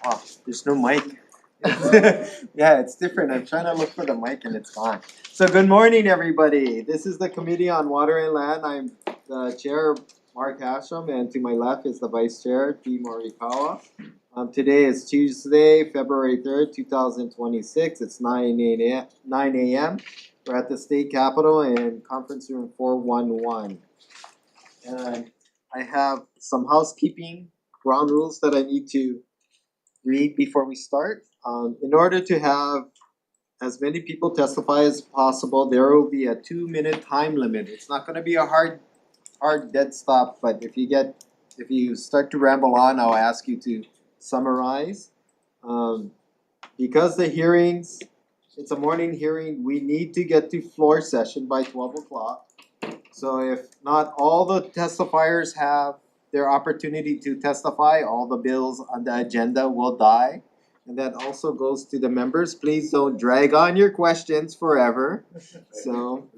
Oh, there's no mic. Yeah, it's different. I'm trying to look for the mic and it's gone. So good morning, everybody. This is the Committee on Water and Land. I'm the chair, Mark Hashem, and to my left is the vice chair, T. Morikawa. Today is Tuesday, February 3rd, 2026. It's 9 a.m. We're at the state capitol in conference room 411. And I have some housekeeping ground rules that I need to read before we start. In order to have as many people testify as possible, there will be a 2-minute time limit. It's not gonna be a hard dead stop, but if you start to ramble on, I'll ask you to summarize. Because the hearings, it's a morning hearing, we need to get to floor session by 12 o'clock. So if not all the testifiers have their opportunity to testify, all the bills on the agenda will die. And that also goes to the members. Please don't drag on your questions forever. So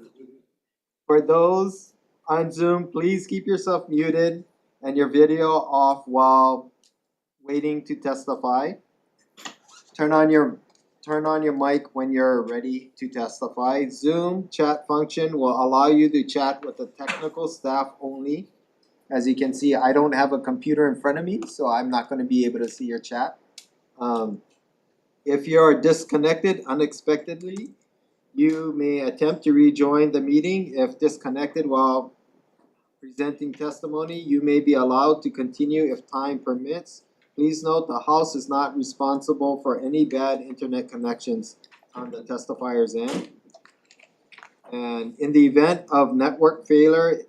for those on Zoom, please keep yourself muted and your video off while waiting to testify. Turn on your mic when you're ready to testify. Zoom chat function will allow you to chat with the technical staff only. As you can see, I don't have a computer in front of me, so I'm not going to be able to see your chat. If you're disconnected unexpectedly, you may attempt to rejoin the meeting. If disconnected while presenting testimony, you may be allowed to continue if time permits. Please note the House is not responsible for any bad internet connections on the testifier's end. And in the event of network failure,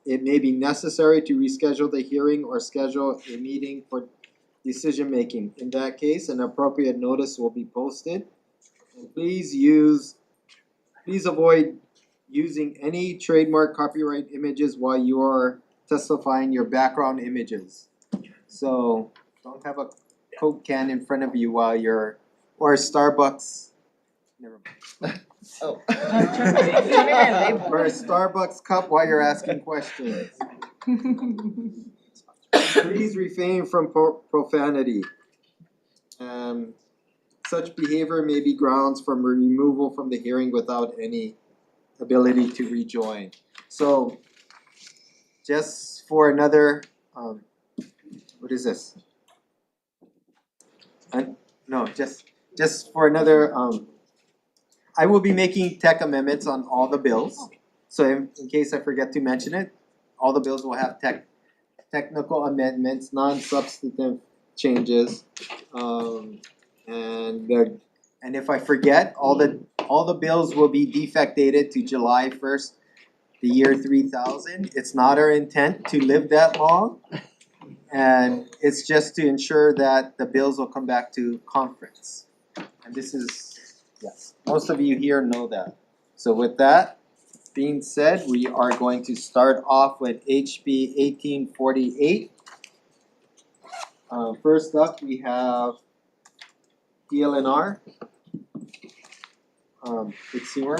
it may be necessary to reschedule the hearing or schedule a meeting for decision making. In that case, an appropriate notice will be posted. And please avoid using any trademark copyright images while you are testifying your background images. So don't have a Coke can in front of you while you're, or a Starbucks, never mind. Oh. Or a Starbucks cup while you're asking questions. Please refrain from profanity. Such behavior may be grounds for removal from the hearing without any ability to rejoin. So, just for another, what is this? No, just for another, I will be making tech amendments on all the bills. So in case I forget to mention it, all the bills will have technical amendments, non-substantive changes. And if I forget, all the bills will be defect dated to July 1st, the year 3000. It's not our intent to live that long. And it's just to ensure that the bills will come back to conference. And this is, yes, most of you here know that. So with that being said, we are going to start off with HB 1848. First up, we have DLNR. It's Seymour.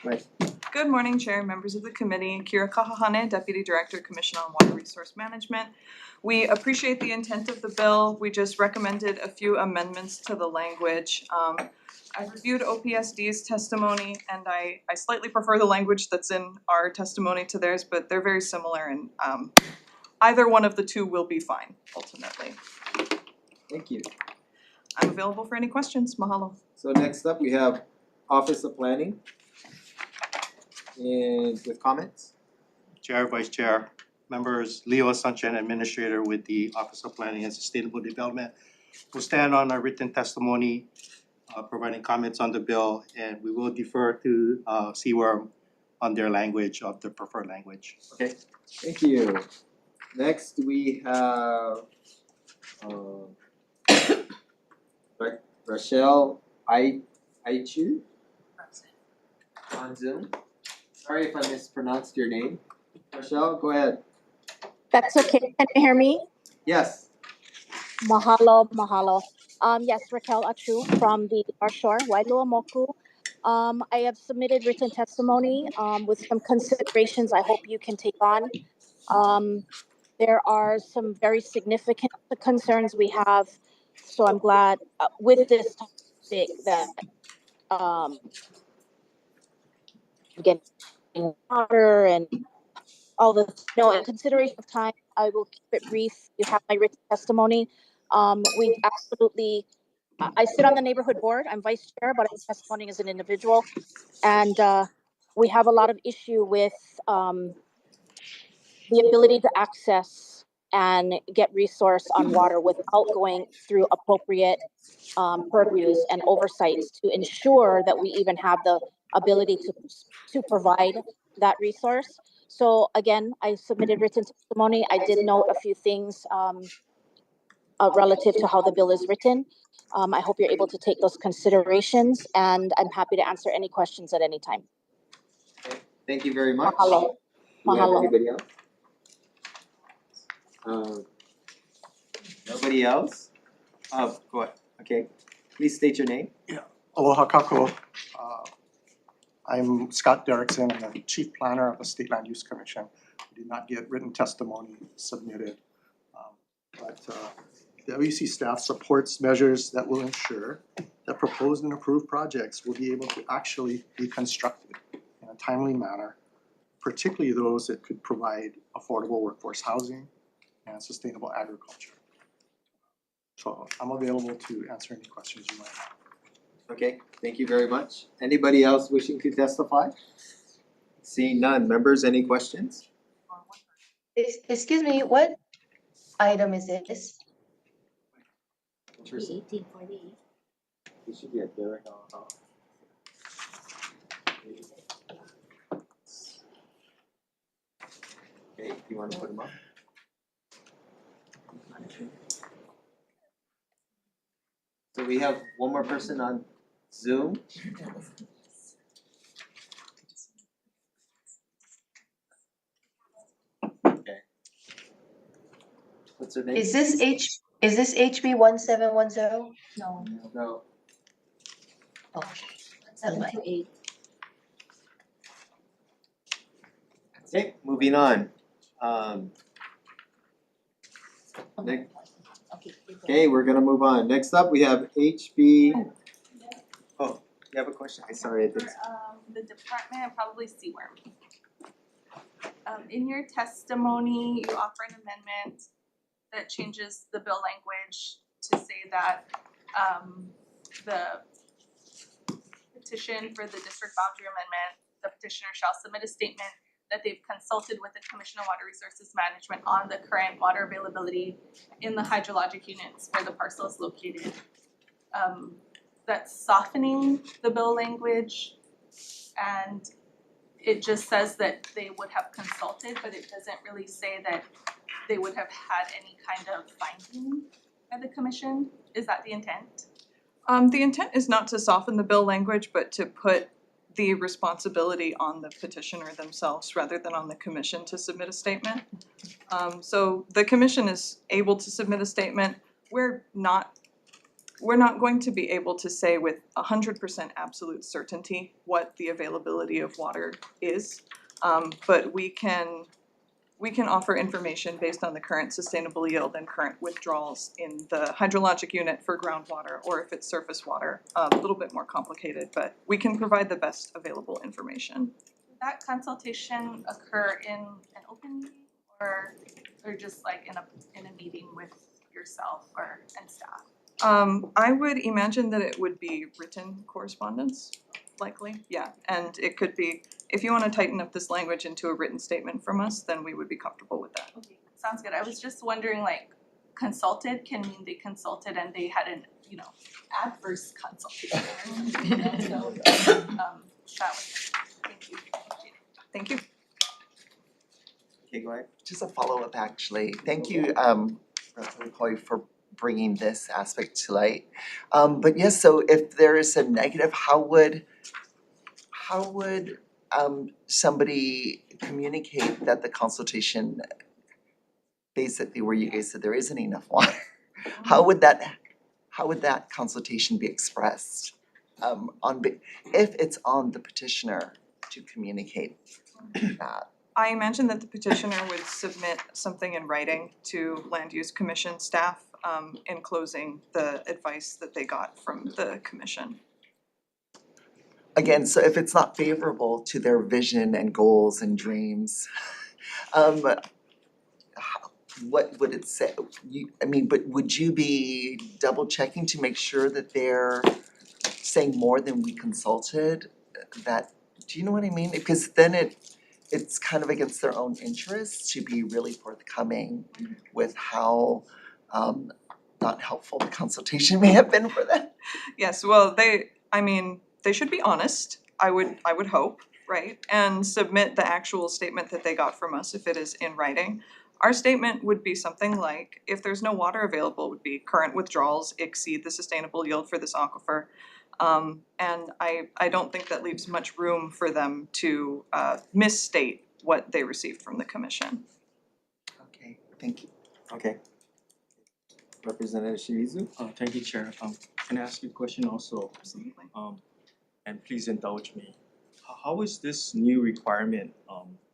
Right. Good morning, Chair, members of the committee. Kira Kahahane, Deputy Director, Commission on Water Resource Management. We appreciate the intent of the bill. We just recommended a few amendments to the language. I reviewed OPSD's testimony and I slightly prefer the language that's in our testimony to theirs, but they're very similar and either one of the two will be fine ultimately. Thank you. I'm available for any questions. Mahalo. So next up, we have Office of Planning. And with comments? Chair, Vice Chair, members, Leo Asuncion, Administrator with the Office of Planning and Sustainable Development. We'll stand on our written testimony, providing comments on the bill, and we will defer to CWARM on their language of the preferred language. Okay, thank you. Next, we have Rochelle Aichu on Zoom. Sorry if I mispronounced your name. Rochelle, go ahead. That's okay. Can you hear me? Yes. Mahalo. Yes, Raquel Achu from the North Shore, Wailua Moku. I have submitted written testimony with some considerations I hope you can take on. there are some very significant concerns we have. So I'm glad with this topic that getting water and all this. No, in consideration of time, I will keep it brief. You have my written testimony. We absolutely. I sit on the neighborhood board. I'm vice chair, but I'm testifying as an individual, and we have a lot of issue with the ability to access and get resource on water without going through appropriate purviews and oversights to ensure that we even have the ability to provide that resource. So again, I submitted written testimony. I did note a few things relative to how the bill is written. I hope you're able to take those considerations, and I'm happy to answer any questions at any time. Thank you very much. Mahalo. Do we have Mahalo. anybody else? Nobody else? Go ahead. Okay. Please state your name. Aloha kako. I'm Scott Derrickson. I'm the Chief Planner of the State Land Use Commission. We did not get written testimony submitted. But the WC staff supports measures that will ensure that proposed and approved projects will be able to actually be constructed in a timely manner, particularly those that could provide affordable workforce housing and sustainable agriculture. So I'm available to answer any questions you might have. Okay, thank you very much. Anybody else wishing to testify? Seeing none. Members, any questions? Excuse me, what item is this? 1848. You should be up there right now. Okay, you want to put them up? So we have one more person on Zoom. Okay. What's her name? Is this HB 1710? No. No. Okay. Okay, moving on. Okay, we're gonna move on. Next up, we have HB. Oh, you have a question? I'm sorry, I did. The department and probably CWORM. In your testimony, you offer an amendment that changes the bill language to say that the petition for the district boundary amendment, the petitioner shall submit a statement that they've consulted with the Commission on Water Resources Management on the current water availability in the hydrologic units where the parcel is located. That's softening the bill language, and it just says that they would have consulted, but it doesn't really say that they would have had any kind of finding by the commission. Is that the intent? The intent is not to soften the bill language, but to put the responsibility on the petitioner themselves rather than on the commission to submit a statement. So the commission is able to submit a statement. We're not going to be able to say with 100% absolute certainty what the availability of water is, but we can offer information based on the current sustainable yield and current withdrawals in the hydrologic unit for groundwater, or if it's surface water, a little bit more complicated, but we can provide the best available information. Did that consultation occur in an open meeting or just like in a meeting with yourself and staff? I would imagine that it would be written correspondence, likely, yeah, and it could be, if you wanna tighten up this language into a written statement from us, then we would be comfortable with that. Okay, sounds good. I was just wondering, like, consulted can mean they consulted and they had an, adverse consultation or something, so, that was, thank you. Thank you. Okay, go ahead. Just a follow-up, actually. Thank you, Chloe, for bringing this aspect to light. But yes, so if there is a negative, how would somebody communicate that the consultation, basically where you guys said there isn't enough water, how would that consultation be expressed? If it's on the petitioner to communicate that? I imagine that the petitioner would submit something in writing to Land Use Commission staff, enclosing the advice that they got from the commission. Again, so if it's not favorable to their vision and goals and dreams, what would it say? But would you be double checking to make sure that they're saying more than we consulted? That, do you know what I mean? Because then it's kind of against their own interests to be really forthcoming with how not helpful the consultation may have been for them. Yes, well, they should be honest, I would hope, right? And submit the actual statement that they got from us if it is in writing. Our statement would be something like, if there's no water available, would be current withdrawals exceed the sustainable yield for this aquifer. And I don't think that leaves much room for them to misstate what they received from the commission. Okay, thank you. Okay. Representative Shimizu? Thank you, Chair. Can I ask you a question also? Absolutely. And please indulge me. How is this new requirement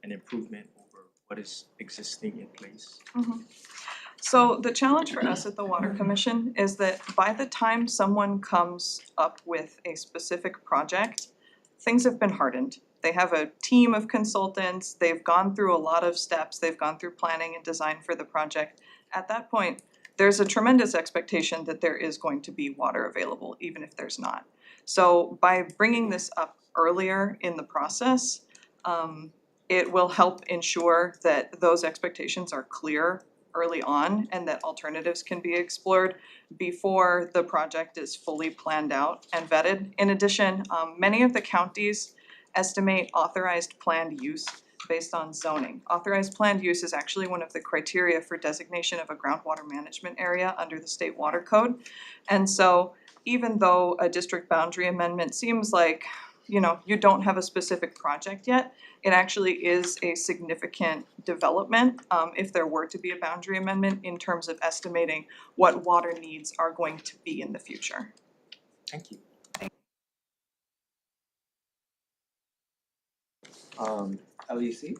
an improvement over what is existing in place? So the challenge for us at the Water Commission is that by the time someone comes up with a specific project, things have been hardened. They have a team of consultants, they've gone through a lot of steps, they've gone through planning and design for the project. At that point, there's a tremendous expectation that there is going to be water available, even if there's not. So by bringing this up earlier in the process, it will help ensure that those expectations are clear early on and that alternatives can be explored before the project is fully planned out and vetted. In addition, many of the counties estimate authorized planned use based on zoning. Authorized planned use is actually one of the criteria for designation of a groundwater management area under the state water code. And so even though a district boundary amendment seems like, you don't have a specific project yet, it actually is a significant development if there were to be a boundary amendment in terms of estimating what water needs are going to be in the future. Thank you. LUC?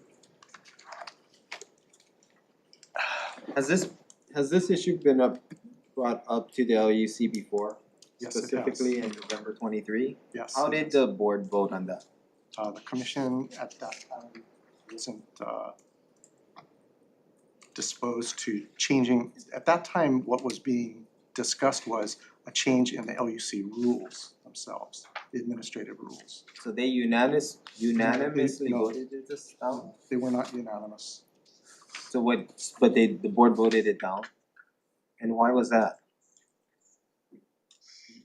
Has this issue been brought up to the LUC before? Yes, it has. Specifically in November 23? Yes. How it did is. the board vote on that? The commission at that time wasn't disposed to changing, at that time, what was being discussed was a change in the LUC rules themselves, the administrative rules. So they unanimously No. voted this down? They were not unanimous. So the board voted it down? And why was that?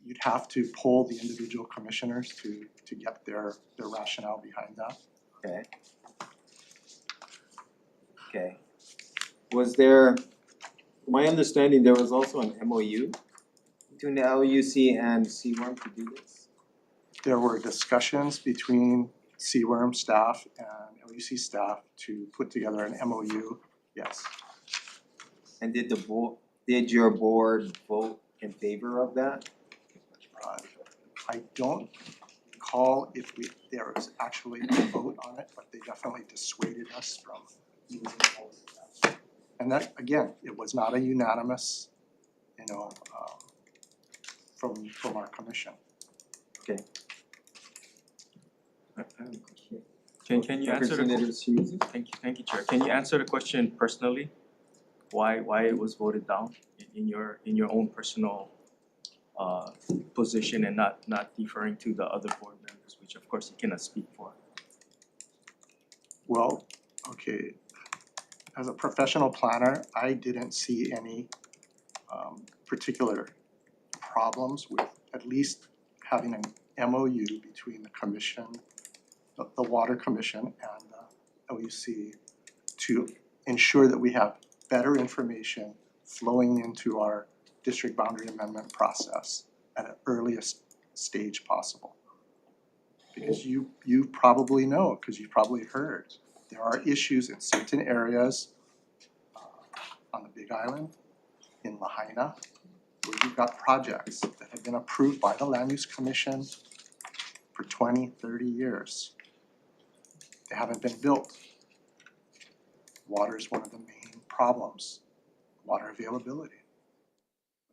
You'd have to poll the individual commissioners to get their rationale behind that. Okay. Okay. Was there, my understanding, there was also an MOU between the LUC and CWORM to do this? There were discussions between CWORM staff and LUC staff to put together an MOU, yes. And did your board vote in favor of that? I don't recall if there was actually a vote on it, but they definitely dissuaded us from moving forward with that. And that, again, it was not a unanimous, from our commission. Okay. I have a question. Can you answer the Representative Shimizu? Thank you, Chair. Can you answer the question personally? Why it was voted down in your own personal position and not deferring to the other board members, which of course you cannot speak for? Well, okay, as a professional planner, I didn't see any particular problems with at least having an MOU between the commission, the Water Commission and the LUC to ensure that we have better information flowing into our district boundary amendment process at an earliest stage possible. Because you probably know, because you've probably heard, there are issues in certain areas on the Big Island, in Lahaina, where you've got projects that have been approved by the Land Use Commission for 20, 30 years. They haven't been built. water is one of the main problems, water availability.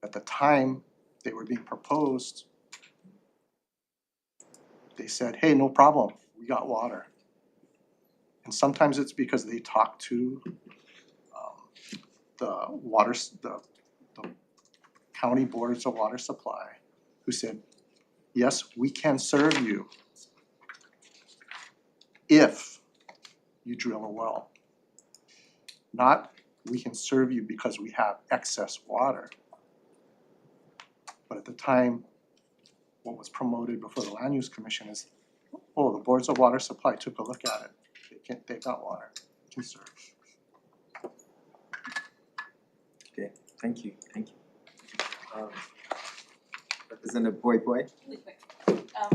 At the time they were being proposed, they said, hey, no problem, we got water. And sometimes it's because they talked to the county boards of water supply, who said, yes, we can serve you if you drill a well. Not, we can serve you because we have excess water. But at the time, what was promoted before the Land Use Commission is, oh, the boards of water supply took a look at it. They got water, they can serve. Thank you. Representative Boy. Really quick,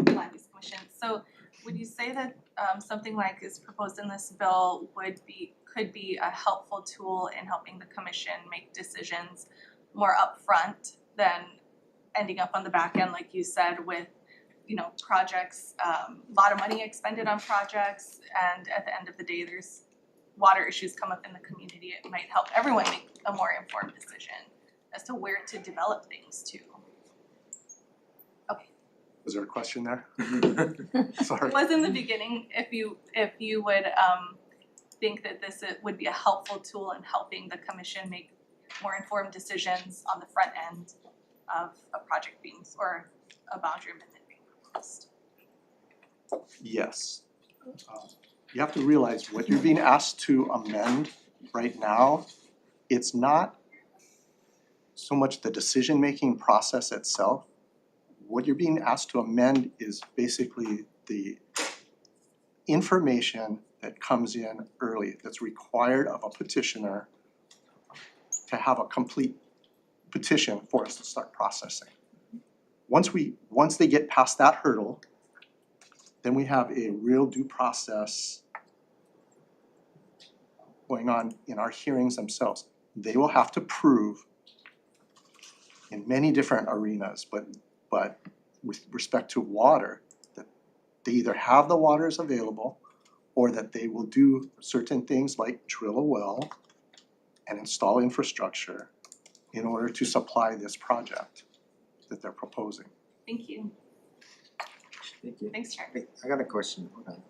Land Use Commission, so would you say that something like is proposed in this bill could be a helpful tool in helping the commission make decisions more upfront than ending up on the back end, like you said, with projects, a lot of money expended on projects, and at the end of the day, there's water issues come up in the community. It might help everyone make a more informed decision as to where to develop things too. Okay. Was there a question there? Sorry. It was in the beginning, if you would think that this would be a helpful tool in helping the commission make more informed decisions on the front end of a project being, or a boundary amendment being proposed. Yes. You have to realize what you're being asked to amend right now, it's not so much the decision-making process itself. What you're being asked to amend is basically the information that comes in early, that's required of a petitioner to have a complete petition for us to start processing. Once they get past that hurdle, then we have a real due process going on in our hearings themselves. They will have to prove in many different arenas, but with respect to water, that they either have the waters available or that they will do certain things like drill a well and install infrastructure in order to supply this project that they're proposing. Thank you. Thank you. Thanks, Chair. Wait, I got a question. Hold on.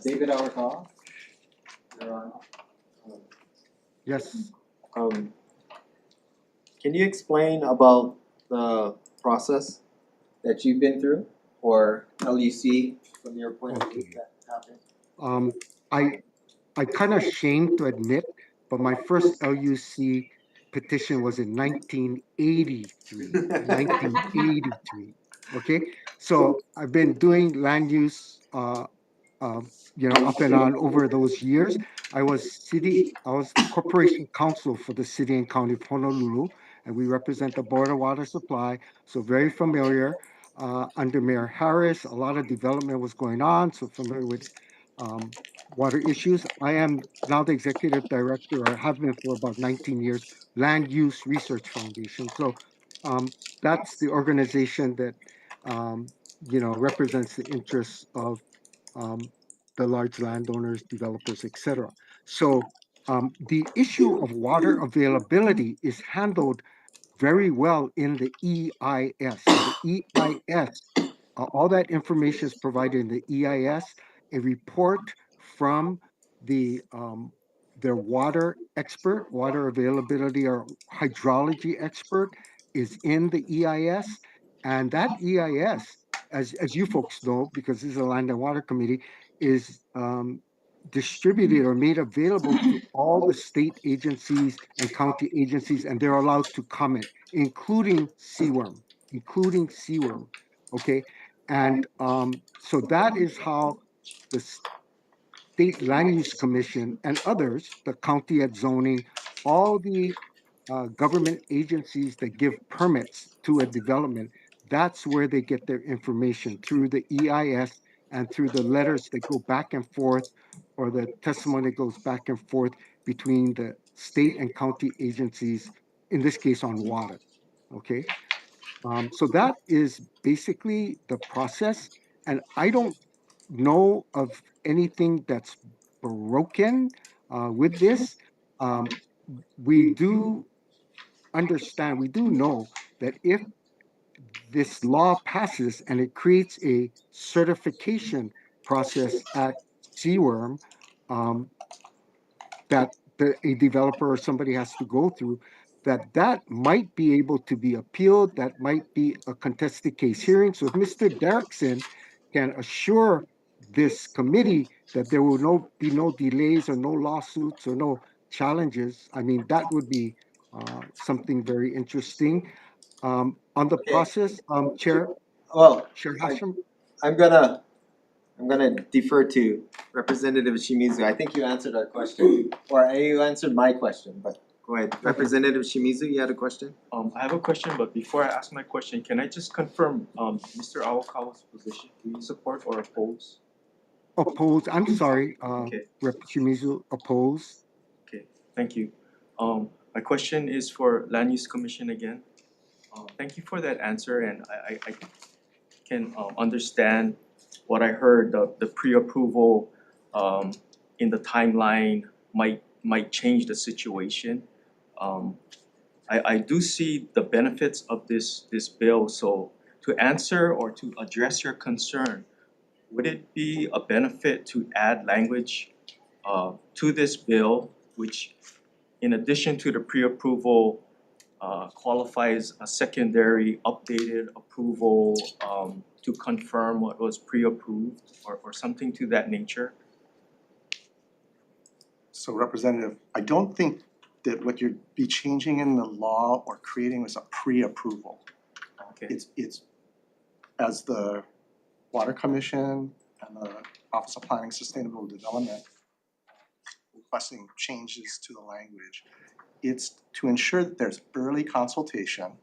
David Our you're on. Yes, Can you explain about the process that you've been through, or LUC from your point of view that happened? I kind of ashamed to admit, but my first LUC petition was in 1983. 1983. Okay, so I've been doing land use, up and on over those years. I was the corporation counsel for the city and county of Honolulu, and we represent the Board of Water Supply, so very familiar. Under Mayor Harris, a lot of development was going on, so familiar with water issues. I am now the executive director, or have been for about 19 years, Land Use Research Foundation. So that's the organization that represents the interests of the large landowners, developers, etc. So the issue of water availability is handled very well in the EIS. So the EIS, all that information is provided in the EIS. A report from their water expert, water availability or hydrology expert, is in the EIS, and that EIS, as you folks know, because this is a Land and Water Committee, is distributed or made available to all the state agencies and county agencies, and they're allowed to comment, including CWRM, okay? And so that is how the State Land Use Commission and others, the county at zoning, all the government agencies that give permits to a development, that's where they get their information, through the EIS and through the letters that go back and forth, or the testimony that goes back and forth between the state and county agencies, in this case on water, okay? So that is basically the process, and I don't know of anything that's broken with this. We do understand, we do know that if this law passes and it creates a certification process at CWORM, that a developer or somebody has to go through, that might be able to be appealed, that might be a contested case hearing. So if Mr. Derrickson can assure this committee that there will be no delays or no lawsuits or no challenges, I mean, that would be something very interesting. On the Okay. process, Chair Well, Hashem, I'm gonna defer to Representative Shimizu. I think you answered our question, or you answered my question, but go ahead. Representative Shimizu, you had a question? I have a question, but before I ask my question, can I just confirm Mr. Awakawa's position? Do you support or oppose? oppose. I'm sorry, Okay. Rep. Shimizu, oppose. Okay, thank you. My question is for Land Use Commission again. Thank you for that answer, and I can understand what I heard, the pre-approval in the timeline might change the situation. I do see the benefits of this bill, so to answer or to address your concern, would it be a benefit to add language to this bill, which in addition to the pre-approval qualifies a secondary updated approval to confirm what was pre-approved or something to that nature? So Representative, I don't think that what you'd be changing in the law or creating is a pre-approval. Okay. It's as the Water Commission and the Office of Planning and Sustainable Development requesting changes to the language. It's to ensure that there's early consultation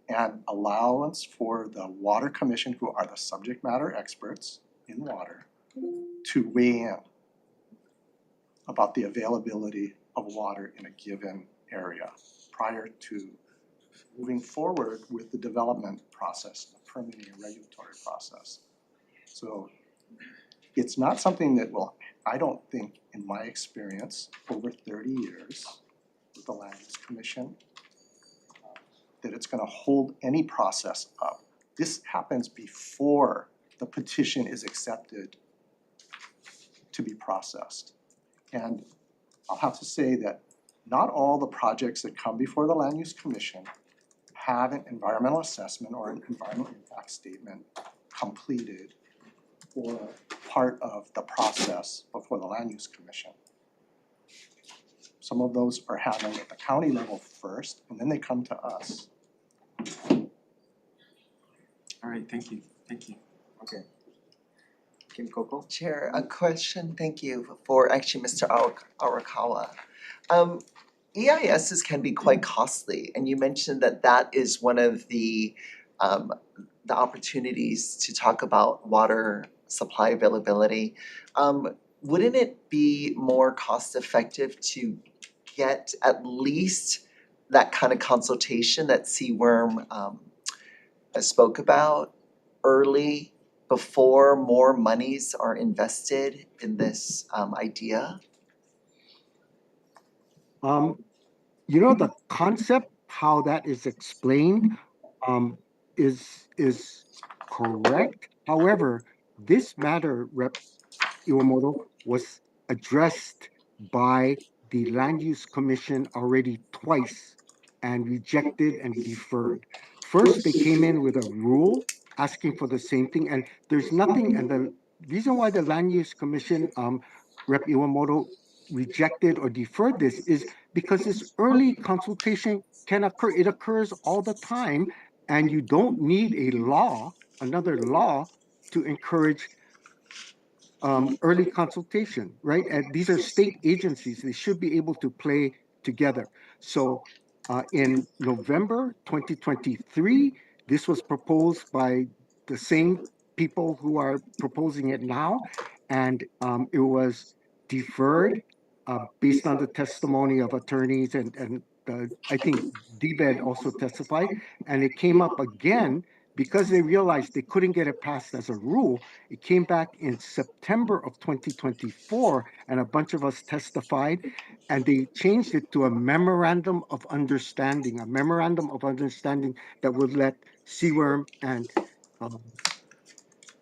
and allowance for the Water Commission, who are the subject matter experts in water, to weigh in about the availability of water in a given area prior to moving forward with the development process, the permitting and regulatory process. So it's not something that will, I don't think, in my experience, over 30 years with the Land Use Commission, that it's gonna hold any process up. This happens before the petition is accepted to be processed. And I'll have to say that not all the projects that come before the Land Use Commission have an environmental assessment or an environmental impact statement completed or part of the process before the Land Use Commission. Some of those are handled at the county level first, and then they come to us. All right, thank you, thank you. Okay. Kim Coco? Chair, a question, thank you, for actually Mr. Arakawa. EISs can be quite costly, and you mentioned that that is one of the opportunities to talk about water supply availability. Wouldn't it be more cost effective to get at least that kind of consultation that CWORM spoke about early, before more monies are invested in this idea? You know, the concept, how that is explained, is correct. However, this matter, Rep. Iwamoto, was addressed by the Land Use Commission already twice and rejected and deferred. First, they came in with a rule asking for the same thing, and there's nothing, and the reason why the Land Use Commission, Rep. Iwamoto, rejected or deferred this is because this early consultation can occur. It occurs all the time, and you don't need a law, another law, to encourage early consultation, right? And these are state agencies. They should be able to play together. So in November 2023, this was proposed by the same people who are proposing it now, and it was deferred based on the testimony of attorneys and I think DBED also testified, and it came up again because they realized they couldn't get it passed as a rule, it came back in September of 2024, and a bunch of us testified, and they changed it to a memorandum of understanding, that would let CWRM and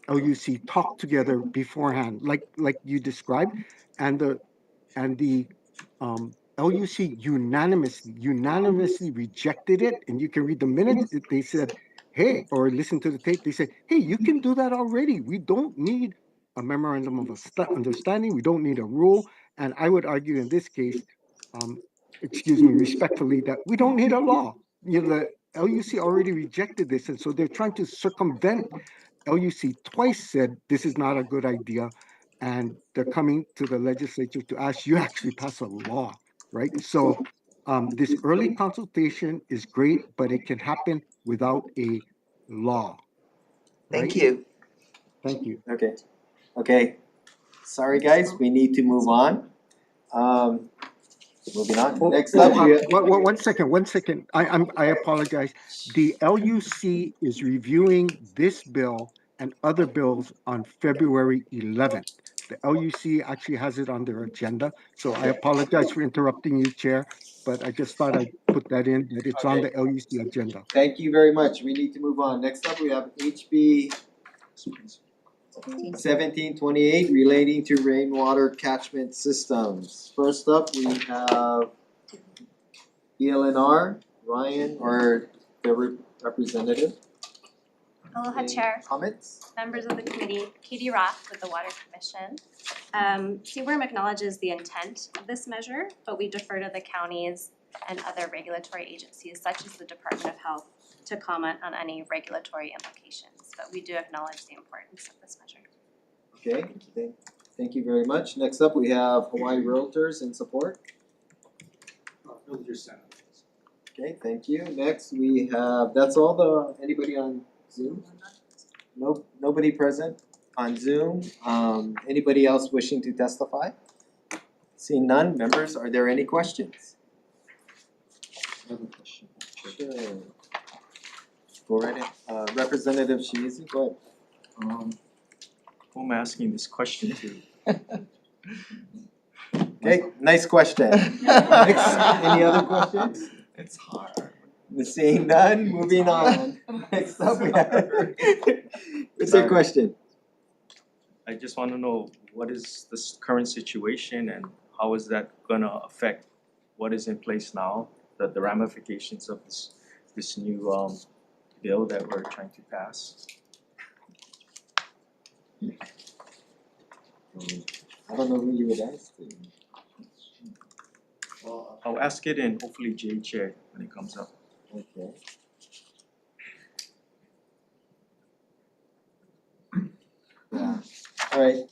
LUC talk together beforehand, like you described, and the LUC unanimously rejected it, and you can read the minutes. They said, hey, or listen to the tape, they said, hey, you can do that already. We don't need a memorandum of understanding. We don't need a rule. And I would argue in this case, respectfully, that we don't need a law. The LUC already rejected this, and so they're trying to circumvent. LUC twice said this is not a good idea, and they're coming to the legislature to ask you actually pass a law, right? So this early consultation is great, but it can happen without a law. Thank right? you. Thank you. Okay. Sorry, guys, we need to move on. Moving on. Next up, we have. One second. I apologize. The LUC is reviewing this bill and other bills on February 11th. The LUC actually has it on their agenda, so I apologize for interrupting you, Chair, but I just thought I'd put that in, that it's on the LUC agenda. Thank you very much. We need to move on. Next up, we have HB 1728 relating to rainwater catchment systems. First up, we have ELNR, Ryan, or the representative. Aloha, Any Chair, comments? members of the committee, Katie Roth with the Water Commission. CWRM acknowledges the intent of this measure, but we defer to the counties and other regulatory agencies such as the Department of Health to comment on any regulatory implications, but we do acknowledge the importance of this measure. Okay, thank you very much. Next up, we have Hawaii Realtors in support. Okay, thank you. Next, we have, that's all anybody on Zoom? Nope, nobody present on Zoom. Anybody else wishing to testify? Seeing none, members, are there any questions? I have a question. Sure. Go right in. Representative Shimizu, go ahead. Who am I asking this question to? Okay, nice question. Next, any other questions? It's hard. Seeing none, moving on. Next up, we have. What's your question? I just wanna know what is the current situation and how is that gonna affect what is in place now, the ramifications of this new bill that we're trying to pass? I don't know who you would ask. Well, I'll ask it in hopefully JHA when it comes up. Okay. Yeah, alright.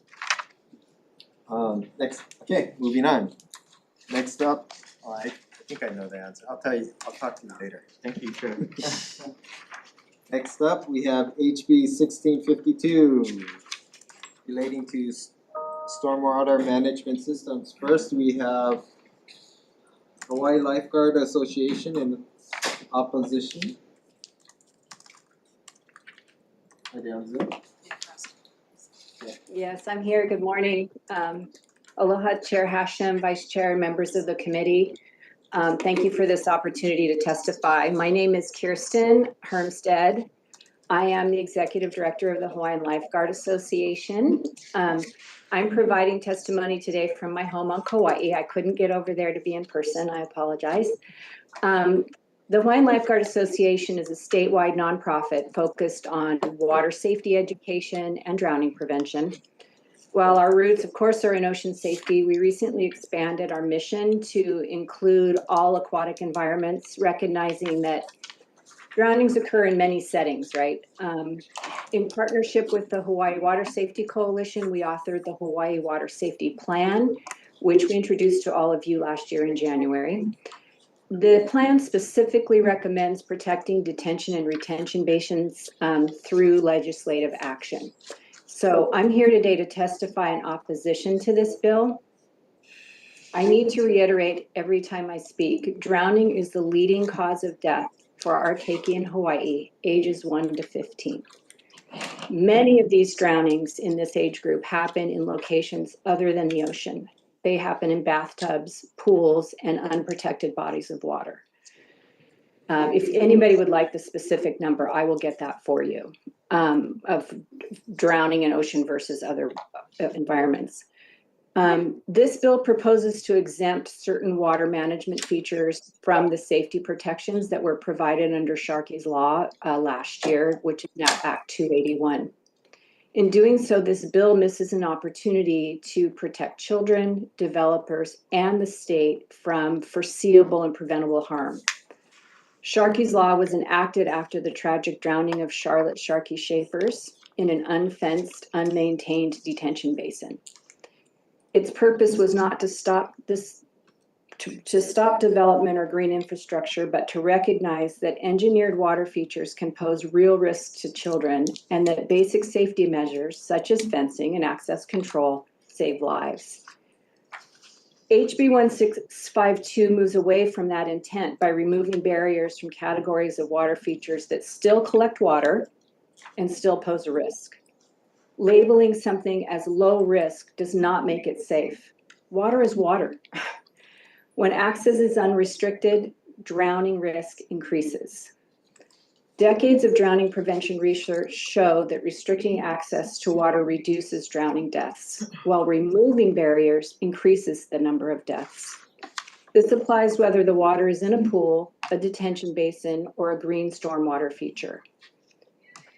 Next, okay, moving on. Next up, I think I know the answer. I'll talk to you later. Thank you, Chair. Next up, we have HB 1652 relating to stormwater management systems. First, we have Hawaii Lifeguard Association in opposition. Are they on Zoom? Yes, I'm here. Good morning. Aloha, Chair Hashem, Vice Chair, members of the committee. Thank you for this opportunity to testify. My name is Kirsten Hermstead. I am the Executive Director of the Hawaiian Lifeguard Association. I'm providing testimony today from my home on Kauai. I couldn't get over there to be in person. I apologize. The Hawaiian Lifeguard Association is a statewide nonprofit focused on water safety education and drowning prevention. While our roots, of course, are in ocean safety, we recently expanded our mission to include all aquatic environments, recognizing that drownings occur in many settings, right? In partnership with the Hawaii Water Safety Coalition, we authored the Hawaii Water Safety Plan, which we introduced to all of you last year in January. The plan specifically recommends protecting detention and retention basins through legislative action. So I'm here today to testify in opposition to this bill. I need to reiterate every time I speak, drowning is the leading cause of death for our keiki in Hawaii, ages 1 to 15. Many of these drownings in this age group happen in locations other than the ocean. They happen in bathtubs, pools, and unprotected bodies of water. If anybody would like the specific number, I will get that for you, of drowning in ocean versus other environments. This bill proposes to exempt certain water management features from the safety protections that were provided under Sharkey's Law last year, which is now Act 281. In doing so, this bill misses an opportunity to protect children, developers, and the state from foreseeable and preventable harm. Sharkey's Law was enacted after the tragic drowning of Charlotte Sharkey Schaefers in an unfenced, unmaintained detention basin. Its purpose was not to stop development or green infrastructure, but to recognize that engineered water features can pose real risks to children and that basic safety measures such as fencing and access control save lives. HB 1652 moves away from that intent by removing barriers from categories of water features that still collect water and still pose a risk. Labeling something as low risk does not make it safe. Water is water. When access is unrestricted, drowning risk increases. Decades of drowning prevention research show that restricting access to water reduces drowning deaths, while removing barriers increases the number of deaths. This applies whether the water is in a pool, a detention basin, or a green stormwater feature.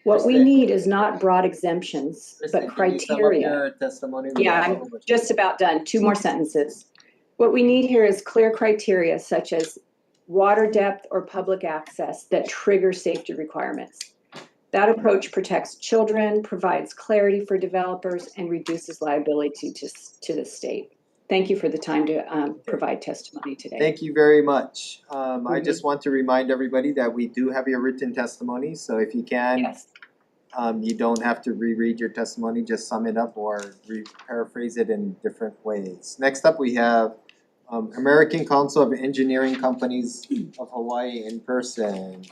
What we need is not broad exemptions, but criteria. Yeah, I'm just about done. 2 more sentences. What we need here is clear criteria such as water depth or public access that trigger safety requirements. That approach protects children, provides clarity for developers, and reduces liability to the state. Thank you for the time to provide testimony today. Thank you very much. I just want to remind everybody that we do have your written testimony, so if you can, Yes. you don't have to reread your testimony, just sum it up or paraphrase it in different ways. Next up, we have American Council of Engineering Companies of Hawaii in person.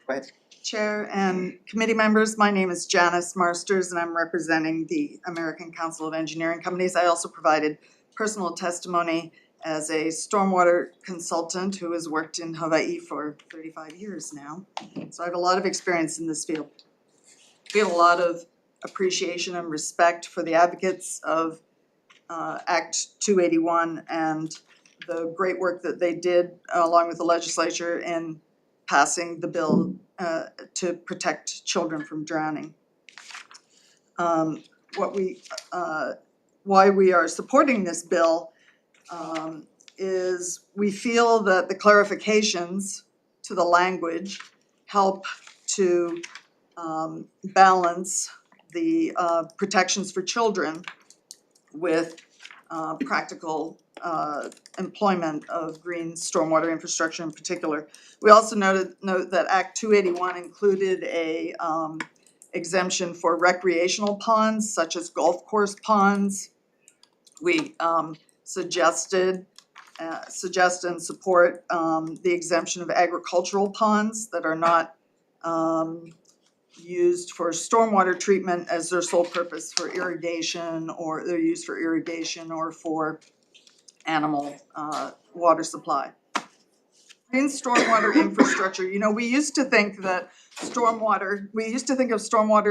Go ahead. Chair and committee members, my name is Janice Marsters and I'm representing the American Council of Engineering Companies. I also provided personal testimony as a stormwater consultant who has worked in Hawaii for 35 years now. So I have a lot of experience in this field. We have a lot of appreciation and respect for the advocates of Act 281 and the great work that they did along with the legislature in passing the bill to protect children from drowning. Why we are supporting this bill is we feel that the clarifications to the language help to balance the protections for children with practical employment of green stormwater infrastructure in particular. We also note that Act 281 included a exemption for recreational ponds such as golf course ponds. We suggest and support the exemption of agricultural ponds that are not used for stormwater treatment as their sole purpose for irrigation, or they're used for irrigation or for animal water supply. Green stormwater infrastructure, you know, we used to think of stormwater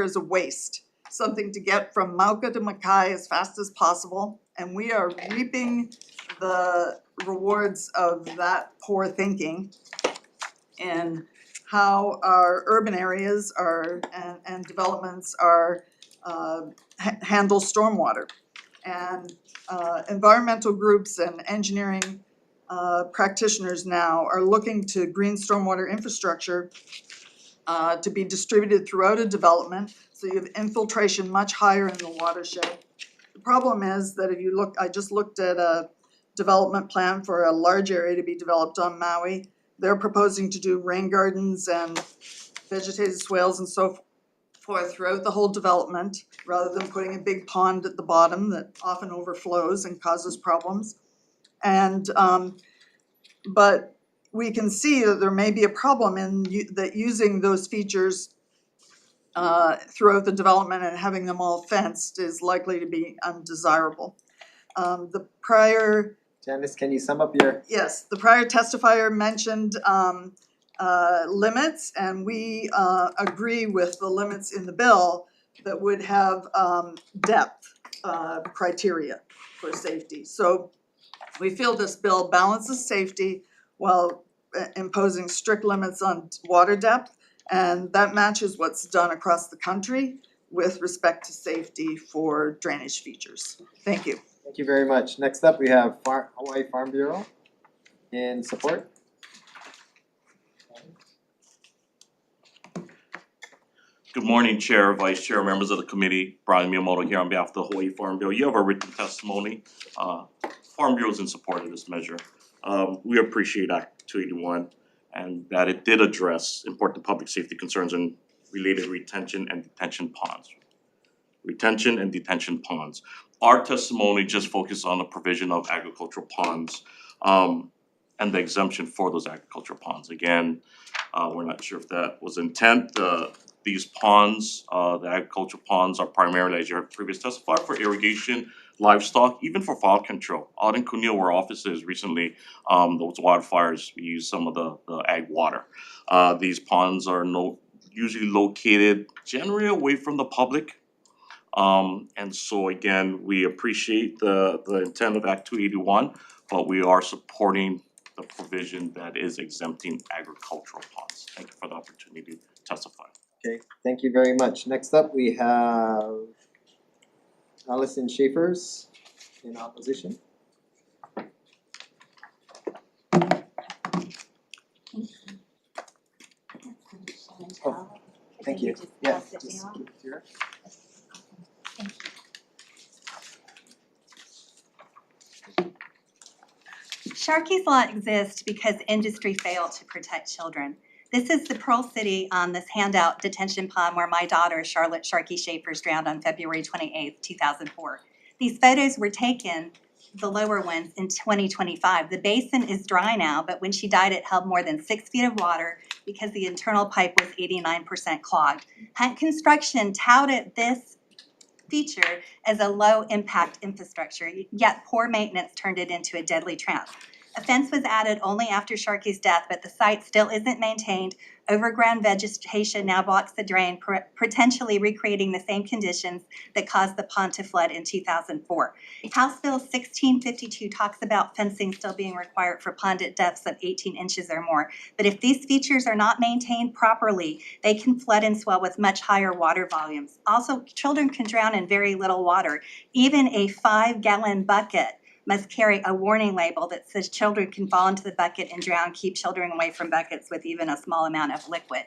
as a waste, something to get from Mauka to Makai as fast as possible, and we are reaping the rewards of that poor thinking and how our urban areas are and developments are handle stormwater. And environmental groups and engineering practitioners now are looking to green stormwater infrastructure to be distributed throughout a development, so you have infiltration much higher in the watershed. The problem is that if you look, I just looked at a development plan for a large area to be developed on Maui. They're proposing to do rain gardens and vegetated swales and so forth throughout the whole development, rather than putting a big pond at the bottom that often overflows and causes problems. And but we can see that there may be a problem in that using those features throughout the development and having them all fenced is likely to be undesirable. The prior Janice, can you sum up your? Yes, the prior testifier mentioned limits, and we agree with the limits in the bill that would have depth criteria for safety. So we feel this bill balances safety while imposing strict limits on water depth, and that matches what's done across the country with respect to safety for drainage features. Thank you. Thank you very much. Next up, we have Hawaii Farm Bureau in support. Good morning, Chair, Vice Chair, members of the committee. Brian Miyamoto here on behalf of the Hawaii Farm Bureau. You have a written testimony. Farm Bureau is in support of this measure. We appreciate Act 281 and that it did address important public safety concerns and related retention and detention ponds. Retention and detention ponds. Our testimony just focused on the provision of agricultural ponds and the exemption for those agricultural ponds. Again, we're not sure if that was intent. These ponds, the agricultural ponds are primarily, as you heard previously testified, for irrigation, livestock, even for fire control. Out in Cuneo, where our office is recently, those wildfires, we use some of the ag water. These ponds are usually located generally away from the public. And so again, we appreciate the intent of Act 281, but we are supporting the provision that is exempting agricultural ponds. Thank you for the opportunity to testify. Okay, thank you very much. Next up, we have Allison Schaefer's in opposition. Oh, thank you. Yeah, just keep it here. Sharkey's Law exists because industry failed to protect children. This is the Pearl City on this handout detention pond where my daughter, Charlotte Sharkey Schaefer's, drowned on February 28th, 2004. These photos were taken, the lower ones, in 2025. The basin is dry now, but when she died, it held more than 6 feet of water because the internal pipe was 89% clogged. Hunt Construction touted this feature as a low-impact infrastructure, yet poor maintenance turned it into a deadly trap. A fence was added only after Sharkey's death, but the site still isn't maintained. Overgrown vegetation now blocks the drain, potentially recreating the same conditions that caused the pond to flood in 2004. House Bill 1652 talks about fencing still being required for pond at depths of 18 inches or more. But if these features are not maintained properly, they can flood and swell with much higher water volumes. Also, children can drown in very little water. Even a 5-gallon bucket must carry a warning label that says children can fall into the bucket and drown. Keep children away from buckets with even a small amount of liquid.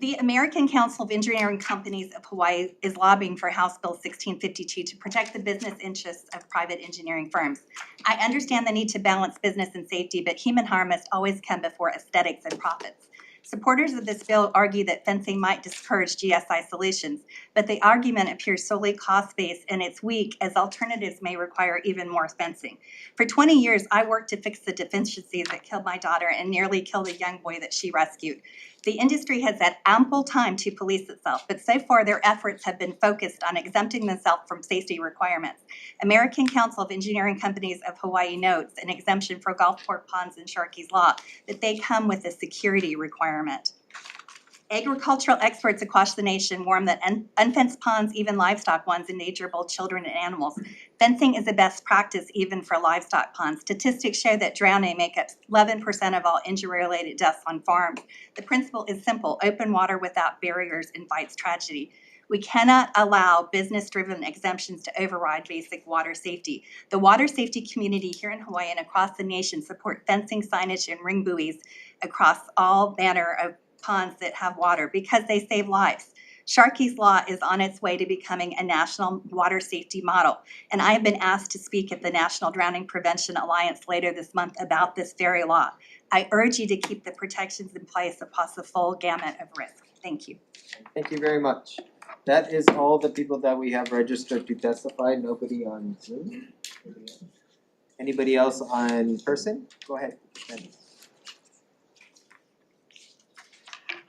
The American Council of Engineering Companies of Hawaii is lobbying for House Bill 1652 to protect the business interests of private engineering firms. I understand the need to balance business and safety, but human harm must always come before aesthetics and profits. Supporters of this bill argue that fencing might discourage GSI solutions, but the argument appears solely cost-based and it's weak as alternatives may require even more fencing. For 20 years, I worked to fix the deficiencies that killed my daughter and nearly killed a young boy that she rescued. The industry has had ample time to police itself, but so far their efforts have been focused on exempting themselves from safety requirements. American Council of Engineering Companies of Hawaii notes an exemption for Gulfport ponds in Sharkey's Law, that they come with a security requirement. Agricultural experts across the nation warn that unfenced ponds, even livestock ones, endanger both children and animals. Fencing is a best practice even for livestock ponds. Statistics show that drowning makes up 11% of all injury-related deaths on farms. The principle is simple: open water without barriers invites tragedy. We cannot allow business-driven exemptions to override basic water safety. The water safety community here in Hawaii and across the nation support fencing, signage, and ring buoys across all manner of ponds that have water because they save lives. Sharkey's Law is on its way to becoming a national water safety model, and I have been asked to speak at the National Drowning Prevention Alliance later this month about this very law. I urge you to keep the protections in place across the full gamut of risk. Thank you. Thank you very much. That is all the people that we have registered to testify. Nobody on Zoom. Anybody else on person? Go ahead.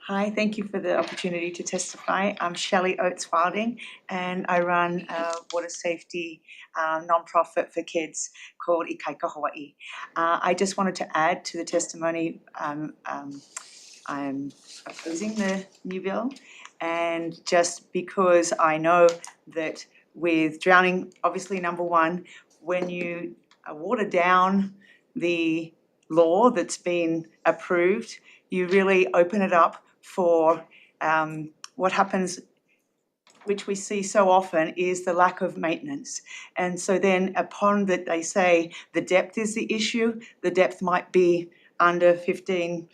Hi, thank you for the opportunity to testify. I'm Shelley Oates Wilding and I run a water safety nonprofit for kids called Ikaika Hawaii. I just wanted to add to the testimony, I'm opposing the new bill, and just because I know that with drowning, obviously number one, when you water down the law that's been approved, you really open it up for what happens, which we see so often, is the lack of maintenance. And so then upon that they say the depth is the issue, the depth might be under 15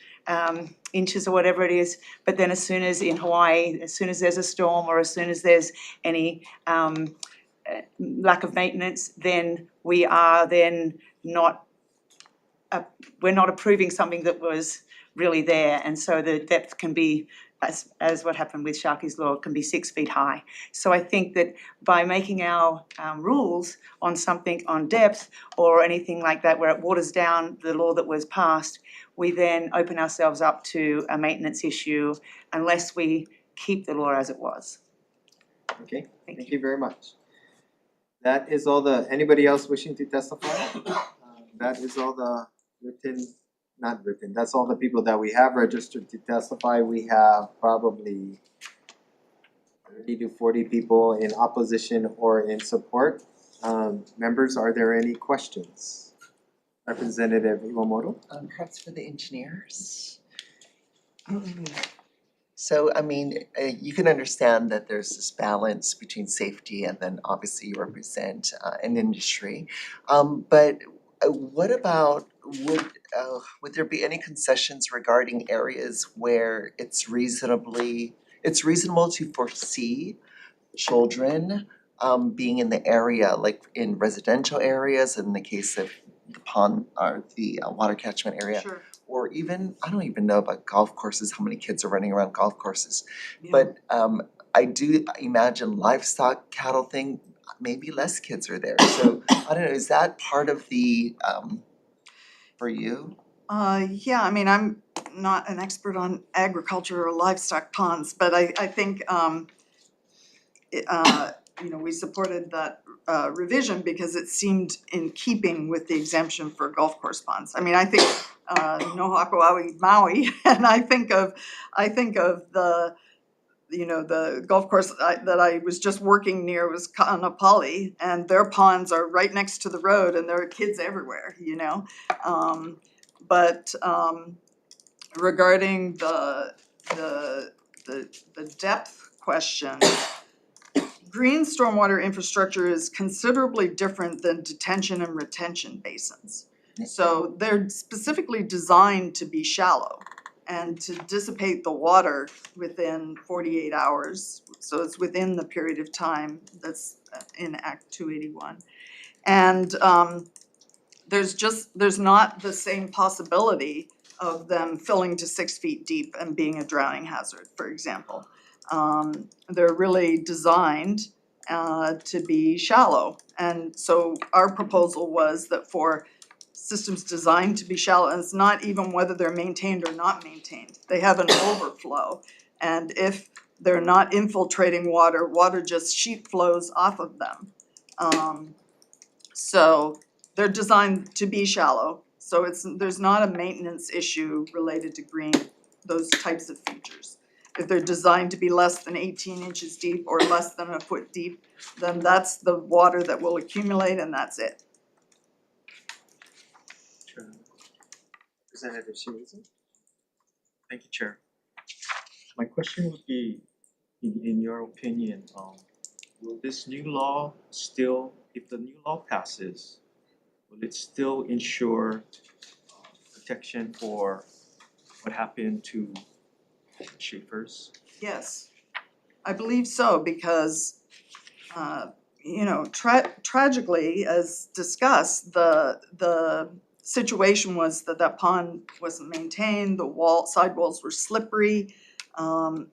inches or whatever it is, but then as soon as in Hawaii, as soon as there's a storm or as soon as there's any lack of maintenance, then we are then not, we're not approving something that was really there, and so the depth can be, as what happened with Sharky's Law, can be 6 feet high. So I think that by making our rules on something on depth or anything like that where it waters down the law that was passed, we then open ourselves up to a maintenance issue unless we keep the law as it was. Okay, thank you very much. That is all the, anybody else wishing to testify? That is all the not written, that's all the people that we have registered to testify. We have probably 30 to 40 people in opposition or in support. Members, are there any questions? Representative Iwamoto? Perhaps for the engineers. So, I mean, you can understand that there's this balance between safety and then obviously you represent an industry. But what about, would there be any concessions regarding areas where it's reasonable to foresee children being in the area, like in residential areas, in the case of the pond or the water catchment area? Sure. Or even, I don't even know about golf courses, how many kids are running around golf courses. Yeah. But I do imagine livestock, cattle thing, maybe less kids are there. So I don't know, is that part of the, for you? Yeah, I mean, I'm not an expert on agriculture or livestock ponds, but I think, you know, we supported that revision because it seemed in keeping with the exemption for golf course ponds. I mean, I think Nohokuawi Maui, and I think of the, you know, the golf course that I was just working near was Ka'anapali, and their ponds are right next to the road, and there are kids everywhere, you know. But regarding the depth question, green stormwater infrastructure is considerably different than detention and retention basins. So they're specifically designed to be shallow and to dissipate the water within 48 hours. So it's within the period of time that's in Act 281. And there's not the same possibility of them filling to 6 feet deep and being a drowning hazard, for example. They're really designed to be shallow. And so our proposal was that for systems designed to be shallow, and it's not even whether they're maintained or not maintained, they have an overflow. And if they're not infiltrating water, water just sheet flows off of them. So they're designed to be shallow. So there's not a maintenance issue related to green, those types of features. If they're designed to be less than 18 inches deep or less than a foot deep, then that's the water that will accumulate and that's it. Representative Shimizu? Thank you, Chair. My question would be, in your opinion, will this new law still, if the new law passes, will it still ensure protection for what happened to Schaefer's? Yes, I believe so, because you know, tragically, as discussed, the situation was that pond wasn't maintained, the sidewalls were slippery, and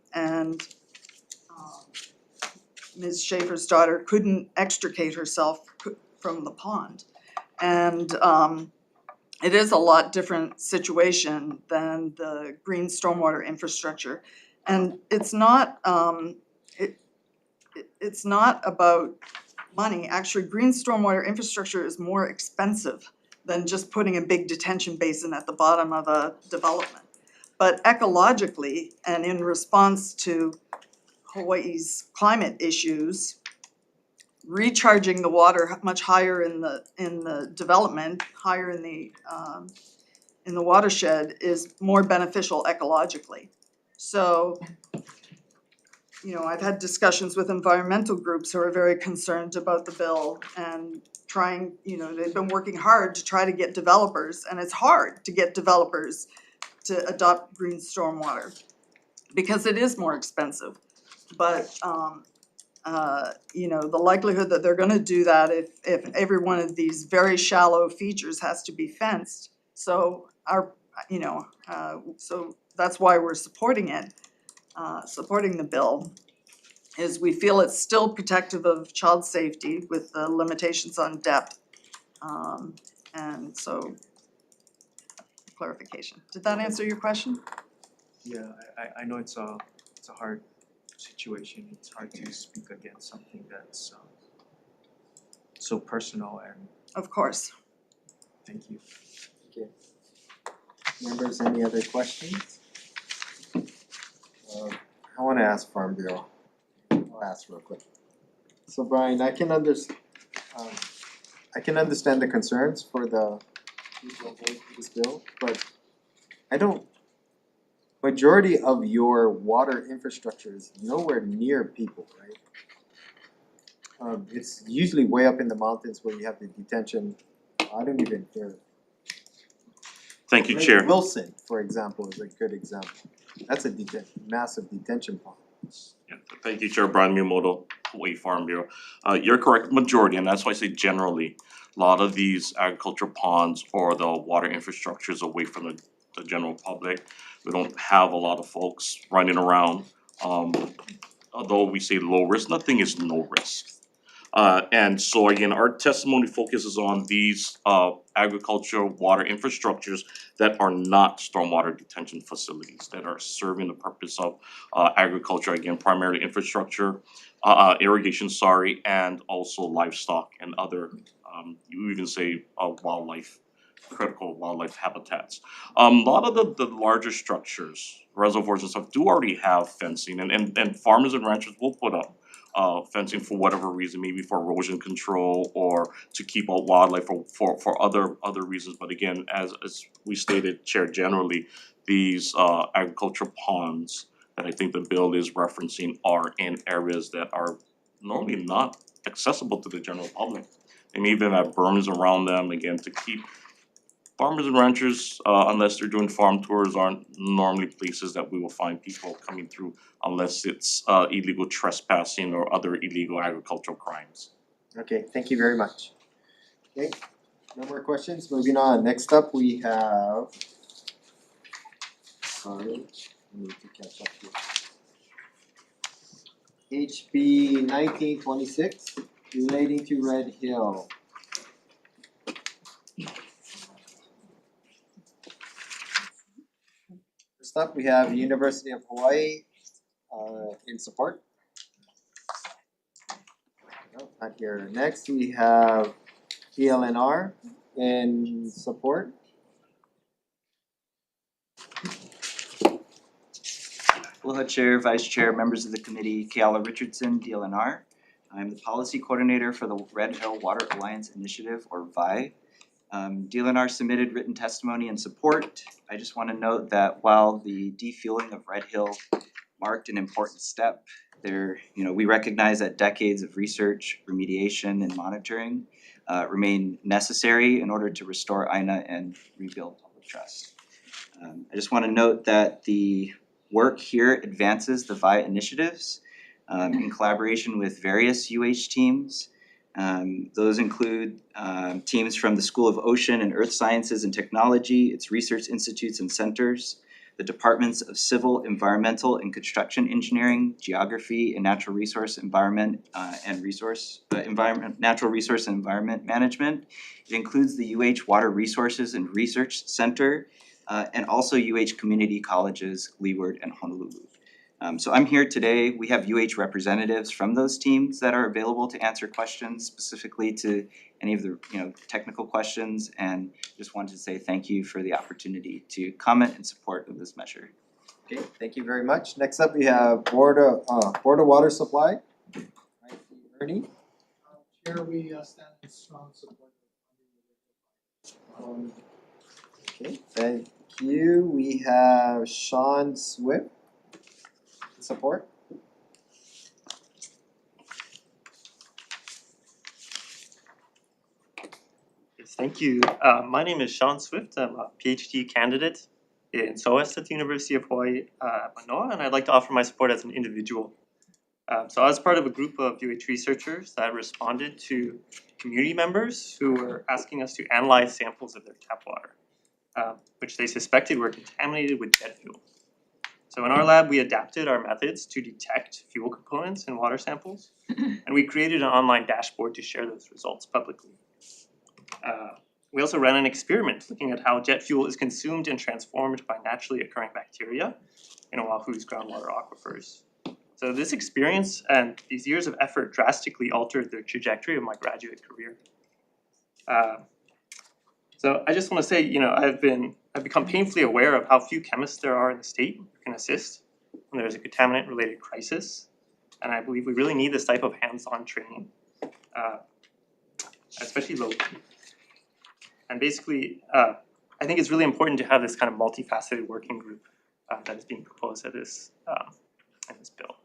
Ms. Schaefer's daughter couldn't extricate herself from the pond. And it is a lot different situation than the green stormwater infrastructure. And it's not it's not about money. Actually, green stormwater infrastructure is more expensive than just putting a big detention basin at the bottom of a development. But ecologically and in response to Hawaii's climate issues, recharging the water much higher in the development, higher in the watershed is more beneficial ecologically. So, you know, I've had discussions with environmental groups who are very concerned about the bill and trying, you know, they've been working hard to try to get developers, and it's hard to get developers to adopt green stormwater because it is more expensive. But you know, the likelihood that they're gonna do that if every one of these very shallow features has to be fenced. So our, you know, so that's why we're supporting it, supporting the bill, is we feel it's still protective of child safety with the limitations on depth. And so, clarification. Did that answer your question? Yeah, I know it's a hard situation. It's hard to speak against something that's so personal, and Of course. thank you. Okay. Members, any other questions? I wanna ask Farm Bureau. I'll ask real quick. So Brian, I can understand the concerns for the people opposed to this bill, but I don't. Majority of your water infrastructure is nowhere near people, right? It's usually way up in the mountains where you have the detention. I don't even care. Thank you, Lake Chair. Wilson, for example, is a good example. That's a massive detention pond. Yeah, thank you, Chair Brian Miyamoto, Hawaii Farm Bureau. You're correct, majority, and that's why I say generally, a lot of these agriculture ponds or the water infrastructure is away from the general public. We don't have a lot of folks running around. Although we say low risk, nothing is no risk. And so again, our testimony focuses on these agricultural water infrastructures that are not stormwater detention facilities, that are serving the purpose of agriculture, again, primarily infrastructure, irrigation, sorry, and also livestock and other, you even say wildlife, critical wildlife habitats. A lot of the larger structures, reservoirs and stuff do already have fencing, and farmers and ranchers will put up fencing for whatever reason, maybe for erosion control or to keep out wildlife or for other reasons. But again, as we stated, Chair, generally, these agricultural ponds that I think the bill is referencing are in areas that are normally not accessible to the general public. They may even have berms around them, again, to keep farmers and ranchers, unless they're doing farm tours, aren't normally places that we will find people coming through unless it's illegal trespassing or other illegal agricultural crimes. Okay, thank you very much. Okay, no more questions, moving on. Next up, we have, sorry, I need to catch up here. HB 1926 relating to Red Hill. First up, we have University of Hawaii in support. No, not here. Next, we have DLNR in support. Aloha Chair, Vice Chair, members of the committee, Keala Richardson, DLNR. I'm the policy coordinator for the Red Hill Water Alliance Initiative, or VI. DLNR submitted written testimony in support. I just want to note that while the defueling of Red Hill marked an important step, we recognize that decades of research, remediation, and monitoring remain necessary in order to restore INA and rebuild public trust. I just want to note that the work here advances the VI initiatives in collaboration with various UH teams. Those include teams from the School of Ocean and Earth Sciences and Technology, its research institutes and centers, the Departments of Civil, Environmental, and Construction Engineering, Geography, and Natural Resource Environment Natural Resource and Environment Management. It includes the UH Water Resources and Research Center, and also UH Community Colleges, Leeward and Honolulu. So I'm here today. We have UH representatives from those teams that are available to answer questions specifically to any of the technical questions, and just wanted to say thank you for the opportunity to comment in support of this measure. Okay, thank you very much. Next up, we have Board of Water Supply. Ernie. Chair, we stand in strong support of Okay, thank you. We have Sean Swift. Support. Yes, thank you. My name is Sean Swift. I'm a PhD candidate in SOAS at the University of Hawaii, Manoa, and I'd like to offer my support as an individual. So I was part of a group of UH researchers that responded to community members who were asking us to analyze samples of their tap water, which they suspected were contaminated with jet fuel. So in our lab, we adapted our methods to detect fuel components in water samples, and we created an online dashboard to share those results publicly. We also ran an experiment looking at how jet fuel is consumed and transformed by naturally occurring bacteria in Oahu's groundwater aquifers. So this experience and these years of effort drastically altered the trajectory of my graduate career. So I just want to say, I've become painfully aware of how few chemists there are in the state who can assist when there's a contaminant-related crisis, and I believe we really need this type of hands-on training, especially locally. And basically, I think it's really important to have this kind of multifaceted working group that is being proposed in this bill.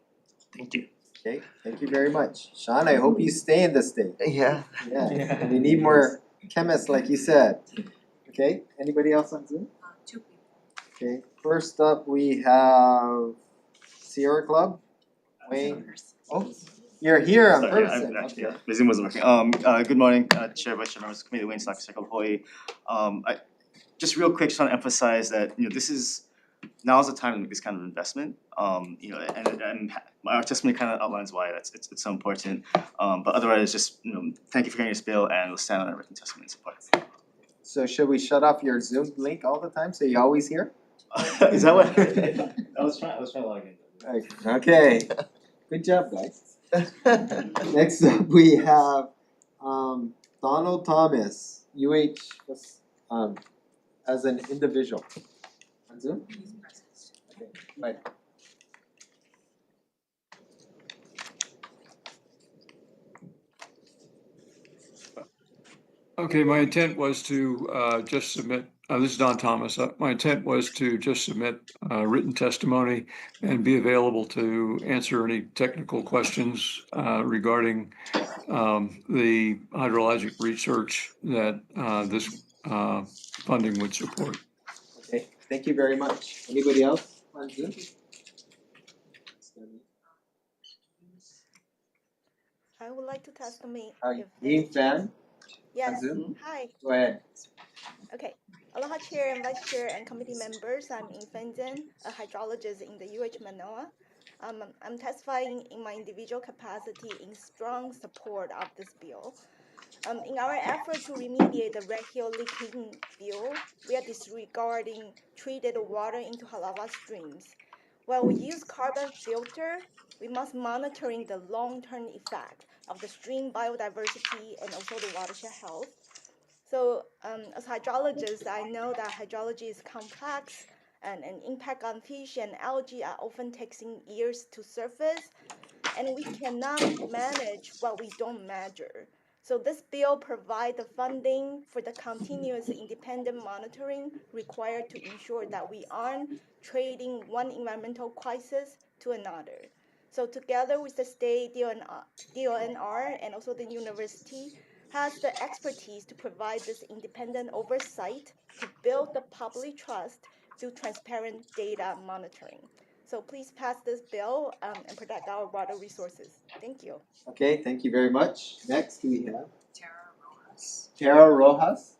Thank you. Okay, thank you very much. Sean, I hope you stay in the state. Yeah. Yeah, we need more chemists like you said. Okay, anybody else on Zoom? 2 people. Okay, first up we have Sierra Club. Wayne. Oh, you're here in Sorry, person. actually, Okay. my Zoom wasn't working. Good morning, Chair, Vice Chair, members of the committee, Wayne Stock, Circle Hawaii. Just real quick, just want to emphasize that, now's the time to make this kind of investment. And our testimony kind of outlines why it's so important. But otherwise, just, thank you for hearing this bill, and we'll stand on our written testimony and support. So should we shut off your Zoom link all the time so you always here? Is that what? I was trying to log in. Okay, good job, guys. Next up, we have Donald Thomas, UH, as an individual. On Zoom? Okay, right. Okay, my intent was to just submit, this is Don Thomas, my intent was to just submit written testimony and be available to answer any technical questions regarding the hydrologic research that this funding would support. Okay, thank you very much. Anybody else on Zoom? I would like to testimony. Dean Fan? Yes, On Zoom? hi. Go ahead. Okay. Aloha Chair and Vice Chair and committee members. I'm In Fenzen, a hydrologist in the UH Manoa. I'm testifying in my individual capacity in strong support of this bill. In our effort to remediate the Red Hill leaking field, we are disregarding treated water into Halawa streams. While we use carbon filter, we must monitoring the long-term effect of the stream biodiversity and also the watershed health. So as hydrologist, I know that hydrology is complex and an impact on fish and algae are often taking years to surface, and we cannot manage what we don't measure. So this bill provides the funding for the continuous independent monitoring required to ensure that we aren't trading one environmental crisis to another. So together with the state DONR and also the university has the expertise to provide this independent oversight to build the public trust through transparent data monitoring. So please pass this bill and protect our water resources. Thank you. Okay, thank you very much. Next we have Tara Rojas.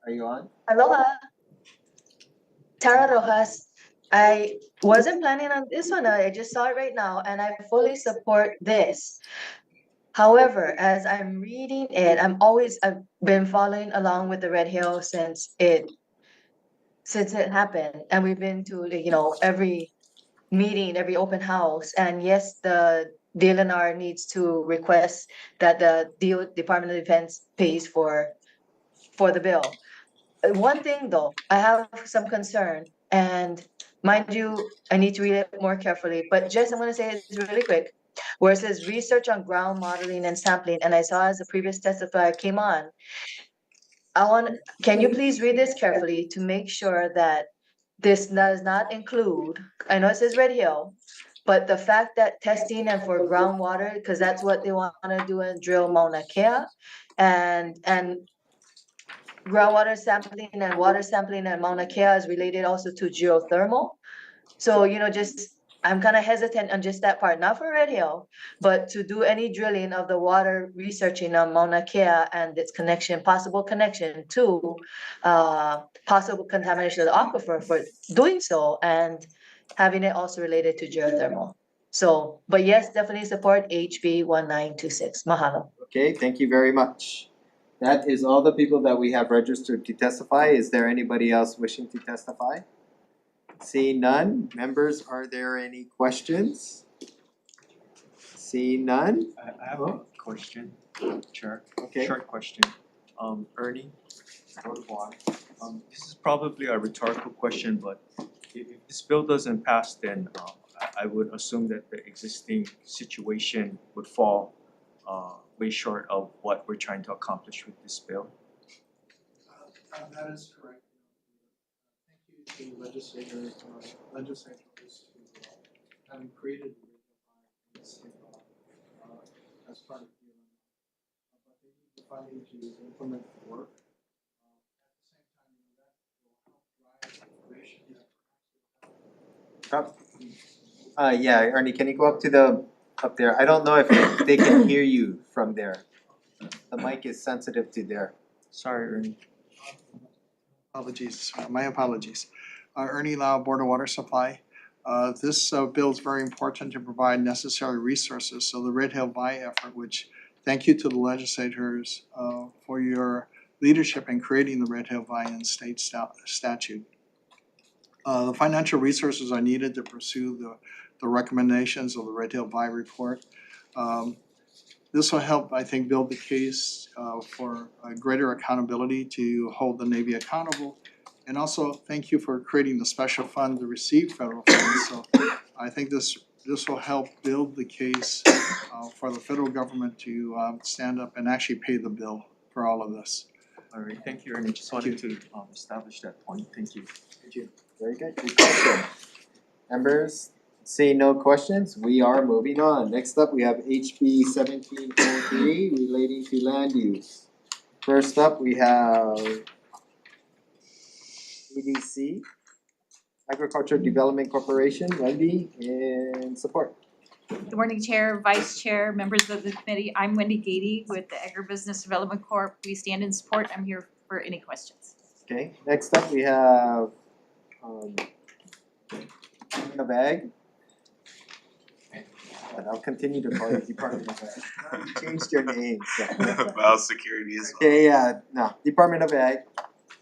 Are you on? Aloha. Tara Rojas, I wasn't planning on this one, I just saw it right now, and I fully support this. However, as I'm reading it, I've been following along with the Red Hill since it happened, and we've been to, like, every meeting, every open house, and yes, the DLNR needs to request that the Department of Defense pays for the bill. One thing though, I have some concern, and mind you, I need to read it more carefully, but just I'm gonna say it's really quick. Where it says research on ground modeling and sampling, and I saw as the previous testifier came on, can you please read this carefully to make sure that this does not include, I know it says Red Hill, but the fact that testing and for groundwater, because that's what they wanna do and drill Mauna Kea, and groundwater sampling and water sampling at Mauna Kea is related also to geothermal. So, I'm kind of hesitant on just that part, not for Red Hill, but to do any drilling of the water researching on Mauna Kea and its possible connection to possible contamination of the aquifer for doing so, and having it also related to geothermal. So, but yes, definitely support HB 1926. Mahalo. Okay, thank you very much. That is all the people that we have registered to testify. Is there anybody else wishing to testify? Seeing none, members, are there any questions? Seeing none? I have a question, Chair. Okay. Short question. Ernie, Board of Water. This is probably a rhetorical question, but if this bill doesn't pass, then I would assume that the existing situation would fall way short of what we're trying to accomplish with this bill. That is correct. Thank you to legislators to having created the as part of the but they need the funding to implement the work. At the same time, that will help drive innovation. Yeah, Ernie, can you go up there? I don't know if they can hear you from there. The mic is sensitive to there. Sorry, Ernie. Apologies, my apologies. Ernie Lau, Board of Water Supply. This bill is very important to provide necessary resources. So the Red Hill VI effort, which thank you to the legislators for your leadership in creating the Red Hill VI in state statute. The financial resources are needed to pursue the recommendations of the Red Hill VI report. This will help, I think, build the case for greater accountability to hold the Navy accountable. And also, thank you for creating the special fund to receive federal funds. So I think this will help build the case for the federal government to stand up and actually pay the bill for all of this. All right, thank you, Ernie. Just wanted to establish that point. Thank you. Thank you. Very good. Good question. Members, seeing no questions, we are moving on. Next up, we have HB 1703 relating to land use. First up, we have ADC, Agricultural Development Corporation. Wendy, in support. Good morning, Chair, Vice Chair, members of the committee. I'm Wendy Gady with the Agribusiness Development Corp. We stand in support. I'm here for any questions. Okay, next up we have Department of Ag. And I'll continue to call you Department of Ag. You changed your name. WAL Security is. Okay, yeah, no, Department of Ag.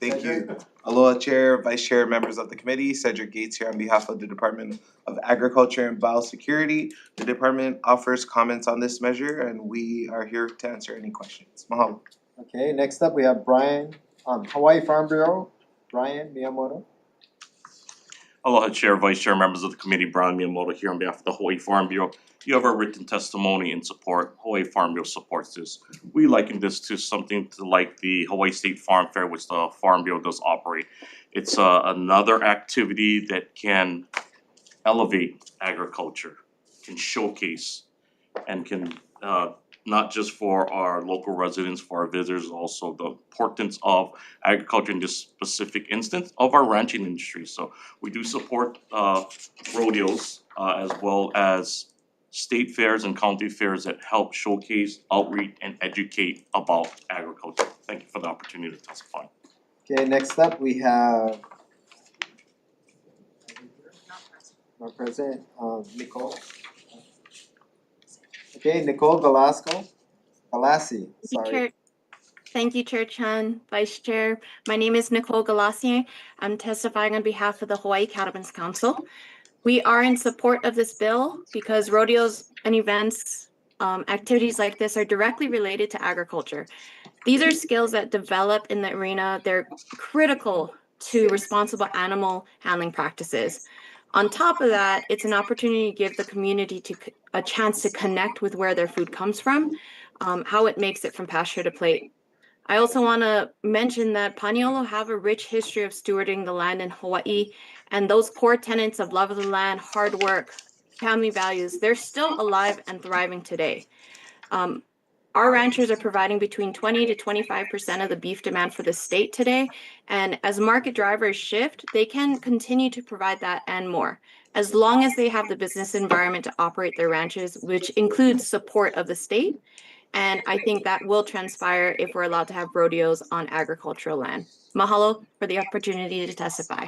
Thank you. Aloha Chair, Vice Chair, members of the committee, Cedric Gates here on behalf of the Department of Agriculture and Biosecurity. The department offers comments on this measure and we are here to answer any questions. Mahalo. Okay, next up we have Brian, Hawaii Farm Bureau, Brian Miyamoto. Aloha Chair, Vice Chair, members of the committee, Brian Miyamoto here on behalf of the Hawaii Farm Bureau. You have our written testimony in support. Hawaii Farm Bureau supports this. We liken this to something like the Hawaii State Farm Fair, which the Farm Bureau does operate. It's another activity that can elevate agriculture, can showcase, and can not just for our local residents, for our visitors, also the importance of agriculture in this specific instance of our ranching industry. So we do support rodeos as well as state fairs and county fairs that help showcase, outreach, and educate about agriculture. Thank you for the opportunity to testify. Okay, next up we have our president, Nicole. Okay, Nicole Galassi, sorry. Chair, thank you, Chair Chan, Vice Chair. My name is Nicole Galassi. I'm testifying on behalf of the Hawaii Cannabis Council. We are in support of this bill because rodeos and events, activities like this are directly related to agriculture. These are skills that develop in the arena. They're critical to responsible animal handling practices. On top of that, it's an opportunity to give the community a chance to connect with where their food comes from, how it makes it from pasture to plate. I also want to mention that Paniolo have a rich history of stewarding the land in Hawaii, and those core tenets of love of the land, hard work, family values, they're still alive and thriving today. Our ranchers are providing between 20 to 25% of the beef demand for the state today, and as market drivers shift, they can continue to provide that and more, as long as they have the business environment to operate their ranches, which includes support of the state. And I think that will transpire if we're allowed to have rodeos on agricultural land. Mahalo for the opportunity to testify.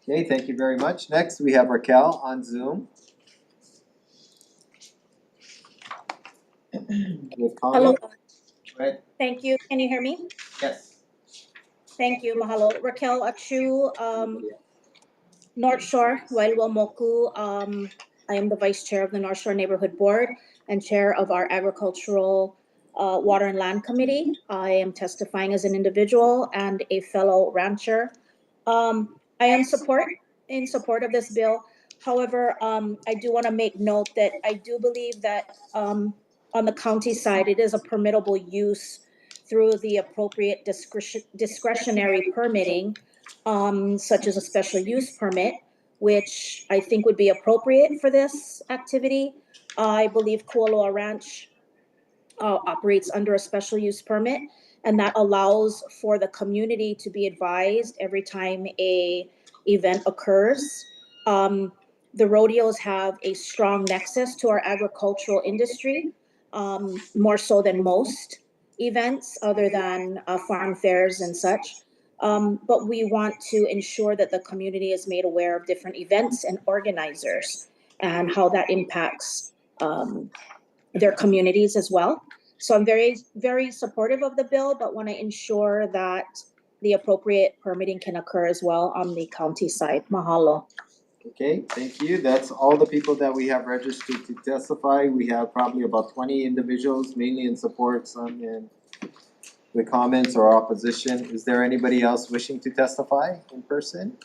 Okay, thank you very much. Next, we have Raquel on Zoom. With Hello. comment. Right. Thank you. Can you hear me? Yes. Thank you. Mahalo. Raquel Achu, North Shore, Waialua Moku. I am the Vice Chair of the North Shore Neighborhood Board and Chair of our Agricultural Water and Land Committee. I am testifying as an individual and a fellow rancher. I am in support of this bill. However, I do want to make note that I do believe that on the county side, it is a permittable use through the appropriate discretionary permitting, such as a special use permit, which I think would be appropriate for this activity. I believe Kualoa Ranch operates under a special use permit, and that allows for the community to be advised every time a event occurs. The rodeos have a strong nexus to our agricultural industry, more so than most events other than farm fairs and such. But we want to ensure that the community is made aware of different events and organizers and how that impacts their communities as well. So I'm very, very supportive of the bill, but want to ensure that the appropriate permitting can occur as well on the county side. Mahalo. Okay, thank you. That's all the people that we have registered to testify. We have probably about 20 individuals, mainly in support, some in the comments or opposition. Is there anybody else wishing to testify in person?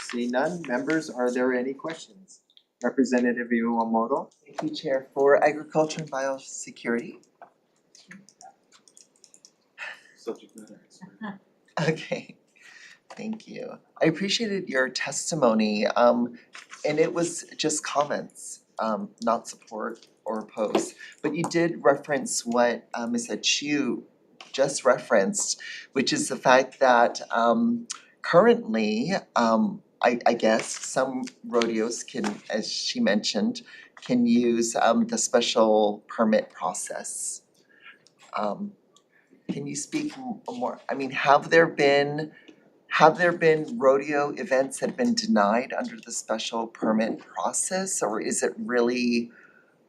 See none. Members, are there any questions? Representative Iwamoto. Thank you, Chair. For Agriculture and Biosecurity. Subject matter expert. Okay, thank you. I appreciated your testimony, and it was just comments, not support or oppose. But you did reference what Ms. Achu just referenced, which is the fact that currently, I guess some rodeos can, as she mentioned, can use the special permit process. Can you speak more? I mean, have there been rodeo events that have been denied under the special permit process, or is it really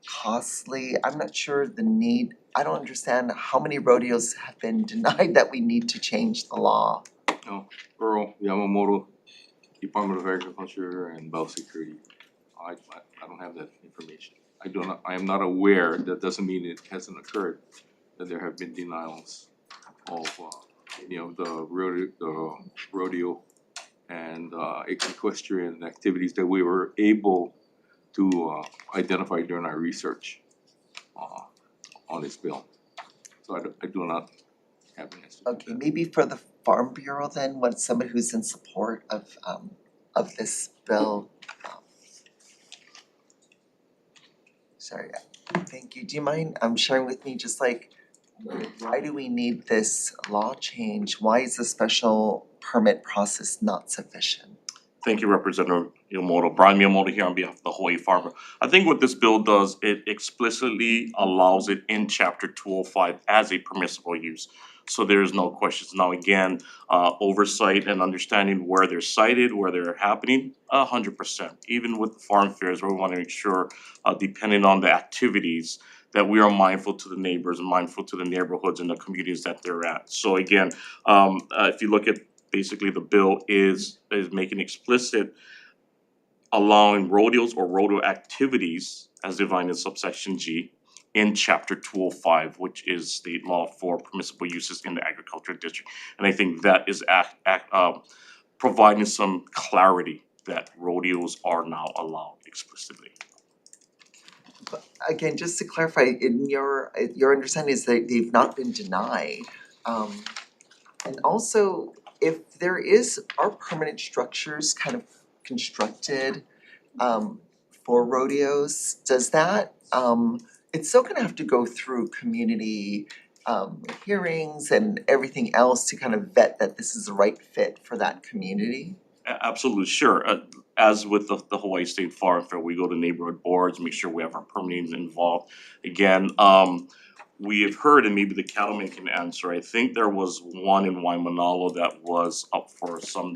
costly? I'm not sure the need. I don't understand how many rodeos have been denied that we need to change the law. No, Earl Yamamoto, Department of Agriculture and Biosecurity. I don't have that information. I am not aware. That doesn't mean it hasn't occurred, that there have been denials of any of the rodeo and equestrian activities that we were able to identify during our research on this bill. So I do not have an answer. Okay, maybe for the Farm Bureau then, when somebody who's in support of this bill. Sorry, thank you. Do you mind sharing with me just like, why do we need this law change? Why is the special permit process not sufficient? Thank you, Representative Miyamoto. Brian Miyamoto here on behalf of the Hawaii Farmer. I think what this bill does, it explicitly allows it in Chapter 205 as a permissible use. So there's no questions. Now, again, oversight and understanding where they're sited, where they're happening, 100%. Even with the farm fairs, we wanna make sure, depending on the activities, that we are mindful to the neighbors and mindful to the neighborhoods and the communities that they're at. So again, if you look at basically the bill is making explicit allowing rodeos or rodeo activities as defined in subsection G in chapter 205, which is state law for permissible uses in the agricultural district. And I think that is providing some clarity that rodeos are now allowed explicitly. Again, just to clarify, in your understanding is that they've not been denied. And also, if there are permanent structures kind of constructed for rodeos, does that it's still gonna have to go through community hearings and everything else to kind of vet that this is the right fit for that community? Absolutely, sure. As with the Hawaii State Farm Fair, we go to neighborhood boards, make sure we have our permitting involved. Again, we have heard, and maybe the cattleman can answer, I think there was one in Waimanalo that was up for some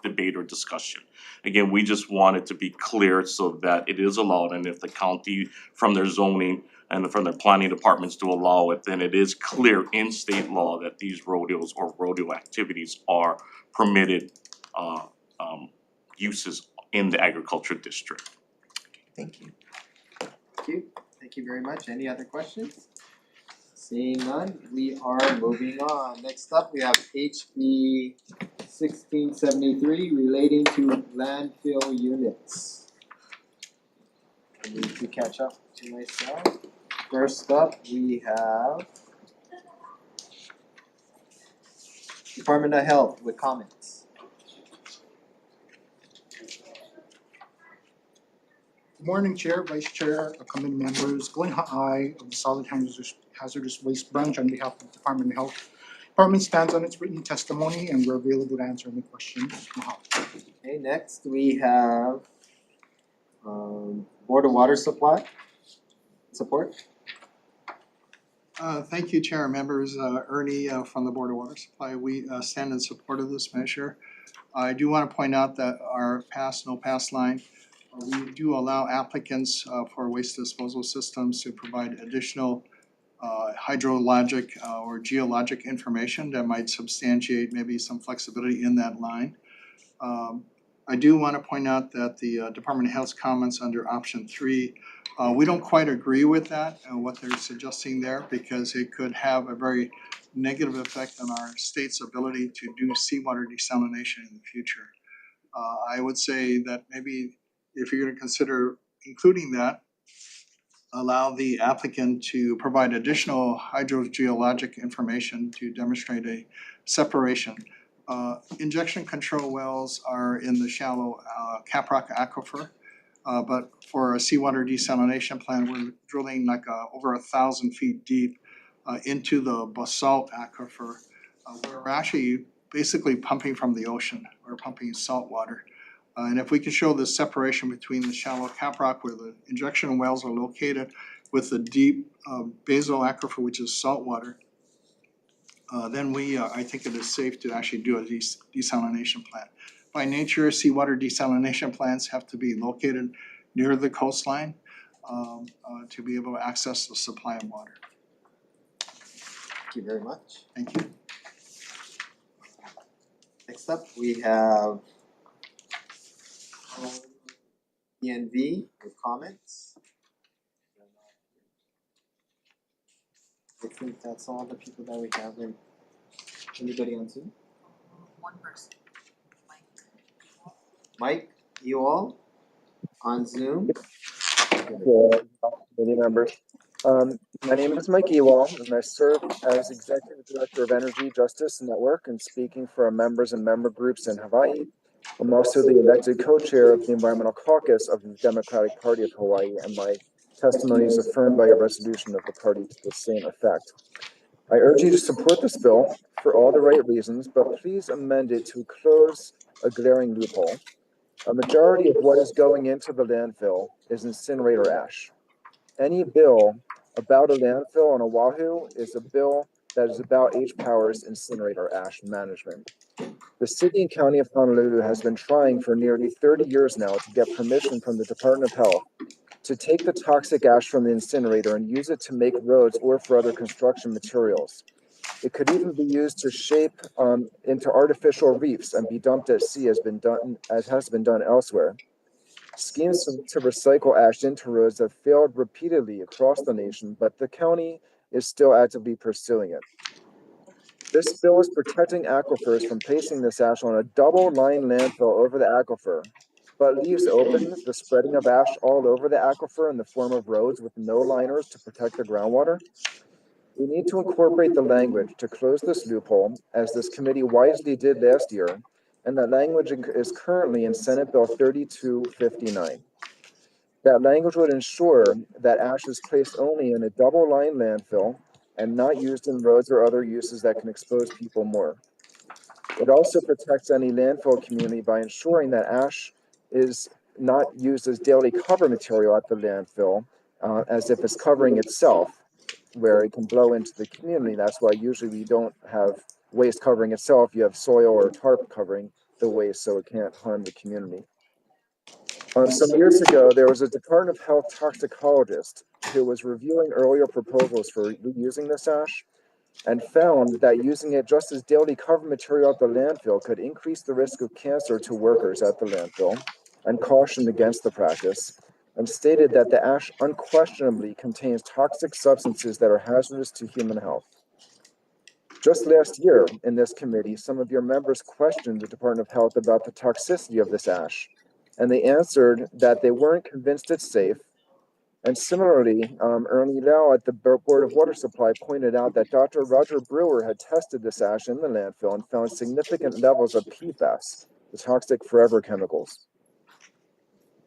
debate or discussion. Again, we just want it to be clear so that it is allowed, and if the county from their zoning and from their planning departments do allow it, then it is clear in state law that these rodeos or rodeo activities are permitted uses in the agriculture district. Thank you. Thank you. Thank you very much. Any other questions? Seeing none, we are moving on. Next up, we have HB 1673 relating to landfill units. I need to catch up to myself. First up, we have Department of Health with comments. Good morning, Chair, Vice Chair, committee members, Glenn Ha'ai of the Solid Hazardous Waste Branch on behalf of the Department of Health. Department stands on its written testimony and we're available to answer any questions. Okay, next we have Board of Water Supply support. Thank you, Chair and members. Ernie from the Board of Water Supply. We stand in support of this measure. I do want to point out that our no pass line, we do allow applicants for waste disposal systems to provide additional hydrologic or geologic information that might substantiate maybe some flexibility in that line. I do want to point out that the Department of Health's comments under option 3, we don't quite agree with that and what they're suggesting there, because it could have a very negative effect on our state's ability to do seawater desalination in the future. I would say that maybe if you're gonna consider including that, allow the applicant to provide additional hydrogeologic information to demonstrate a separation. Injection control wells are in the shallow caprock aquifer, but for a seawater desalination plant, we're drilling like over 1,000 feet deep into the basalt aquifer. We're actually basically pumping from the ocean. We're pumping salt water. And if we can show the separation between the shallow caprock where the injection wells are located with the deep basal aquifer, which is salt water, then I think it is safe to actually do a desalination plant. By nature, seawater desalination plants have to be located near the coastline to be able to access the supply of water. Thank you very much. Thank you. Next up, we have ENV with comments. I think that's all the people that we have in. Anybody on Zoom? One person. Mike, you all on Zoom? Committee members. My name is Mike Ewald, and I serve as Executive Director of Energy Justice Network and speaking for our members and member groups in Hawaii. I'm also the elected co-chair of the Environmental Caucus of the Democratic Party of Hawaii, and my testimony is affirmed by a resolution of the party to the same effect. I urge you to support this bill for all the right reasons, but please amend it to close a glaring loophole. A majority of what is going into the landfill is incinerator ash. Any bill about a landfill on Oahu is a bill that is about H Power's incinerator ash management. The city and county of Honolulu has been trying for nearly 30 years now to get permission from the Department of Health to take the toxic ash from the incinerator and use it to make roads or for other construction materials. It could even be used to shape into artificial reefs and be dumped at sea as has been done elsewhere. Schemes to recycle ash into roads have failed repeatedly across the nation, but the county is still actively pursuing it. This bill is protecting aquifers from placing this ash on a double-line landfill over the aquifer, but leaves open the spreading of ash all over the aquifer in the form of roads with no liners to protect the groundwater. We need to incorporate the language to close this loophole, as this committee wisely did last year, and that language is currently in Senate Bill 3259. That language would ensure that ash is placed only in a double-line landfill and not used in roads or other uses that can expose people more. It also protects any landfill community by ensuring that ash is not used as daily cover material at the landfill, as if it's covering itself, where it can blow into the community. That's why usually we don't have waste covering itself. You have soil or tarp covering the waste so it can't harm the community. Some years ago, there was a Department of Health toxicologist who was reviewing earlier proposals for reusing this ash and found that using it just as daily cover material at the landfill could increase the risk of cancer to workers at the landfill, and cautioned against the practice, and stated that the ash unquestionably contains toxic substances that are hazardous to human health. Just last year, in this committee, some of your members questioned the Department of Health about the toxicity of this ash, and they answered that they weren't convinced it's safe. And similarly, Ernie Lau at the Board of Water Supply pointed out that Dr. Roger Brewer had tested this ash in the landfill and found significant levels of PFAS, the toxic forever chemicals.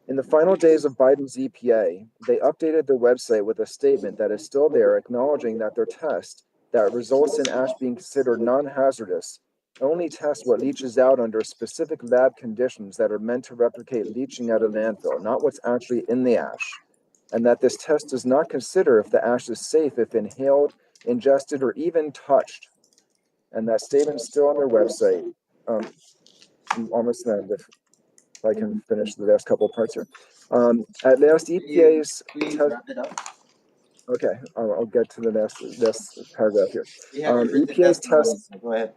In the final days of Biden's EPA, they updated their website with a statement that is still there, acknowledging that their test that results in ash being considered non-hazardous only tests what leaches out under specific lab conditions that are meant to replicate leaching at a landfill, not what's actually in the ash. And that this test does not consider if the ash is safe if inhaled, ingested, or even touched. And that statement is still on their website. I'm almost done, if I can finish the last couple of parts here. At last EPA's okay, I'll get to the last paragraph here. EPA's test. Go ahead.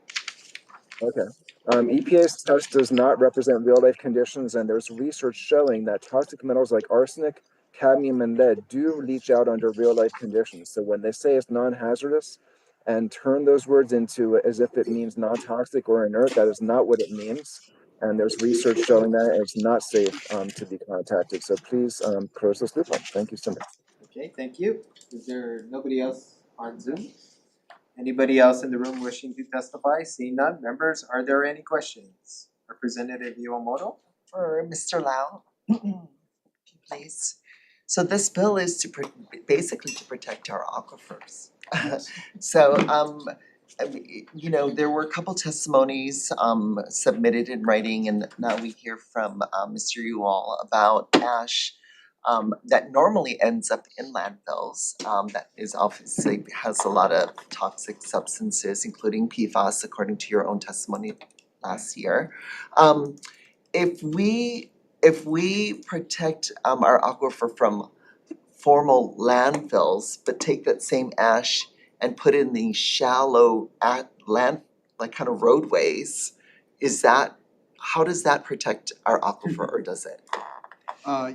Okay. EPA's test does not represent real-life conditions, and there's research showing that toxic metals like arsenic, cadmium, and lead do leach out under real-life conditions. So when they say it's non-hazardous and turn those words into as if it means non-toxic or inert, that is not what it means. And there's research showing that it's not safe to be contacted. So please close this loophole. Thank you so much. Okay, thank you. Is there nobody else on Zoom? Anybody else in the room wishing to testify? Seeing none, members, are there any questions? Representative Iwamoto? For Mr. Lau, please. So this bill is to basically to protect our aquifers. So you know, there were a couple testimonies submitted in writing, and now we hear from Mr. Uwal about ash that normally ends up in landfills, that is obviously has a lot of toxic substances, including PFAS, according to your own testimony last year. If we protect our aquifer from formal landfills, but take that same ash and put in the shallow like kind of roadways, how does that protect our aquifer, or does it?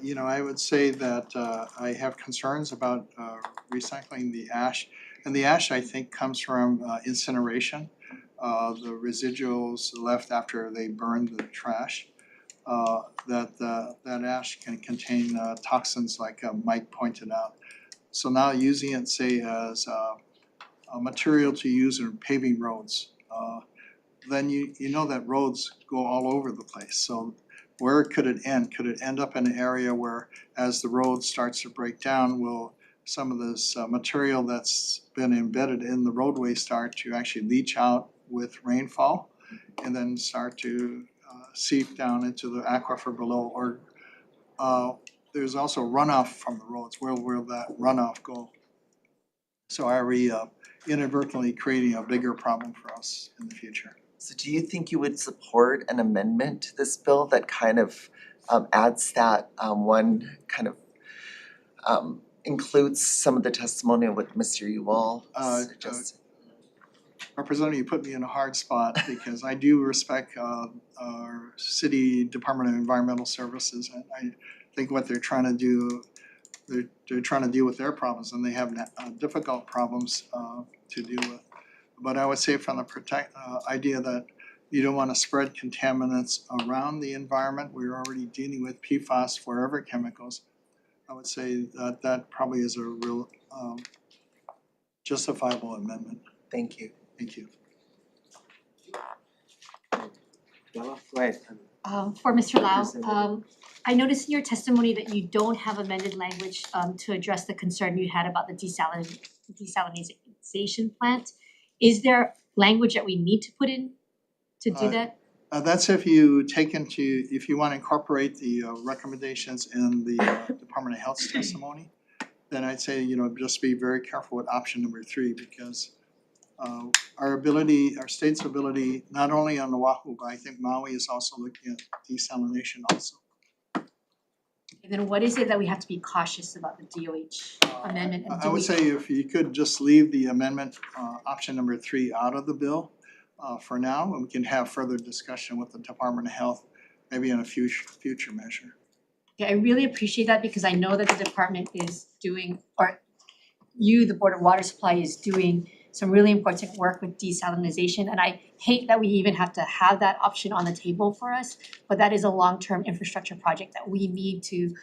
You know, I would say that I have concerns about recycling the ash. And the ash, I think, comes from incineration, the residuals left after they burn the trash. That ash can contain toxins like Mike pointed out. So now using it, say, as a material to use in paving roads, then you know that roads go all over the place. So where could it end? Could it end up in an area where, as the road starts to break down, will some of this material that's been embedded in the roadway start to actually leach out with rainfall and then start to seep down into the aquifer below? Or there's also runoff from the roads. Where will that runoff go? So are we inadvertently creating a bigger problem for us in the future? So do you think you would support an amendment to this bill that kind of adds that one kind of includes some of the testimony of what Mr. Uwal suggested? Representative, you put me in a hard spot because I do respect our city Department of Environmental Services, and I think what they're trying to do, they're trying to deal with their problems, and they have difficult problems to deal with. But I would say from the idea that you don't want to spread contaminants around the environment, we're already dealing with PFAS forever chemicals. I would say that that probably is a real justifiable amendment. Thank you. Thank you. Go ahead. For Mr. Lau, I noticed in your testimony that you don't have amended language to address the concern you had about the desalinization plant. Is there language that we need to put in to do that? That's if you if you want to incorporate the recommendations in the Department of Health's testimony, then I'd say, just be very careful with option number 3, because our state's ability, not only on Oahu, but I think Maui is also looking at desalination also. And then what is it that we have to be cautious about the DOH amendment? And I would say if you could just leave the amendment, option number 3 out of the bill for now, and we can have further discussion with the Department of Health, maybe in a future measure. Okay, I really appreciate that because I know that the department is doing, or you, the Board of Water Supply, is doing some really important work with desalinization, and I hate that we even have to have that option on the table for us, but that is a long-term infrastructure project that we need to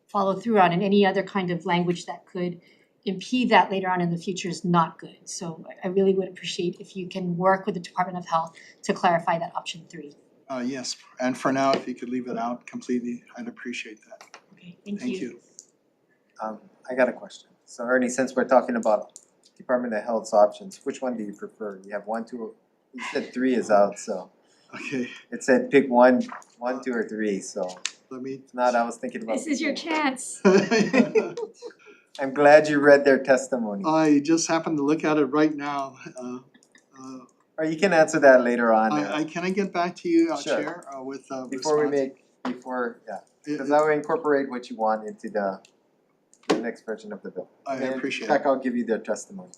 follow through on, and any other kind of language that could impede that later on in the future is not good. So I really would appreciate if you can work with the Department of Health to clarify that option 3. Yes, and for now, if you could leave it out completely, I'd appreciate that. Okay, thank Thank you. you. I got a question. So Ernie, since we're talking about Department of Health's options, which one do you prefer? You have 1, 2, you said 3 is out, so. Okay. It said pick 1, 2, or 3, so. Let me. If not, I was thinking about. This is your chance. I'm glad you read their testimony. I just happened to look at it right now. Or you can answer that later on. Can I get back to you, Sure. Chair, with Before we response? because I will incorporate what you want into the next version of the bill. I And appreciate in fact, it. I'll give you their testimony.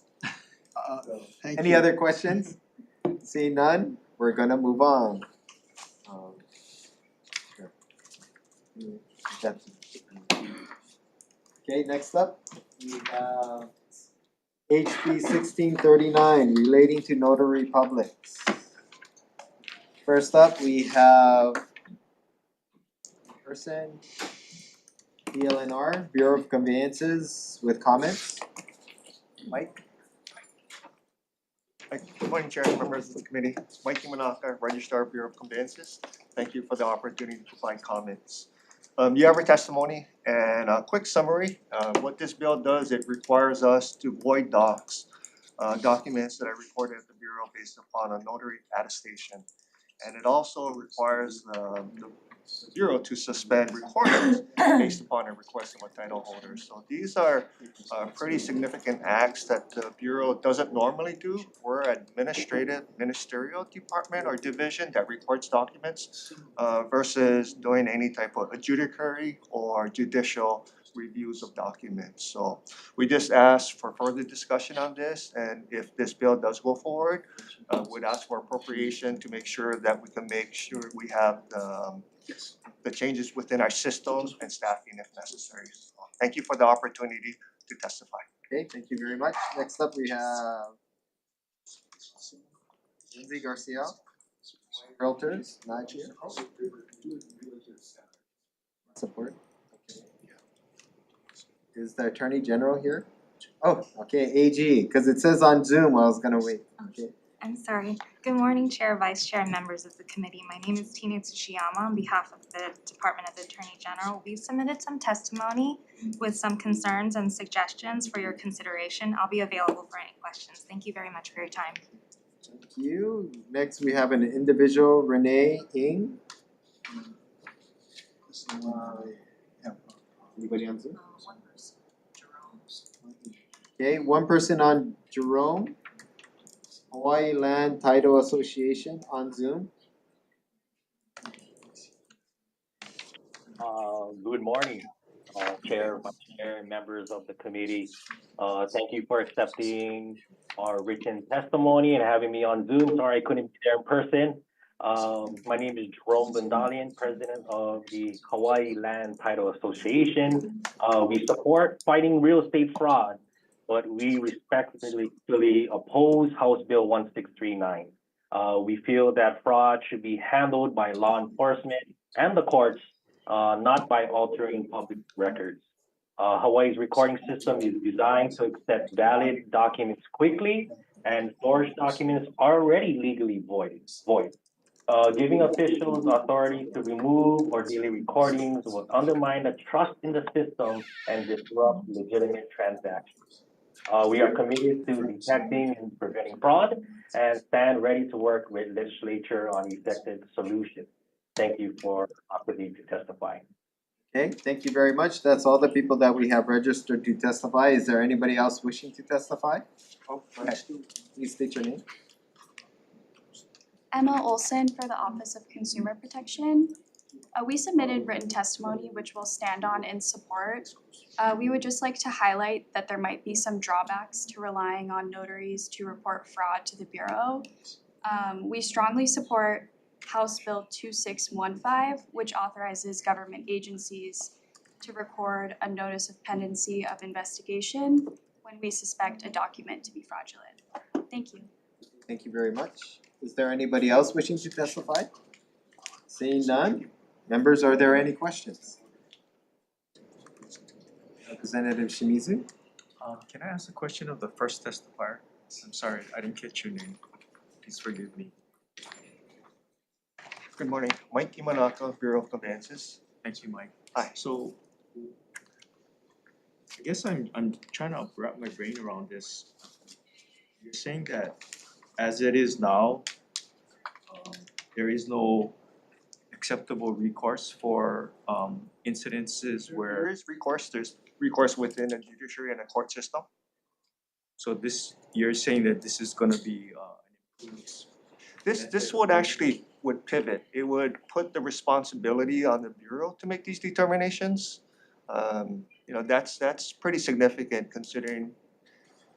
Thank Any you. other questions? Seeing none, we're gonna move on. Sure. Okay, next up, we have HB 1639 relating to notary publics. First up, we have person, BLNR, Bureau of Conveyances with comments. Mike? Good morning, Chair, members of the committee. Mike Imanaka, Registrar, Bureau of Conveyances. Thank you for the opportunity to provide comments. You have our testimony, and a quick summary. What this bill does, it requires us to void documents that are recorded at the Bureau based upon a notary attestation. And it also requires the Bureau to suspend recordings based upon a request of a title holder. So these are pretty significant acts that the Bureau doesn't normally do. We're an ministerial department or division that records documents versus doing any type of adjudicatory or judicial reviews of documents. So we just ask for further discussion on this, and if this bill does go forward, we'd ask for appropriation to make sure that we can make sure we have the changes within our systems and staffing if necessary. So thank you for the opportunity to testify. Okay, thank you very much. Next up, we have Lindsay Garcia, Realtors, not here. Support. Is the Attorney General here? Oh, okay, AG, because it says on Zoom, I was gonna wait. Okay. I'm sorry. Good morning, Chair, Vice Chair, and members of the committee. My name is Tina Tsuchiyama on behalf of the Department of the Attorney General. We've submitted some testimony with some concerns and suggestions for your consideration. I'll be available for any questions. Thank you very much for your time. Thank you. Next, we have an individual, Renee Ng. Anybody on Zoom? Okay, one person on Jerome, Hawaii Land Title Association on Zoom. Good morning, Chair, Vice Chair, and members of the committee. Thank you for accepting our written testimony and having me on Zoom. Sorry I couldn't be there in person. My name is Jerome Bandalian, President of the Hawaii Land Title Association. We support fighting real estate fraud, but we respectfully oppose House Bill 1639. We feel that fraud should be handled by law enforcement and the courts, not by altering public records. Hawaii's recording system is designed to accept valid documents quickly, and forged documents are already legally void. Giving officials authority to remove or delete recordings will undermine the trust in the system and disrupt legitimate transactions. We are committed to detecting and preventing fraud and stand ready to work with legislature on effective solutions. Thank you for the opportunity to testify. Okay, thank you very much. That's all the people that we have registered to testify. Is there anybody else wishing to testify? Oh, go ahead. Please state your name. Emma Olson for the Office of Consumer Protection. We submitted written testimony which we'll stand on in support. We would just like to highlight that there might be some drawbacks to relying on notaries to report fraud to the Bureau. We strongly support House Bill 2615, which authorizes government agencies to record a notice of pendency of investigation when we suspect a document to be fraudulent. Thank you. Thank you very much. Is there anybody else wishing to testify? Seeing none, members, are there any questions? Representative Shimizu? Can I ask a question of the first testifier? I'm sorry, I didn't catch your name. Please forgive me. Good morning, Mike Imanaka, Bureau of Conveyances. Thank you, Mike. Hi. So, I guess I'm trying to wrap my brain around this. You're saying that as it is now, there is no acceptable recourse for incidences There where, is recourse, there's recourse within the judiciary and the court system. so this, you're saying that this is gonna be an improvement. This would actually pivot. It would put the responsibility on the Bureau to make these determinations. You know, that's pretty significant considering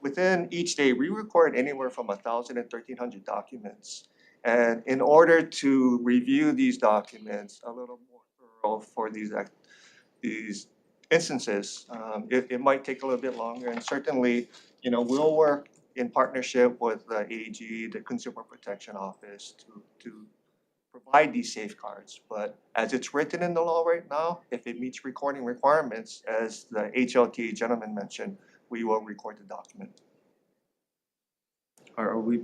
within each day, we record anywhere from 1,000 and 1,300 documents. And in order to review these documents a little more thorough for these instances, it might take a little bit longer. And certainly, you know, we'll work in partnership with the AG, the Consumer Protection Office to provide these safeguards. But as it's written in the law right now, if it meets recording requirements, as the HLTA gentleman mentioned, we will record the document. Are we,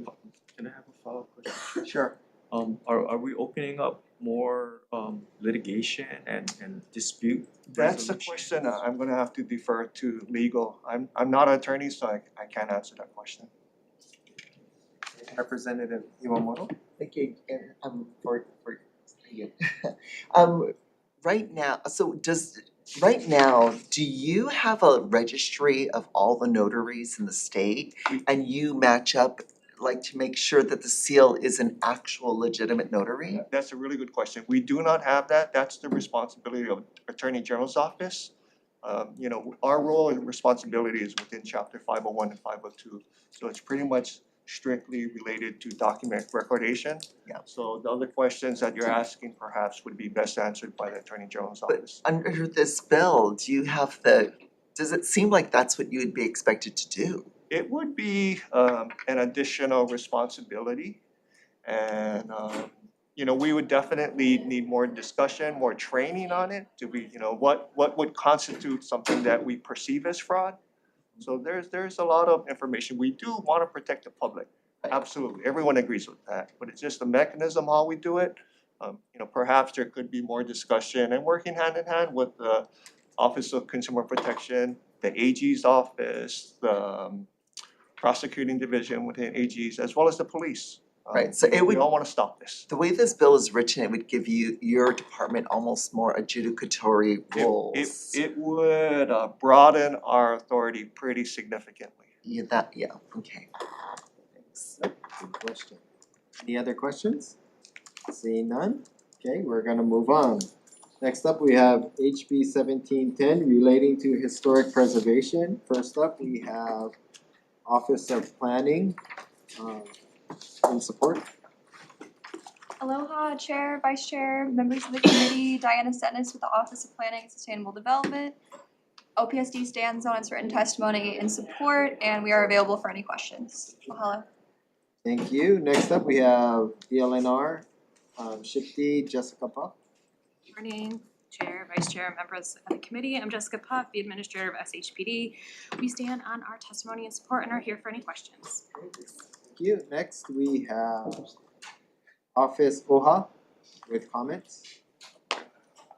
can I have a follow-up question? Sure. Are we opening up more litigation and dispute That's the resolution? question I'm gonna have to defer to legal. I'm not an attorney, so I can't answer that question. Representative Iwamoto? Thank you, and for you. Right now, right now, do you have a registry of all the notaries in the state? And you match up, like, to make sure that the seal is an actual legitimate notary? That's a really good question. We do not have that. That's the responsibility of Attorney General's office. You know, our role and responsibility is within Chapter 501 and 502. So it's pretty much strictly related to document recordation. Yeah. So the other questions that you're asking perhaps would be best answered by the Attorney General's office. Under this bill, do you have does it seem like that's what you would be expected to do? It would be an additional responsibility, and you know, we would definitely need more discussion, more training on it to be, you know, what would constitute something that we perceive as fraud. So there's a lot of information. We do want to protect the public, absolutely. Everyone agrees with that, but it's just the mechanism how we do it. You know, perhaps there could be more discussion and working hand in hand with the Office of Consumer Protection, the AG's office, the prosecuting division within AG's, as well as the police. Right, so it would. We all want to stop this. The way this bill is written, it would give your department almost more adjudicatory roles. It would broaden our authority pretty significantly. Yeah, okay. Thanks. Good question. Any other questions? Seeing none, okay, we're gonna move on. Next up, we have HB 1710 relating to historic preservation. First up, we have Office of Planning, in support. Aloha, Chair, Vice Chair, members of the committee, Diana Setness with the Office of Planning and Sustainable Development. OPSD stands on its written testimony in support, and we are available for any questions. Mahalo. Thank you. Next up, we have DLNR, Shifty Jessica Pop. Morning, Chair, Vice Chair, members of the committee. I'm Jessica Puff, the Administrator of SHPD. We stand on our testimony and support and are here for any questions. Thank you. Next, we have Office OHA with comments.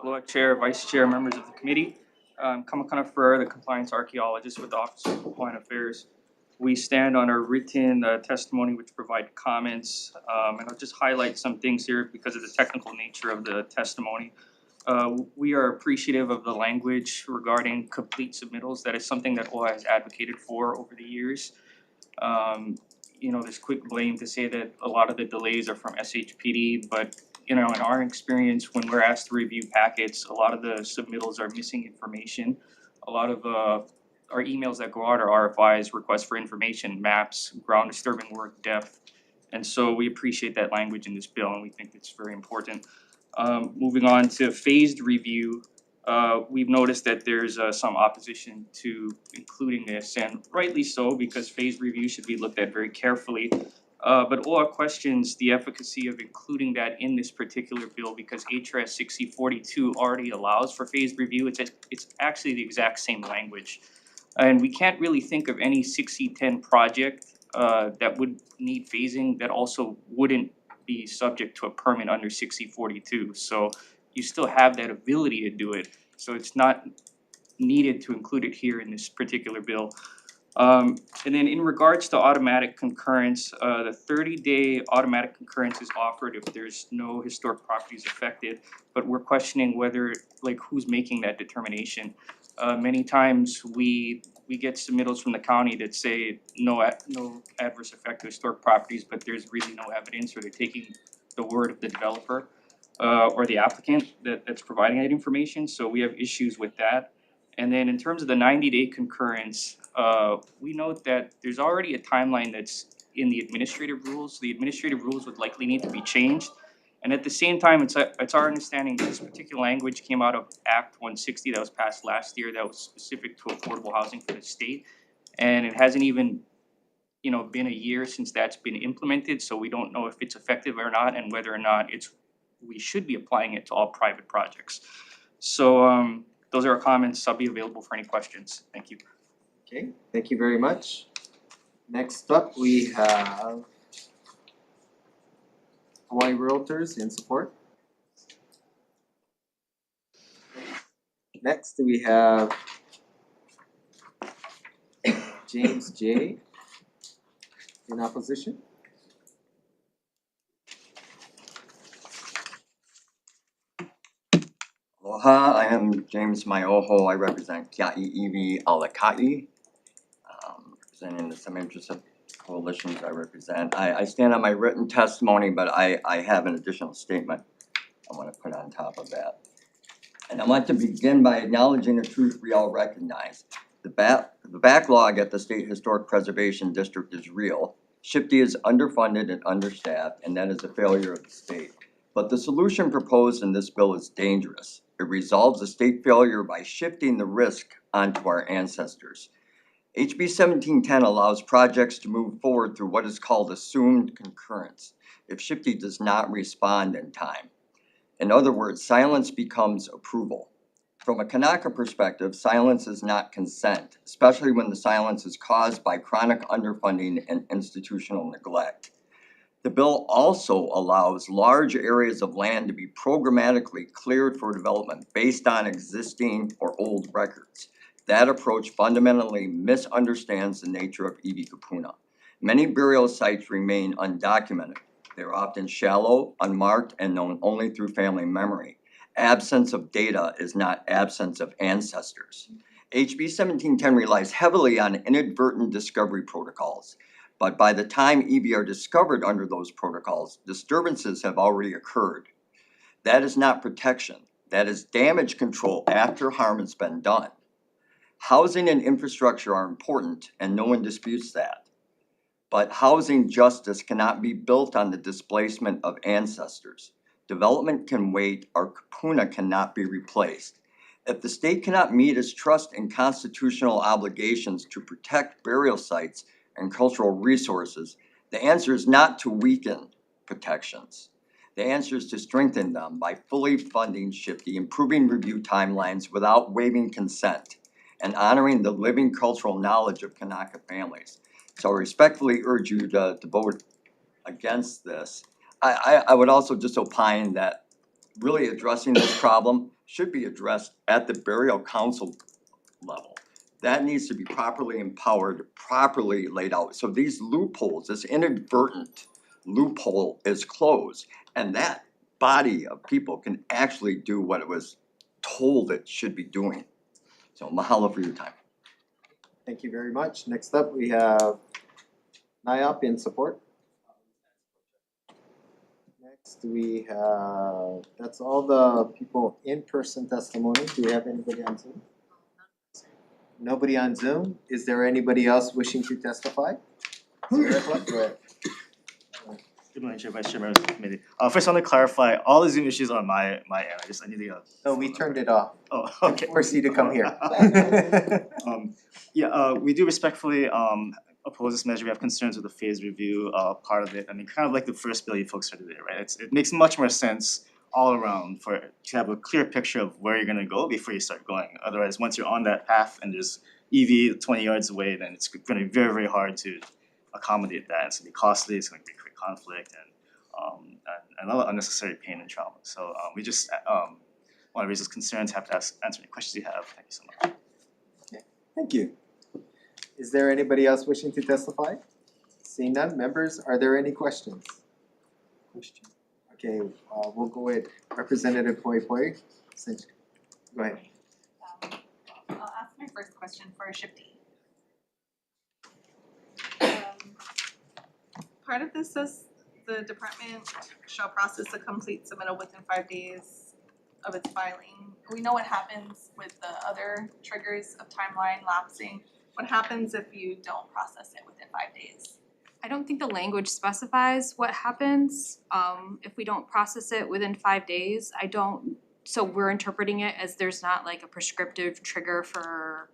Aloha, Chair, Vice Chair, members of the committee. Kamakana Ferrer, the Compliance Archaeologist with the Office of Compliant Affairs. We stand on our written testimony which provide comments, and I'll just highlight some things here because of the technical nature of the testimony. We are appreciative of the language regarding complete submittals. That is something that OHA has advocated for over the years. You know, there's quick blame to say that a lot of the delays are from SHPD, but you know, in our experience, when we're asked to review packets, a lot of the submittals are missing information. A lot of our emails that go out are RFIs, requests for information, maps, ground disturbing work, depth. And so we appreciate that language in this bill and we think it's very important. Moving on to phased review, we've noticed that there's some opposition to including this, and rightly so, because phased review should be looked at very carefully. But OHA questions the efficacy of including that in this particular bill because HRS 6042 already allows for phased review. It's actually the exact same language. And we can't really think of any 6010 project that would need phasing that also wouldn't be subject to a permit under 6042. So you still have that ability to do it. So it's not needed to include it here in this particular bill. And then in regards to automatic concurrence, the 30-day automatic concurrence is offered if there's no historic properties affected, but we're questioning whether, like, who's making that determination. Many times we get submittals from the county that say no adverse effect to historic properties, but there's really no evidence, or they're taking the word of the developer or the applicant that's providing that information, so we have issues with that. And then in terms of the 90-day concurrence, we note that there's already a timeline that's in the administrative rules. The administrative rules would likely need to be changed. And at the same time, it's our understanding this particular language came out of Act 160 that was passed last year that was specific to affordable housing for the state. And it hasn't even, you know, been a year since that's been implemented, so we don't know if it's effective or not and whether or not we should be applying it to all private projects. So those are our comments. I'll be available for any questions. Thank you. Okay, thank you very much. Next up, we have Hawaii Realtors in support. Next, we have James J. in opposition. Aloha, I am James Maioho. I represent Kia'i'iwi Alakai, representing the some interest of coalitions I represent. I stand on my written testimony, but I have an additional statement I want to put on top of that. And I want to begin by acknowledging the truth we all recognize. The backlog at the State Historic Preservation District is real. SHPD is underfunded and understaffed, and that is a failure of the state. But the solution proposed in this bill is dangerous. It resolves the state failure by shifting the risk onto our ancestors. HB 1710 allows projects to move forward through what is called assumed concurrence if SHPD does not respond in time. In other words, silence becomes approval. From a Kanaka perspective, silence is not consent, especially when the silence is caused by chronic underfunding and institutional neglect. The bill also allows large areas of land to be programmatically cleared for development based on existing or old records. That approach fundamentally misunderstands the nature of iwi kupuna. Many burial sites remain undocumented. They're often shallow, unmarked, and known only through family memory. Absence of data is not absence of ancestors. HB 1710 relies heavily on inadvertent discovery protocols, but by the time EV are discovered under those protocols, disturbances have already occurred. That is not protection, that is damage control after harm has been done. Housing and infrastructure are important, and no one disputes that. But housing justice cannot be built on the displacement of ancestors. Development can wait, our kapuna cannot be replaced. If the state cannot meet its trust and constitutional obligations to protect burial sites and cultural resources, the answer is not to weaken protections. The answer is to strengthen them by fully funding SHPE, improving review timelines without waiving consent, and honoring the living cultural knowledge of Kanaka families. So I respectfully urge you to vote against this. I would also just opine that really addressing this problem should be addressed at the burial council level. That needs to be properly empowered, properly laid out. So these loopholes, this inadvertent loophole is closed, and that body of people can actually do what it was told it should be doing. So mahalo for your time. Thank you very much. Next up, we have NIOP in support. Next, we have, that's all the people in-person testimony. Do we have anybody on Zoom? Nobody on Zoom? Is there anybody else wishing to testify? Sierra Club, go ahead. Good morning, Chair, Vice Chair, members of the committee. First, I want to clarify, all the Zoom issues are on my end. I need to. No, we turned it off. Oh, okay. Force you to come here. We do respectfully oppose this measure. We have concerns with the phase review part of it. I mean, kind of like the first bill you folks started there, right? It makes much more sense all around to have a clear picture of where you're gonna go before you start going. Otherwise, once you're on that path and there's EV 20 yards away, then it's gonna be very, very hard to accommodate that. It's gonna be costly, it's gonna create conflict and a lot of unnecessary pain and trauma. So we just want to raise those concerns, have to answer any questions you have. Thank you so much. Okay. Thank you. Is there anybody else wishing to testify? Seeing none, members, are there any questions? Okay, we'll go with Representative Poi Poi. Go ahead. I'll ask my first question for SHPE. Part of this says the department shall process a complete submittal within 5 days of its filing. We know what happens with the other triggers of timeline lapsing. What happens if you don't process it within 5 days? I don't think the language specifies what happens if we don't process it within 5 days. So we're interpreting it as there's not like a prescriptive trigger for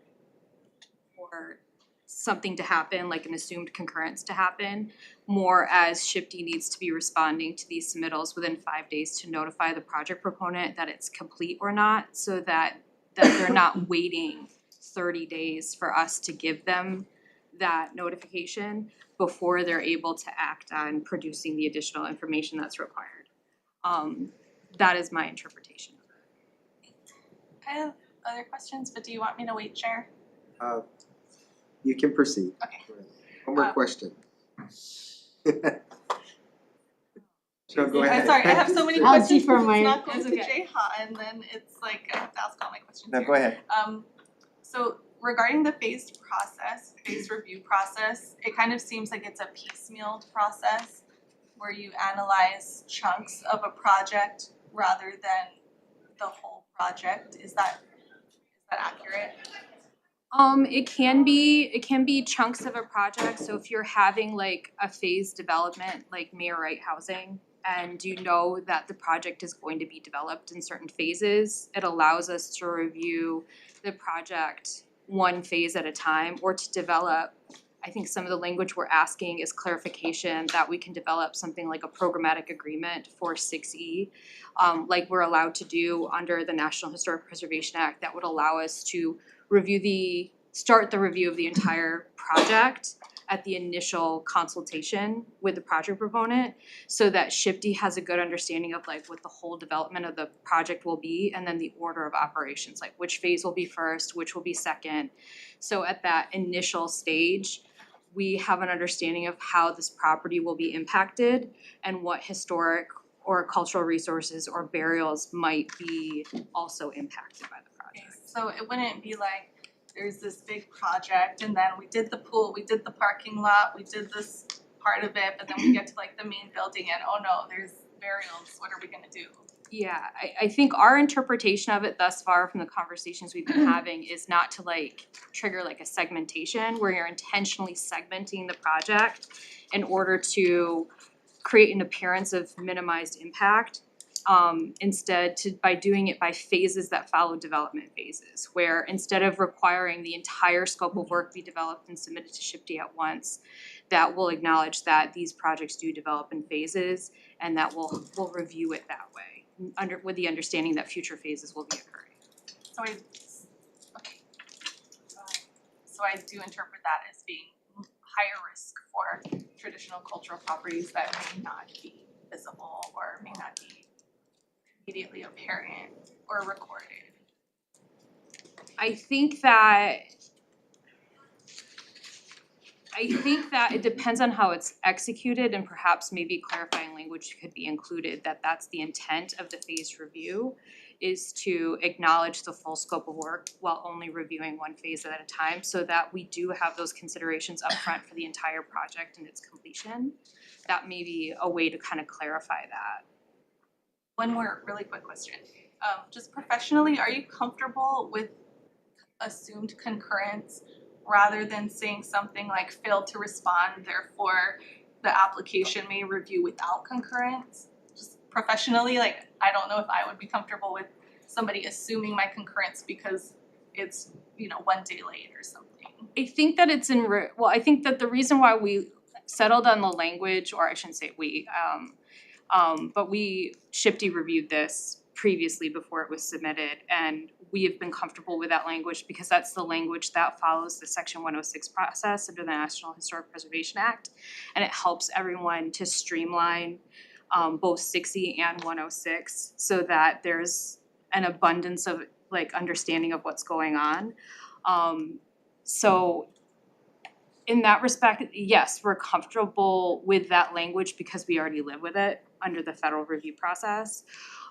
something to happen, like an assumed concurrence to happen, more as SHPE needs to be responding to these submittals within 5 days to notify the project proponent that it's complete or not, so that they're not waiting 30 days for us to give them that notification before they're able to act on producing the additional information that's required. That is my interpretation. I have other questions, but do you want me to wait, Chair? You can proceed. Okay. One more question. So go ahead. I'm sorry, I have so many I'll questions defer because my- it's not going It's to okay. JHA and then it's like I have to ask all my questions No, here. go ahead. So regarding the phased review process, it kind of seems like it's a piecemealed process where you analyze chunks of a project rather than the whole project. Is that accurate? It can be chunks of a project. So if you're having like a phased development, like Mayor Wright housing, and you know that the project is going to be developed in certain phases, it allows us to review the project one phase at a time, or to develop, I think some of the language we're asking is clarification that we can develop something like a programmatic agreement for 6E, like we're allowed to do under the National Historic Preservation Act, that would allow us to start the review of the entire project at the initial consultation with the project proponent, so that SHPE has a good understanding of like what the whole development of the project will be, and then the order of operations, like which phase will be first, which will be second. So at that initial stage, we have an understanding of how this property will be impacted and what historic or cultural resources or burials might be also impacted by the project. So it wouldn't be like there's this big project and then we did the pool, we did the parking lot, we did this part of it, but then we get to like the main building and oh no, there's burials, what are we gonna do? Yeah, I think our interpretation of it thus far from the conversations we've been having is not to like trigger like a segmentation where you're intentionally segmenting the project in order to create an appearance of minimized impact. Instead by doing it by phases that follow development phases, where instead of requiring the entire scope of work be developed and submitted to SHPD at once, that will acknowledge that these projects do develop in phases and that we'll review it that way, with the understanding that future phases will be occurring. So I do interpret that as being higher risk for traditional cultural properties that may not be visible or may not be immediately apparent or recorded. I think that it depends on how it's executed and perhaps maybe clarifying language could be included that that's the intent of the phased review is to acknowledge the full scope of work while only reviewing one phase at a time so that we do have those considerations up front for the entire project and its completion. That may be a way to kind of clarify that. One more really quick question. Just professionally, are you comfortable with assumed concurrence rather than saying something like failed to respond, therefore the application may review without concurrence? Just professionally, like I don't know if I would be comfortable with somebody assuming my concurrence because it's, 1 day late or something. I think that it's I think that the reason why we settled on the language, or I shouldn't say we, but SHPD reviewed this previously before it was submitted, and we have been comfortable with that language because that's the language that follows the Section 106 process under the National Historic Preservation Act, and it helps everyone to streamline both 60 and 106 so that there's an abundance of like understanding of what's going on. So in that respect, yes, we're comfortable with that language because we already live with it under the federal review process.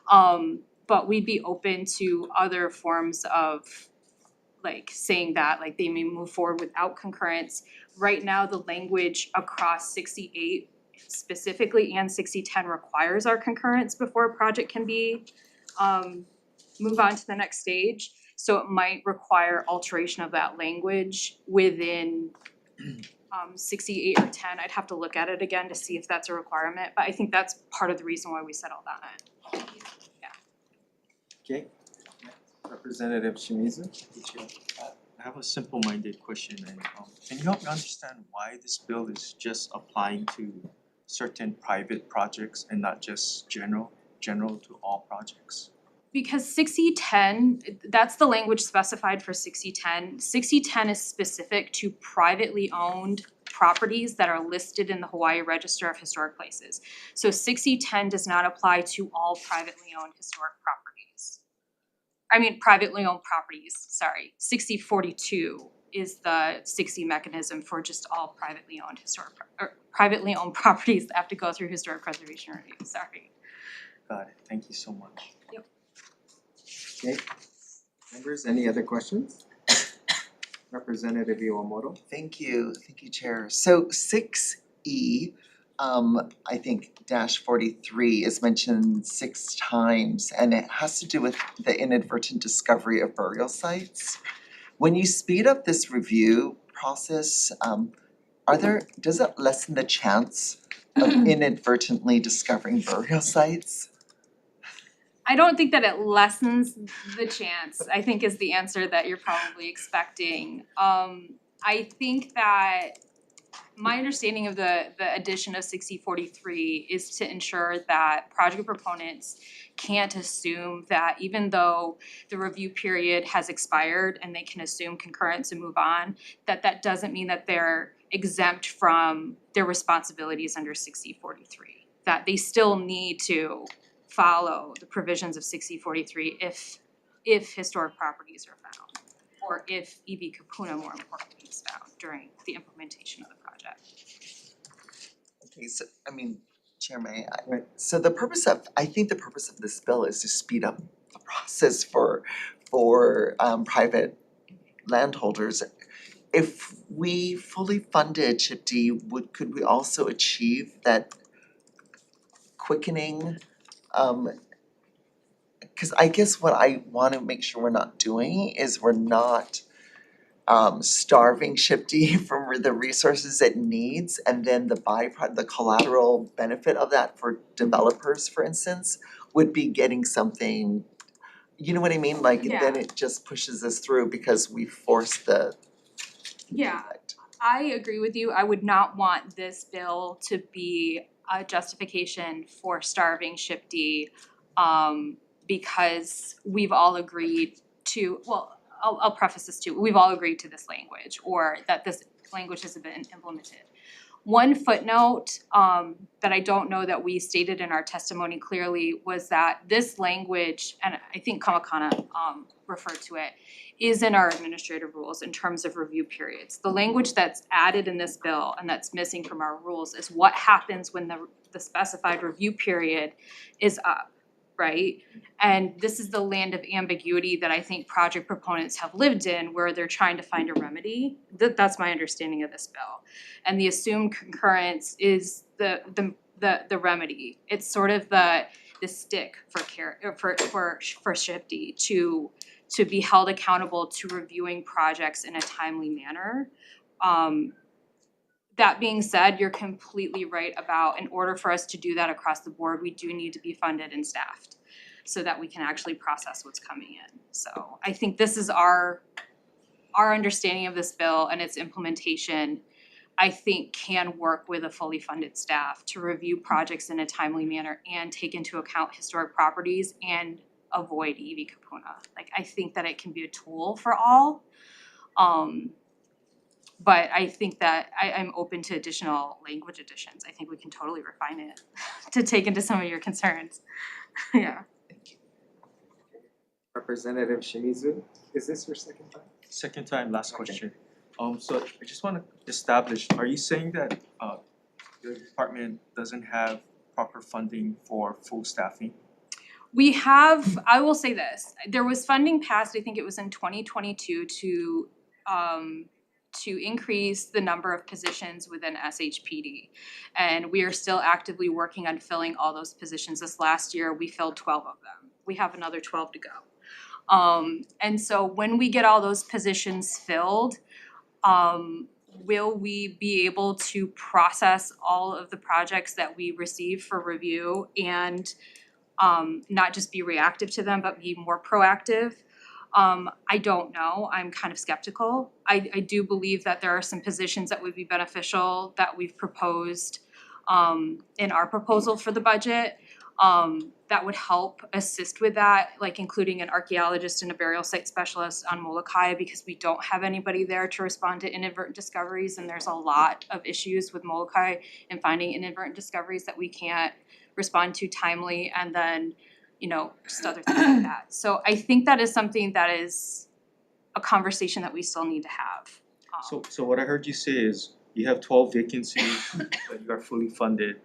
But we'd be open to other forms of like saying that like they may move forward without concurrence. Right now, the language across 68 specifically and 6010 requires our concurrence before a project can be move on to the next stage. So it might require alteration of that language within 68 or 10. I'd have to look at it again to see if that's a requirement, but I think that's part of the reason why we settled on it. Okay, Representative Shimizu. I have a simple-minded question, and can you help me understand why this bill is just applying to certain private projects and not just general to all projects? Because 6010, that's the language specified for 6010. 6010 is specific to privately owned properties that are listed in the Hawaii Register of Historic Places. So 6010 does not apply to all privately owned historic properties. Privately owned properties, sorry. 6042 is the 60 mechanism for just all privately owned privately owned properties that have to go through historic preservation review, sorry. Got it, thank you so much. Yep. Okay, members, any other questions? Representative Iwamoto. Thank you, Chair. So 6E, I think -43 is mentioned 6 times, and it has to do with the inadvertent discovery of burial sites. When you speed up this review process, does it lessen the chance of inadvertently discovering burial sites? I don't think that it lessens the chance, I think is the answer that you're probably expecting. I think that my understanding of the addition of 6043 is to ensure that project proponents can't assume that even though the review period has expired and they can assume concurrence and move on, that doesn't mean that they're exempt from their responsibilities under 6043. That they still need to follow the provisions of 6043 if historic properties are found, or if EV Kapuna, more importantly, is found during the implementation of the project. Okay, so Chairman, so I think the purpose of this bill is to speed up the process for private landholders. If we fully funded CHIP D, could we also achieve that quickening? Cause I guess what I wanna make sure we're not doing is we're not starving CHIP D from the resources it needs, and then the collateral benefit of that for developers, for instance, would be getting something, you know what I mean? Like then it just pushes us through because we force the Yeah, I agree with you. I would not want this bill to be a justification for starving CHIP D, because we've all agreed to, well, I'll preface this too, we've all agreed to this language, or that this language has been implemented. One footnote that I don't know that we stated in our testimony clearly was that this language, and I think Kamakana referred to it, is in our administrative rules in terms of review periods. The language that's added in this bill and that's missing from our rules is what happens when the specified review period is up, right? And this is the land of ambiguity that I think project proponents have lived in, where they're trying to find a remedy. That's my understanding of this bill. And the assumed concurrence is the remedy. It's sort of the stick for CHIP D to be held accountable to reviewing projects in a timely manner. That being said, you're completely right about, in order for us to do that across the board, we do need to be funded and staffed so that we can actually process what's coming in. So I think this is our understanding of this bill and its implementation, I think can work with a fully funded staff to review projects in a timely manner and take into account historic properties and avoid EV Kapuna. Like, I think that it can be a tool for all. But I think that I'm open to additional language additions. I think we can totally refine it to take into some of your concerns. Yeah. Representative Shimizu, is this your second time? Second time, last question. So I just wanna establish, are you saying that your department doesn't have proper funding for full staffing? We have, I will say this, there was funding passed, I think it was in 2022 to increase the number of positions within SHPD. And we are still actively working on filling all those positions. This last year, we filled 12 of them. We have another 12 to go. And so when we get all those positions filled, will we be able to process all of the projects that we receive for review and not just be reactive to them, but be more proactive? I don't know. I'm kind of skeptical. I do believe that there are some positions that would be beneficial that we've proposed in our proposal for the budget that would help assist with that, like including an archaeologist and a burial site specialist on Molokai, because we don't have anybody there to respond to inadvertent discoveries, and there's a lot of issues with Molokai and finding inadvertent discoveries that we can't respond to timely, and then just other things like that. So I think that is something that is a conversation that we still need to have. So what I heard you say is you have 12 vacancies that you are fully funded,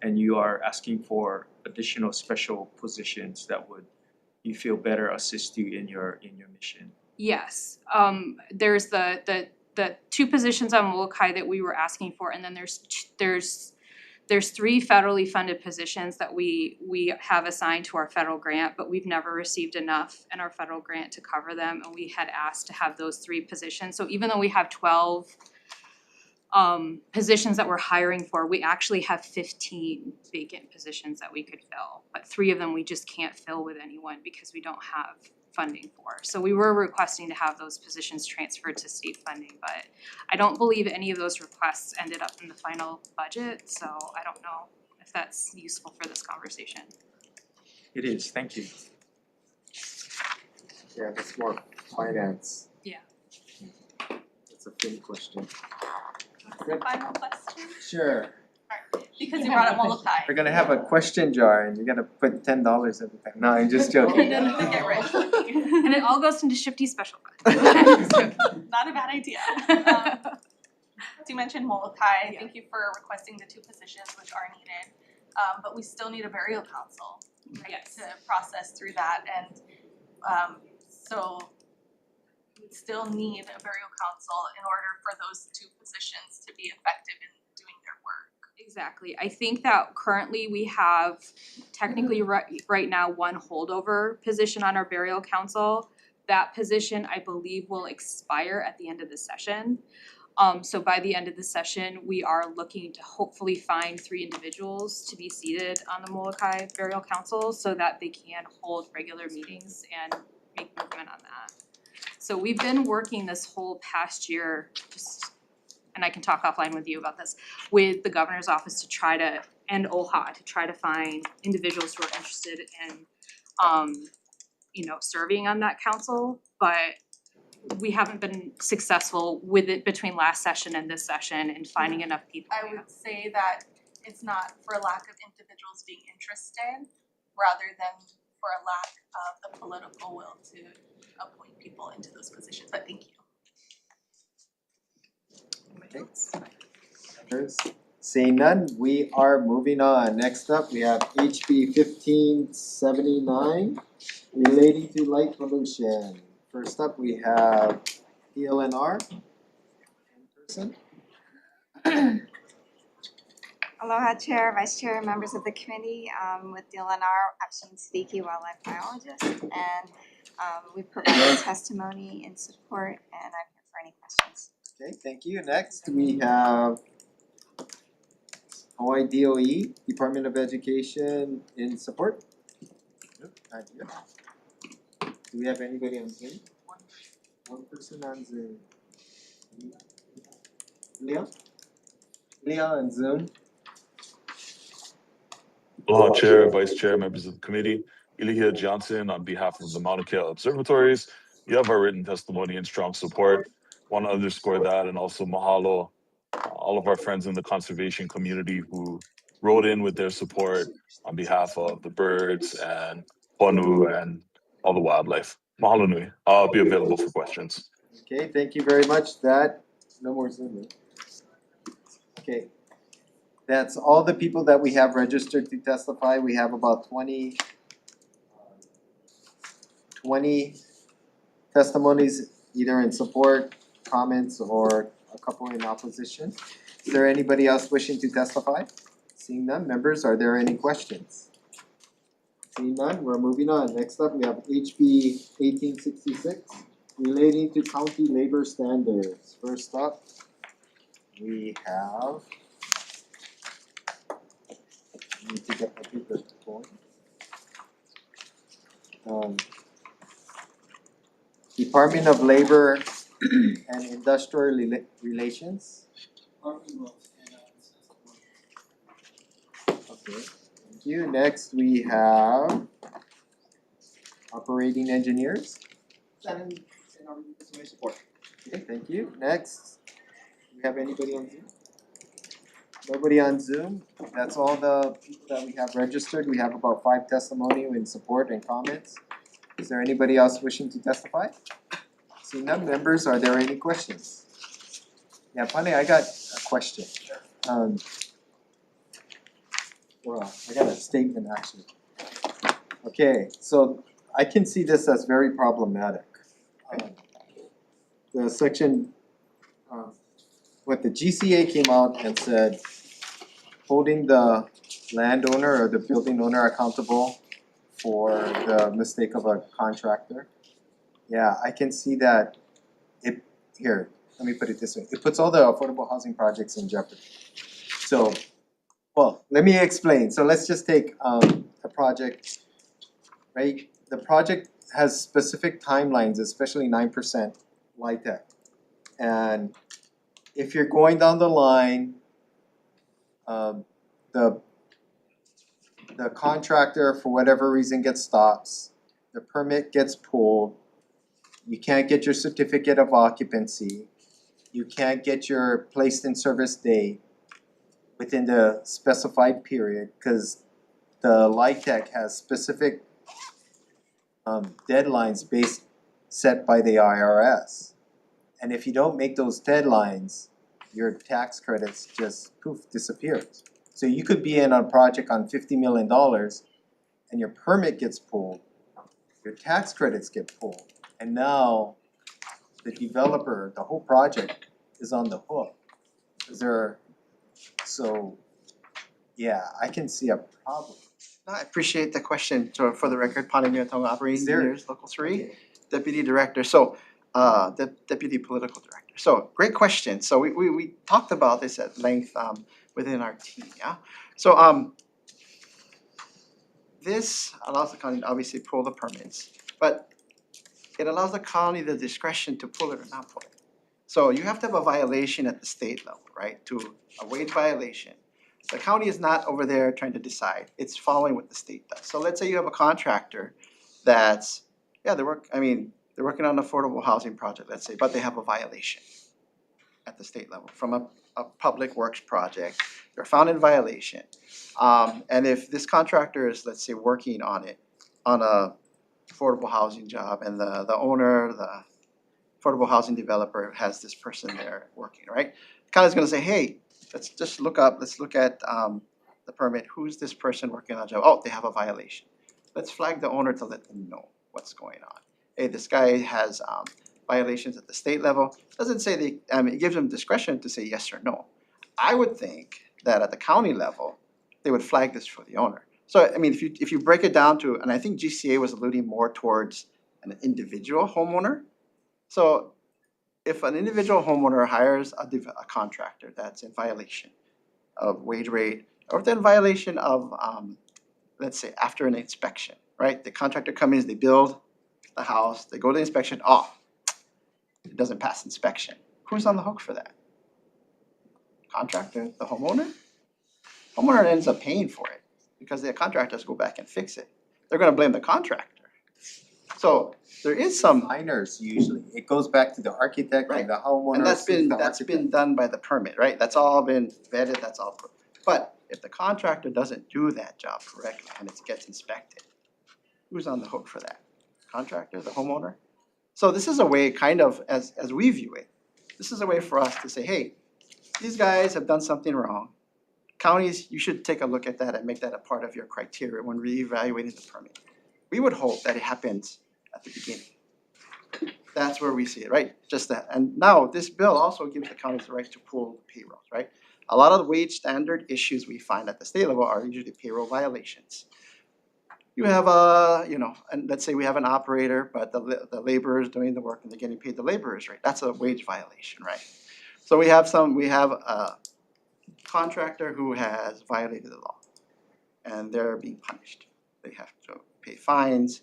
and you are asking for additional special positions that would, you feel, better assist you in your mission. Yes, there's the 2 positions on Molokai that we were asking for, and then there's 3 federally funded positions that we have assigned to our federal grant, but we've never received enough in our federal grant to cover them, and we had asked to have those 3 positions. So even though we have 12 positions that we're hiring for, we actually have 15 vacant positions that we could fill, but 3 of them we just can't fill with anyone because we don't have funding for. So we were requesting to have those positions transferred to state funding, but I don't believe any of those requests ended up in the final budget, so I don't know if that's useful for this conversation. It is, thank you. Yeah, that's more finance. Yeah. It's a fin question. Final question? Sure. Because you brought up Molokai. We're gonna have a question jar and you're gonna put $10 every time. No, I'm just joking. Get rich. And it all goes into Shifty Special Fund. Not a bad idea. So you mentioned Molokai. Thank you for requesting the 2 positions which are needed. But we still need a burial council, right, to process through that. And so you would still need a burial council in order for those two positions to be effective in doing their work. Exactly. I think that currently we have technically right now one holdover position on our burial council. That position, I believe, will expire at the end of the session. So by the end of the session, we are looking to hopefully find 3 individuals to be seated on the Molokai Burial Council so that they can hold regular meetings and make movement on that. So we've been working this whole past year, and I can talk offline with you about this, with the governor's office to try to, and OHA, to try to find individuals who are interested in, serving on that council, but we haven't been successful with it between last session and this session in finding enough people. I would say that it's not for lack of individuals being interested, rather than for a lack of the political will to appoint people into those positions, but thank you. Seeing none, we are moving on. Next up, we have HB 1579 relating to light pollution. First up, we have PLNR in person. Aloha Chair, Vice Chair, members of the committee. With DLNR, Afshin Siddiqui, wildlife biologist, and we provided testimony in support, and I'm here for any questions. Okay, thank you. Next, we have Hawaii DOE, Department of Education in support. Nope, not here. Do we have anybody on Zoom? One person on Zoom. Leo? Leo on Zoom. Aloha Chair, Vice Chair, members of the committee. Ilihia Johnson on behalf of the Mauna Kea Observatories. You have our written testimony and strong support. Want to underscore that and also mahalo all of our friends in the conservation community who wrote in with their support on behalf of the birds and Ponu and all the wildlife. Mahalo nui. I'll be available for questions. Okay, thank you very much. No more Zoom. Okay. That's all the people that we have registered to testify. We have about 20 testimonies either in support, comments, or a couple in opposition. Is there anybody else wishing to testify? Seeing none, members, are there any questions? Seeing none, we're moving on. Next up, we have HB 1866 relating to county labor standards. First up, we have need to get my paper going. Department of Labor and Industrial Relations. Okay, thank you. Next we have Operating Engineers. Okay, thank you. Next, do we have anybody on Zoom? Nobody on Zoom. That's all the people that we have registered. We have about 5 testimonials in support and comments. Is there anybody else wishing to testify? Seeing none, members, are there any questions? Yeah, Pane, I got a question. Well, I got a statement actually. Okay, so I can see this as very problematic. The section, what the GCA came out and said, holding the landowner or the building owner accountable for the mistake of a contractor. Yeah, I can see that here, let me put it this way, it puts all the affordable housing projects in jeopardy. So, well, let me explain. So let's just take a project, right? The project has specific timelines, especially 9% LIHTC. And if you're going down the line, the contractor, for whatever reason, gets stops, the permit gets pulled, you can't get your certificate of occupancy, you can't get your placed in service date within the specified period, because the LIHTC has specific deadlines set by the IRS. And if you don't make those deadlines, your tax credits just poof disappears. So you could be in a project on $50 million and your permit gets pulled, your tax credits get pulled, and now the developer, the whole project is on the hook. Is there, so, yeah, I can see a problem. No, I appreciate the question. So for the record, Panimio Tonga Operating Is there- Engineers, Local 3, Deputy Director, so Deputy Political Director. So great question. So we talked about this at length within our team, yeah? So this allows the county to obviously pull the permits, but it allows the county the discretion to pull it or not pull it. So you have to have a violation at the state level, right, to a wage violation. The county is not over there trying to decide, it's following what the state does. So let's say you have a contractor that's, yeah, they're working on an affordable housing project, let's say, but they have a violation at the state level from a public works project, they're found in violation. And if this contractor is, let's say, working on it, on a affordable housing job, and the owner, the affordable housing developer has this person there working, right? The county's gonna say, hey, let's just look at the permit, who's this person working on a job? Oh, they have a violation. Let's flag the owner to let them know what's going on. Hey, this guy has violations at the state level. Doesn't say it gives them discretion to say yes or no. I would think that at the county level, they would flag this for the owner. So I mean, if you break it down to, and I think GCA was alluding more towards an individual homeowner. So if an individual homeowner hires a contractor that's in violation of wage rate, or if they're in violation of, let's say, after an inspection, right? The contractor comes in, they build the house, they go to the inspection, it doesn't pass inspection. Who's on the hook for that? Contractor, the homeowner? Homeowner ends up paying for it because the contractors go back and fix it. They're gonna blame the contractor. So there is some. Minors usually, it goes back to the architect and the homeowner. And that's been done by the permit, right? That's all been vetted, that's all. But if the contractor doesn't do that job correctly and it gets inspected, who's on the hook for that? Contractor, the homeowner? So this is a way, kind of, as we view it, this is a way for us to say, hey, these guys have done something wrong. Counties, you should take a look at that and make that a part of your criteria when reevaluating the permit. We would hope that it happens at the beginning. That's where we see it, right? Just that. And now this bill also gives the counties the right to pull payrolls, right? A lot of the wage standard issues we find at the state level are usually payroll violations. You have and let's say we have an operator, but the laborer is doing the work and they're getting paid the laborer's rate. That's a wage violation, right? So we have a contractor who has violated the law and they're being punished. They have to pay fines,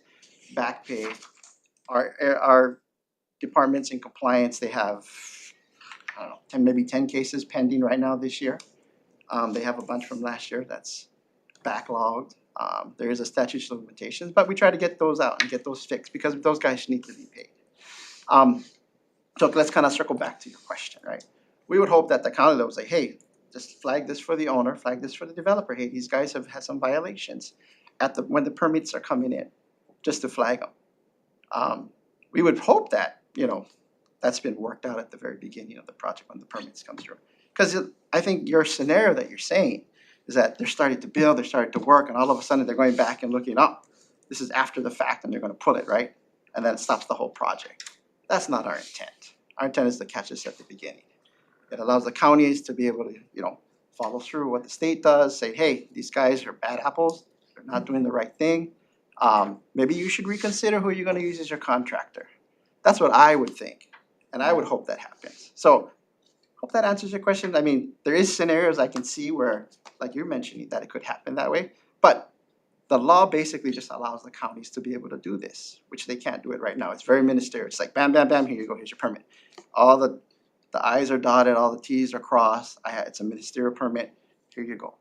back pay. Our departments in compliance, they have, I don't know, maybe 10 cases pending right now this year. They have a bunch from last year that's backlogged. There is a statute of limitations, but we try to get those out and get those fixed because those guys need to be paid. So let's kind of circle back to your question, right? We would hope that the county would say, hey, just flag this for the owner, flag this for the developer. Hey, these guys have had some violations when the permits are coming in, just to flag them. We would hope that, that's been worked out at the very beginning of the project when the permits come through. Because I think your scenario that you're saying is that they're starting to build, they're starting to work, and all of a sudden they're going back and looking up. This is after the fact and they're gonna pull it, right? And then it stops the whole project. That's not our intent. Our intent is to catch this at the beginning. It allows the counties to be able to, follow through what the state does, say, hey, these guys are bad apples, they're not doing the right thing. Maybe you should reconsider who you're gonna use as your contractor. That's what I would think, and I would hope that happens. So, hope that answers your question. I mean, there is scenarios I can see where, like you're mentioning, that it could happen that way, but the law basically just allows the counties to be able to do this, which they can't do it right now. It's very ministerial. It's like bam, bam, bam, here you go, here's your permit. All the I's are dotted, all the T's are crossed. It's a ministerial permit, here you go.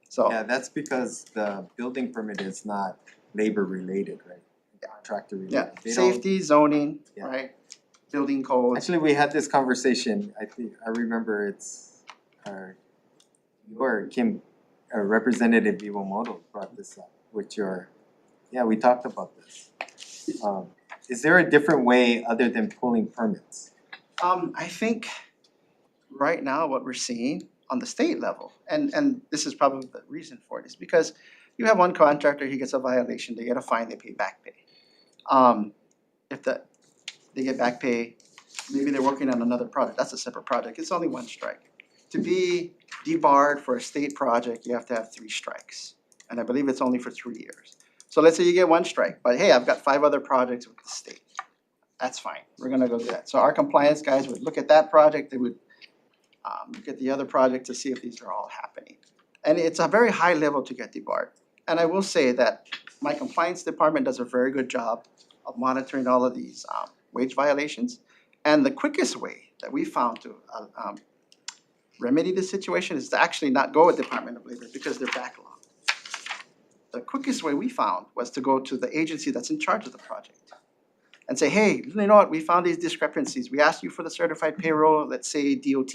So yeah, that's because the building permit is not labor related, right? Contractor related. yeah, They don't- safety, zoning, right? Building codes. Actually, we had this conversation, I remember it's, your Kim, Representative Iwamoto brought this up with we talked about this. Is there a different way other than pulling permits? I think right now what we're seeing on the state level, and this is probably the reason for it, is because you have one contractor, he gets a violation, they get a fine, they pay back pay. If they get back pay, maybe they're working on another project, that's a separate project, it's only one strike. To be debarred for a state project, you have to have 3 strikes, and I believe it's only for 3 years. So let's say you get 1 strike, but hey, I've got 5 other projects with the state. That's fine, we're gonna go do that. So our compliance guys would look at that project, they would look at the other project to see if these are all happening. And it's a very high level to get debarred. And I will say that my compliance department does a very good job of monitoring all of these wage violations. And the quickest way that we found to remedy this situation is to actually not go with Department of Labor because they're backlogged. The quickest way we found was to go to the agency that's in charge of the project and say, hey, you know what, we found these discrepancies. We asked you for the certified payroll, let's say DOT,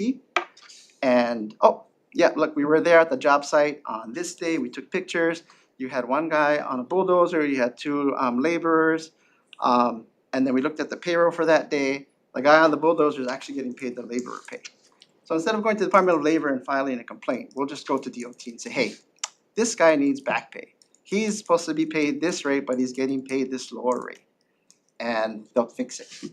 and oh, yeah, look, we were there at the job site on this day, we took pictures. You had 1 guy on a bulldozer, you had 2 laborers, and then we looked at the payroll for that day. The guy on the bulldozer is actually getting paid the laborer pay. So instead of going to the Department of Labor and filing a complaint, we'll just go to DOT and say, hey, this guy needs back pay. He's supposed to be paid this rate, but he's getting paid this lower rate. And they'll fix it.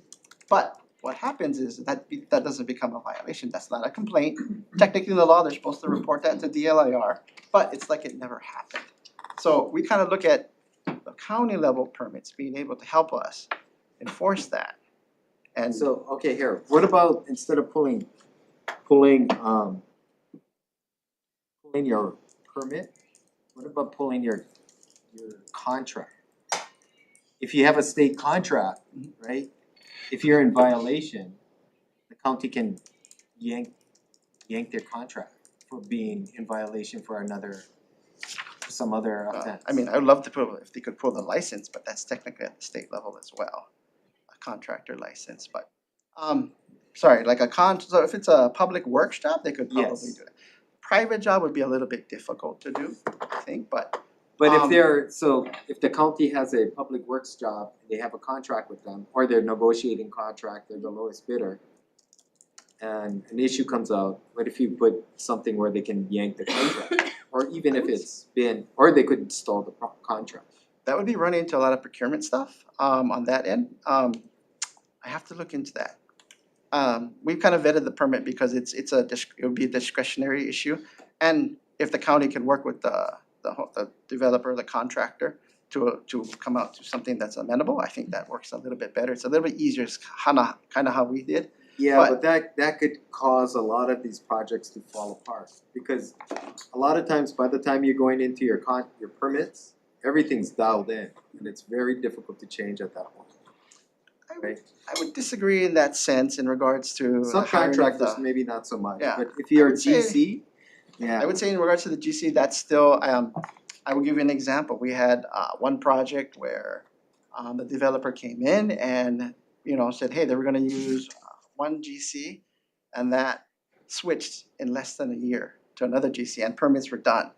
But what happens is that doesn't become a violation. That's not a complaint. Technically in the law, they're supposed to report that to DLIR, but it's like it never happened. So we kind of look at the county level permits being able to help us enforce that. And So, okay, here, what about instead of pulling your permit, what about pulling your contract? If you have a state contract, right, if you're in violation, the county can yank their contract for being in violation for some other offense. I mean, I would love to if they could pull the license, but that's technically at the state level as well, a contractor license, but sorry, like so if it's a public works job, they could probably Yes. do it. Private job would be a little bit difficult to do, I think, but if the county has a public works job, they have a contract with them, or they're negotiating contract, they're the lowest bidder, and an issue comes out, what if you put something where they can yank the contract? Or even if it's been, or they could install the contract. that would be running into a lot of procurement stuff on that end. I have to look into that. We've kind of vetted the permit because it would be a discretionary issue. And if the county can work with the developer, the contractor, to come out to something that's amenable, I think that works a little bit better. It's a little bit easier, it's kind of how we did. Yeah, but that could cause a lot of these projects to fall apart, because a lot of times, by the time you're going into your permits, everything's dialed in, and it's very difficult to change at that point. I would disagree in that sense in regards to Subcontractors, maybe not so much, Yeah. but if you're a I would say- GC, yeah. I would say in regards to the GC, that's still, I will give you an example. We had one project where the developer came in and, said, hey, they were gonna use one GC, and that switched in less than a year to another GC, and permits were done.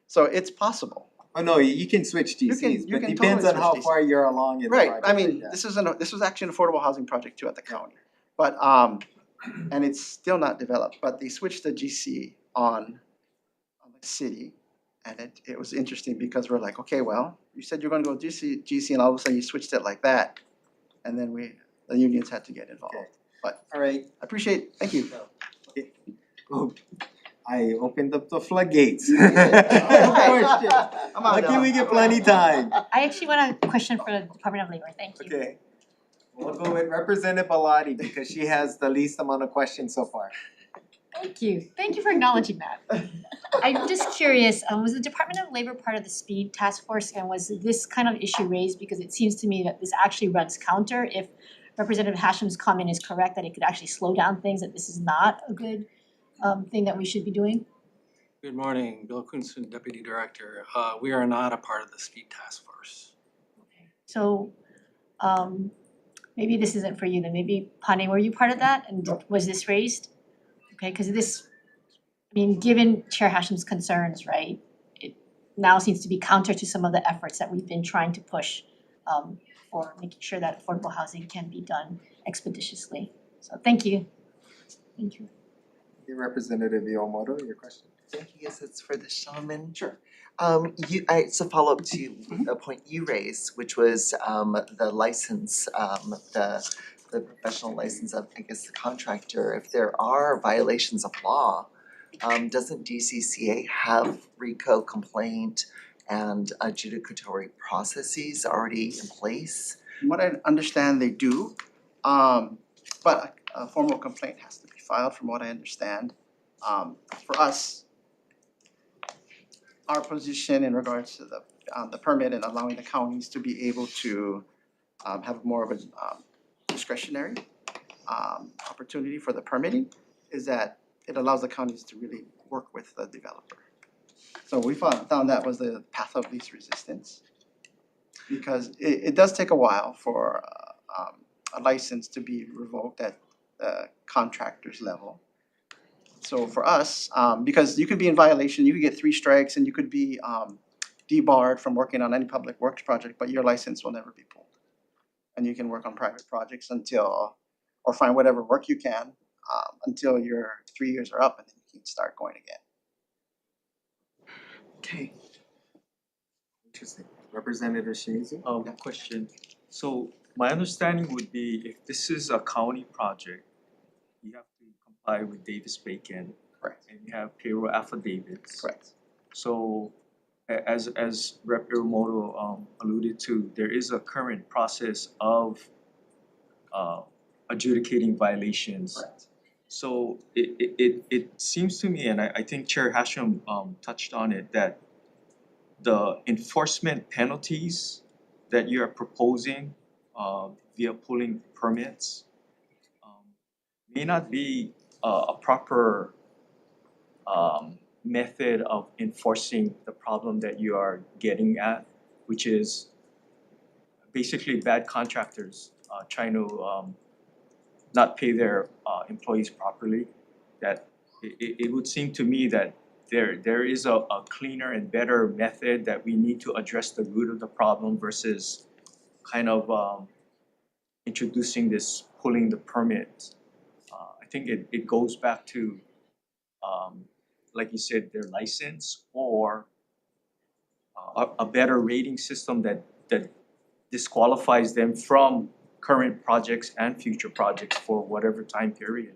So it's possible. Oh, no, you can switch GCs, you but can depends totally on how switch far you're along in the Right, project. I mean, Yeah. this was actually an affordable housing project too at the county, but and it's still not developed, but they switched the GC on the city, and it was interesting because we're like, okay, well, you said you're gonna go GC, and all of a sudden you switched it like that, and then the unions had to get involved. But all right, I appreciate, thank you. Oh, I opened up the floodgates. Question. Lucky we get plenty time. I actually want a question for the Department of Labor, thank you. Okay. We'll go with Representative Bellotti because she has the least amount of questions so far. Thank you for acknowledging that. I'm just curious, was the Department of Labor part of the speed task force, and was this kind of issue raised? Because it seems to me that this actually runs counter if Representative Hashim's comment is correct, that it could actually slow down things, that this is not a good thing that we should be doing. Good morning, Bill Kunsten, Deputy Director. We are not a part of the speed task force. So maybe this isn't for you then, maybe Pane, were you part of that, and was this raised? Okay, because this, I mean, given Chair Hashim's concerns, right, it now seems to be counter to some of the efforts that we've been trying to push for making sure that affordable housing can be done expeditiously. So thank you. Thank you. Representative Yomoto, your question? Thank you, yes, it's for the gentleman. Sure. It's a follow-up to a point you raised, which was the license, the the professional license of, I guess, the contractor, if there are violations of law, doesn't DCCA have RICO complaint and adjudicatory processes already in place? From what I understand, they do, but a formal complaint has to be filed, from what I understand. For us, our position in regards to the permit and allowing the counties to be able to have more of a discretionary opportunity for the permitting is that it allows the counties to really work with the developer. So we found that was the path of least resistance, because it does take a while for a license to be revoked at the contractor's level. So for us, because you could be in violation, you could get 3 strikes and you could be debarred from working on any public works project, but your license will never be pulled. And you can work on private projects until, or find whatever work you can until your 3 years are up, and then you can start going again. Okay. Interesting. Representative Shimizu? Question. So my understanding would be if this is a county project, you have to comply with Davis-Bacon. Correct. And you have payroll affidavits. Correct. So as Rep. Irumoto alluded to, there is a current process of adjudicating violations. Correct. So it seems to me, and I think Chair Hashem touched on it, that the enforcement penalties that you are proposing via pulling permits may not be a proper method of enforcing the problem that you are getting at, which is basically bad contractors trying to not pay their employees properly. That it would seem to me that there is a cleaner and better method that we need to address the root of the problem versus kind of introducing this pulling the permit. I think it goes back to like you said, their license or a better rating system that disqualifies them from current projects and future projects for whatever time period.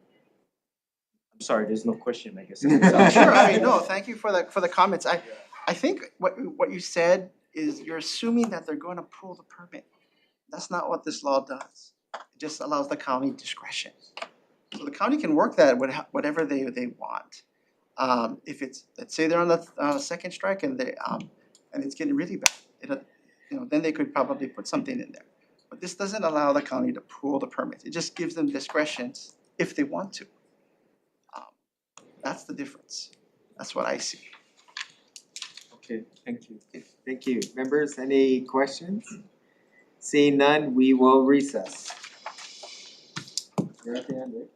I'm sorry, there's no question, I guess. Sure, I mean, no, thank you for the comments. I think what you said is you're assuming that they're going to pull the permit. That's not what this law does. It just allows the county discretion. So the county can work that with whatever they want. If it's, let's say they're on the second strike and it's getting really bad, then they could probably put something in there. But this doesn't allow the county to pull the permit. It just gives them discretion if they want to. That's the difference. That's what I see. Okay, thank you. Thank you. Members, any questions? Seeing none, we will recess. You're at the end, right?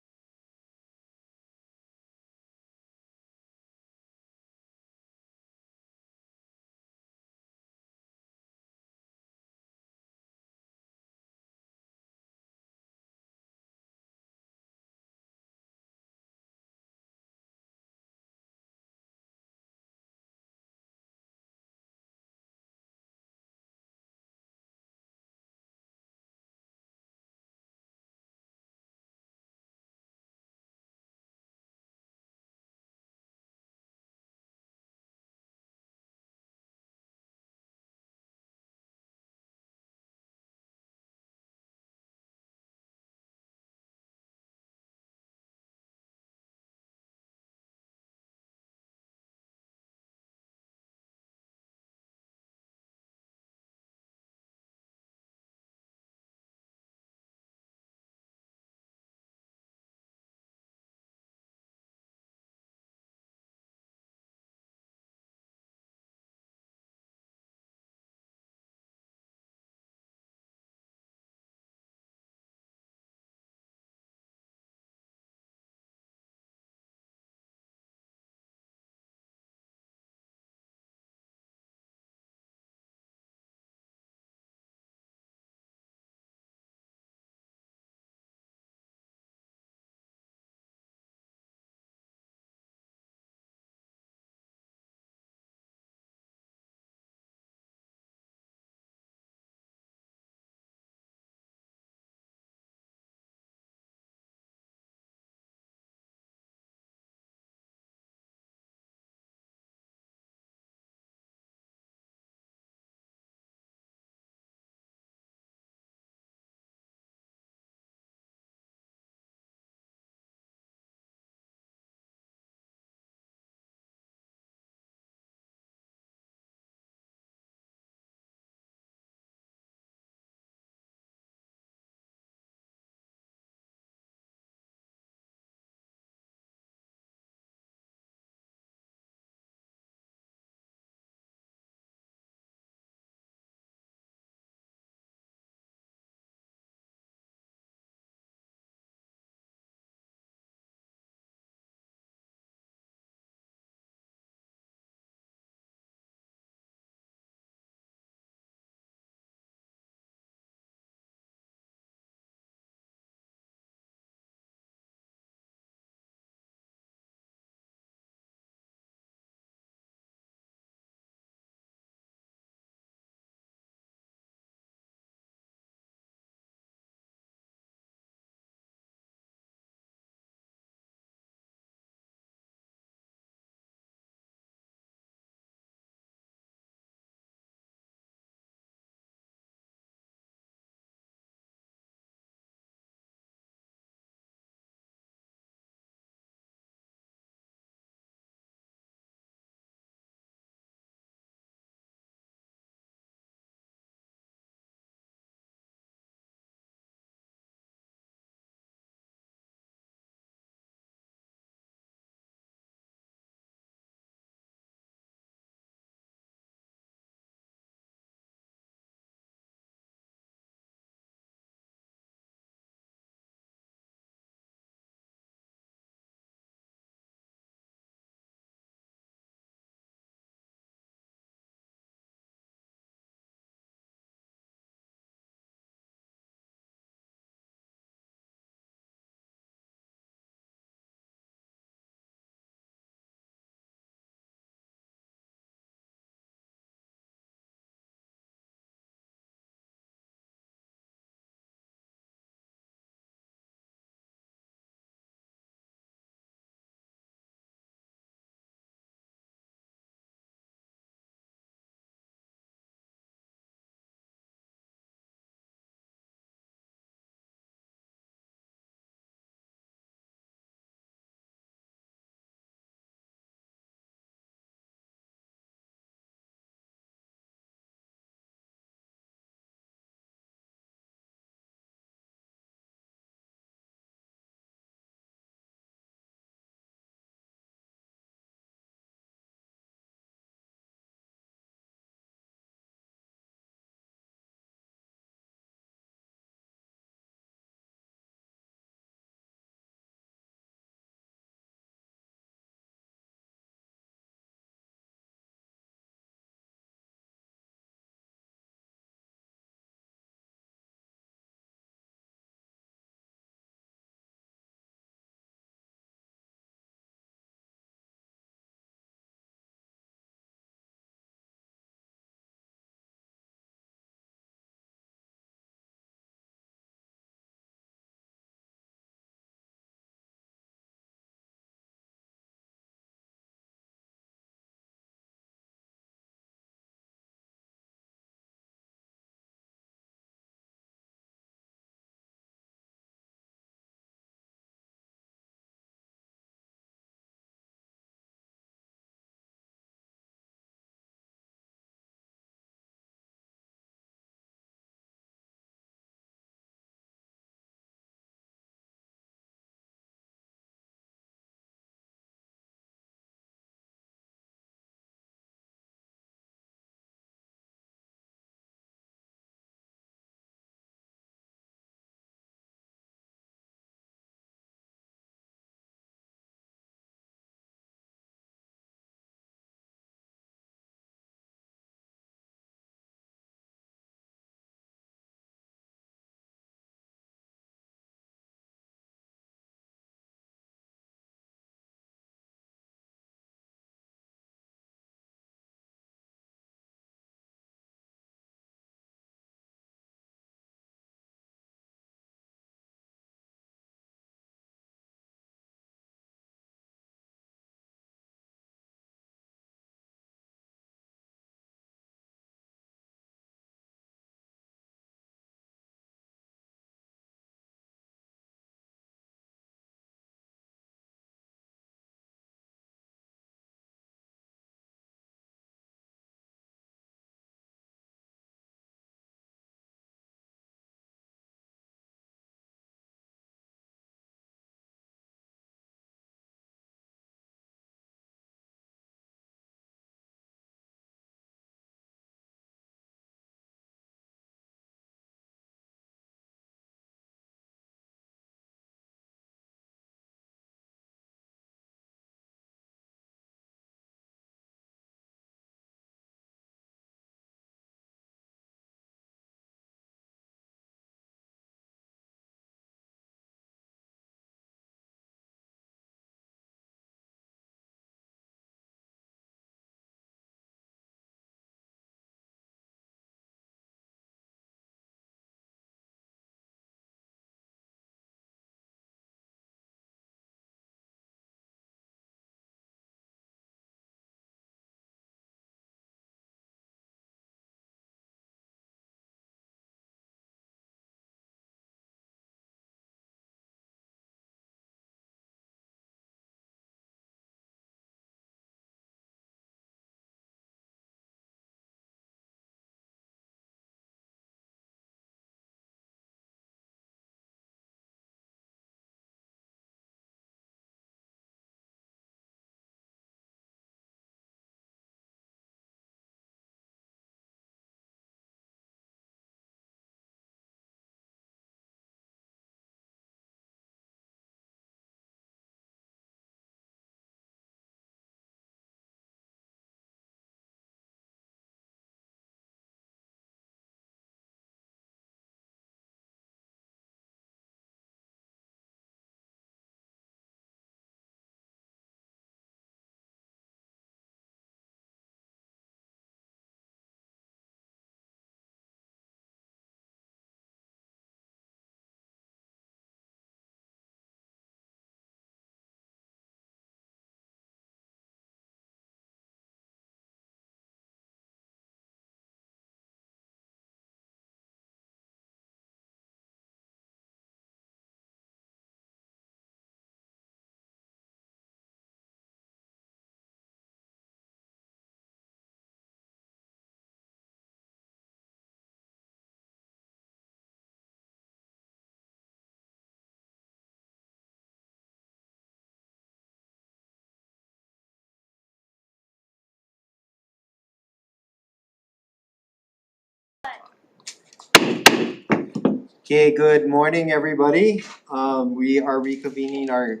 Okay, good morning, everybody. We are reconvening our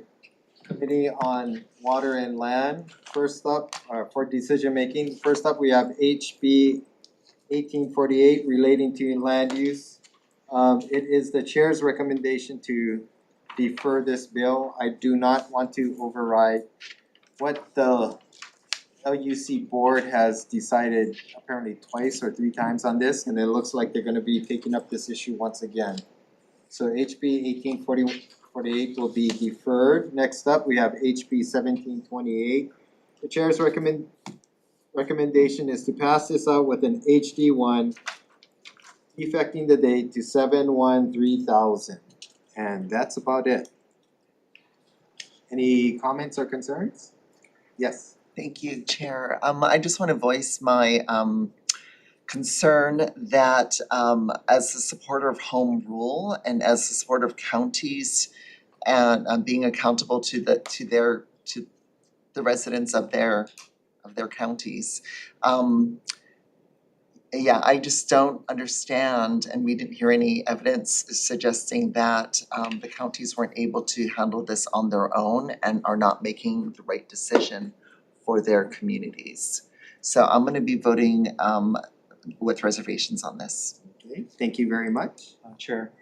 committee on water and land. First up, for decision making, first up, we have HB 1848 relating to land use. It is the chair's recommendation to defer this bill. I do not want to override what the LUC board has decided apparently twice or three times on this, and it looks like they're gonna be taking up this issue once again. So HB 1848 will be deferred. Next up, we have HB 1728. The chair's recommendation is to pass this out with an HD1, effecting the date to 7/1/3000. And that's about it. Any comments or concerns? Yes. Thank you, Chair. I just want to voice my concern that as a supporter of home rule and as a supporter of counties and being accountable to the residents of their counties. Yeah, I just don't understand, and we didn't hear any evidence suggesting that the counties weren't able to handle this on their own and are not making the right decision for their communities. So I'm gonna be voting with reservations on this. Okay, thank you very much. Chair,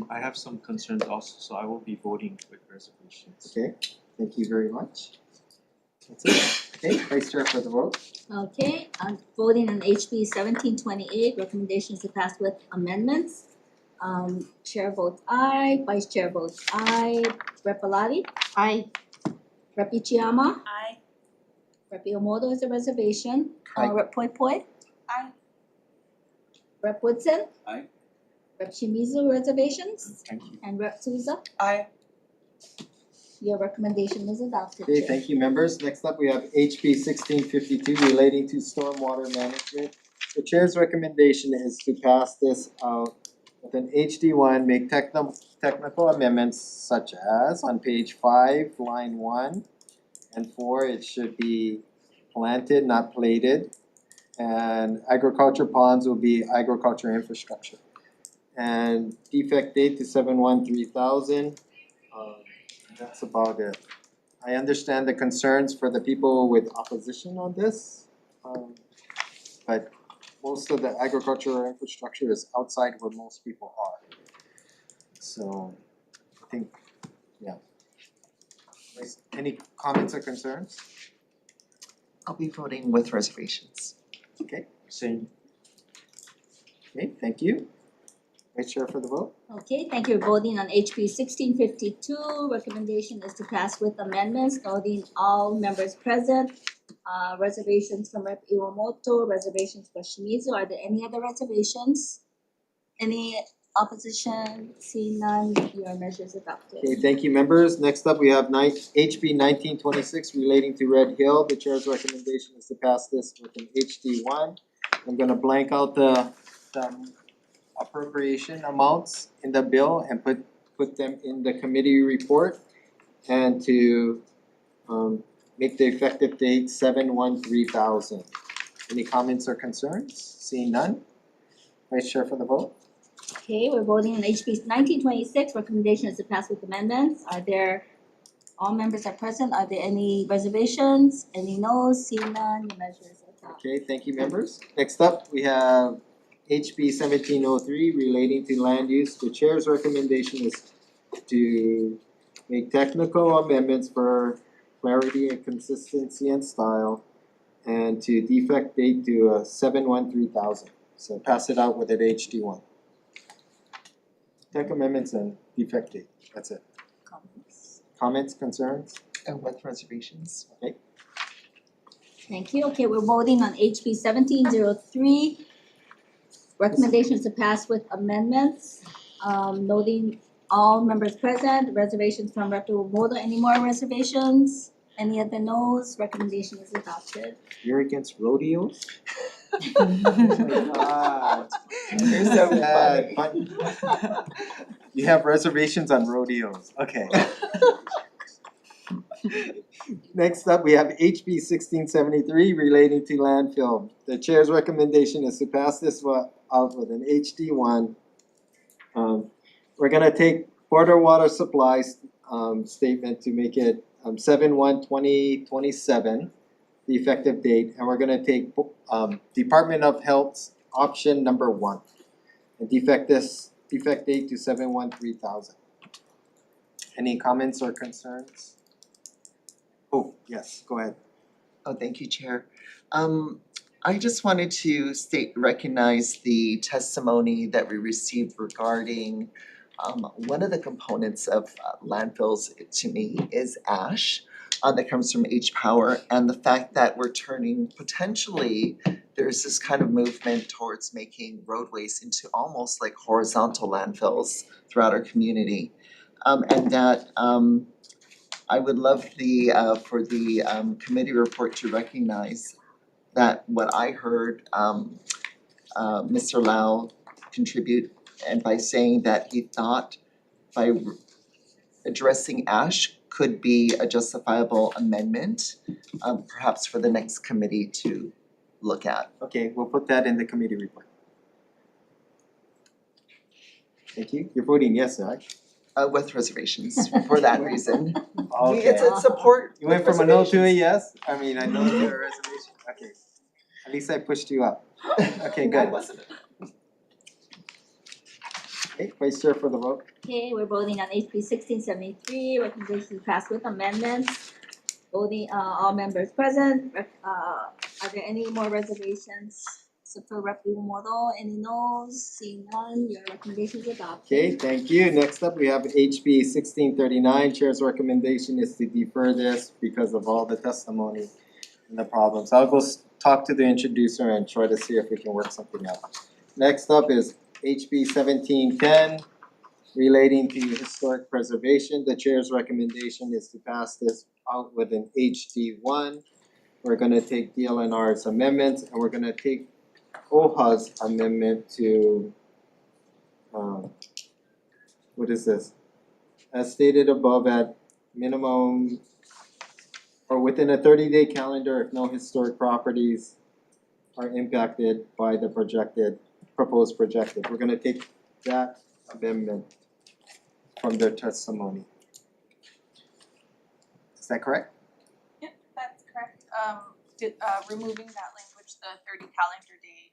I have some concerns also, so I will be voting with reservations. Okay, thank you very much. That's it. Okay, Vice Chair for the vote. Okay, I'm voting on HB 1728, recommendations to pass with amendments. Chair votes aye, Vice Chair votes aye. Rep. Baladi? Aye. Rep. Ichiyama? Aye. Rep. Iwamoto is a reservation. Aye. Rep. Poi Poi? Aye. Rep. Woodson? Aye. Rep. Shimizu reservations? Thank you. And Rep. Souza? Aye. Your recommendation is adopted, Okay, Chair. thank you, members. Next up, we have HB 1652 relating to stormwater management. The chair's recommendation is to pass this out with an HD1, make technical amendments such as on page 5, line 1 and 4, it should be planted, not plated. And agriculture ponds will be agriculture infrastructure. And defect date to 7/1/3000. That's about it. I understand the concerns for the people with opposition on this. But most of the agricultural infrastructure is outside where most people are. So I think, yeah. Any comments or concerns? I'll be voting with reservations. Okay, Same. okay, thank you. Vice Chair for the vote. Okay, thank you. Voting on HB 1652, recommendation is to pass with amendments, noting all members present. Reservations from Rep. Iwamoto, reservations for Shimizu. Are there any other reservations? Any opposition? Seeing none, your measure is adopted. Okay, thank you, members. Next up, we have HB 1926 relating to Red Hill. The chair's recommendation is to pass this with an HD1. I'm gonna blank out the appropriation amounts in the bill and put them in the committee report and to make the effective date 7/1/3000. Any comments or concerns? Seeing none, Vice Chair for the vote. Okay, we're voting on HB 1926, recommendation is to pass with amendments. Are there, all members are present, are there any reservations? Any no's? Seeing none, your measure is adopted. Okay, thank you, members. Next up, we have HB 1703 relating to land use. The chair's recommendation is to make technical amendments for clarity and consistency and style and to defect date to 7/1/3000. So pass it out with an HD1. Tech amendments and defect date, that's it. Comments, concerns? And with reservations. Okay. Thank you. Okay, we're voting on HB 1703. Recommendations to pass with amendments, noting all members present, reservations from Rep. Iwamoto. Any more reservations? Any other no's? Recommendation is adopted. You're against rodeos? Oh my god. You're so bad. You have reservations on rodeos, okay. Next up, we have HB 1673 relating to landfill. The chair's recommendation is to pass this out with an HD1 We're gonna take Board of Water Supplies statement to make it 7/1/2027, the effective date, and we're gonna take Department of Health's option number 1. And defect date to 7/1/3000. Any comments or concerns? Oh, yes, go ahead. Oh, thank you, Chair. I just wanted to recognize the testimony that we received regarding one of the components of landfills to me is ash that comes from H Power, and the fact that we're turning potentially, there's this kind of movement towards making roadways into almost like horizontal landfills throughout our community. And that I would love for the committee report to recognize that what I heard Mr. Lau contribute, and by saying that he thought by addressing ash could be a justifiable amendment, perhaps for the next committee to look at. Okay, we'll put that in the committee report. Thank you. You're voting yes, right? With reservations for that reason. Okay. It's a support. You went from a no to a yes? I mean, I know to a reservation. Okay. At least I pushed you up. Okay, good. Okay, Vice Chair for the vote. Okay, we're voting on HB 1673, recommendation to pass with amendments. Voting, all members present, are there any more reservations? Except for Rep. Iwamoto, any no's? Seeing none, your recommendation is adopted. Okay, thank you. Next up, we have HB 1639. Chair's recommendation is to defer this because of all the testimony and the problems. I'll go talk to the introducer and try to see if we can work something out. Next up is HB 1710 relating to historic preservation. The chair's recommendation is to pass this out with an HD1. We're gonna take DLNR's amendments and we're gonna take OHA's amendment to what is this? As stated above, at minimum or within a 30-day calendar if no historic properties are impacted by the proposed projected. We're gonna take that amendment from their testimony. Is that correct? Yep, that's correct. Removing that language, the 30 calendar day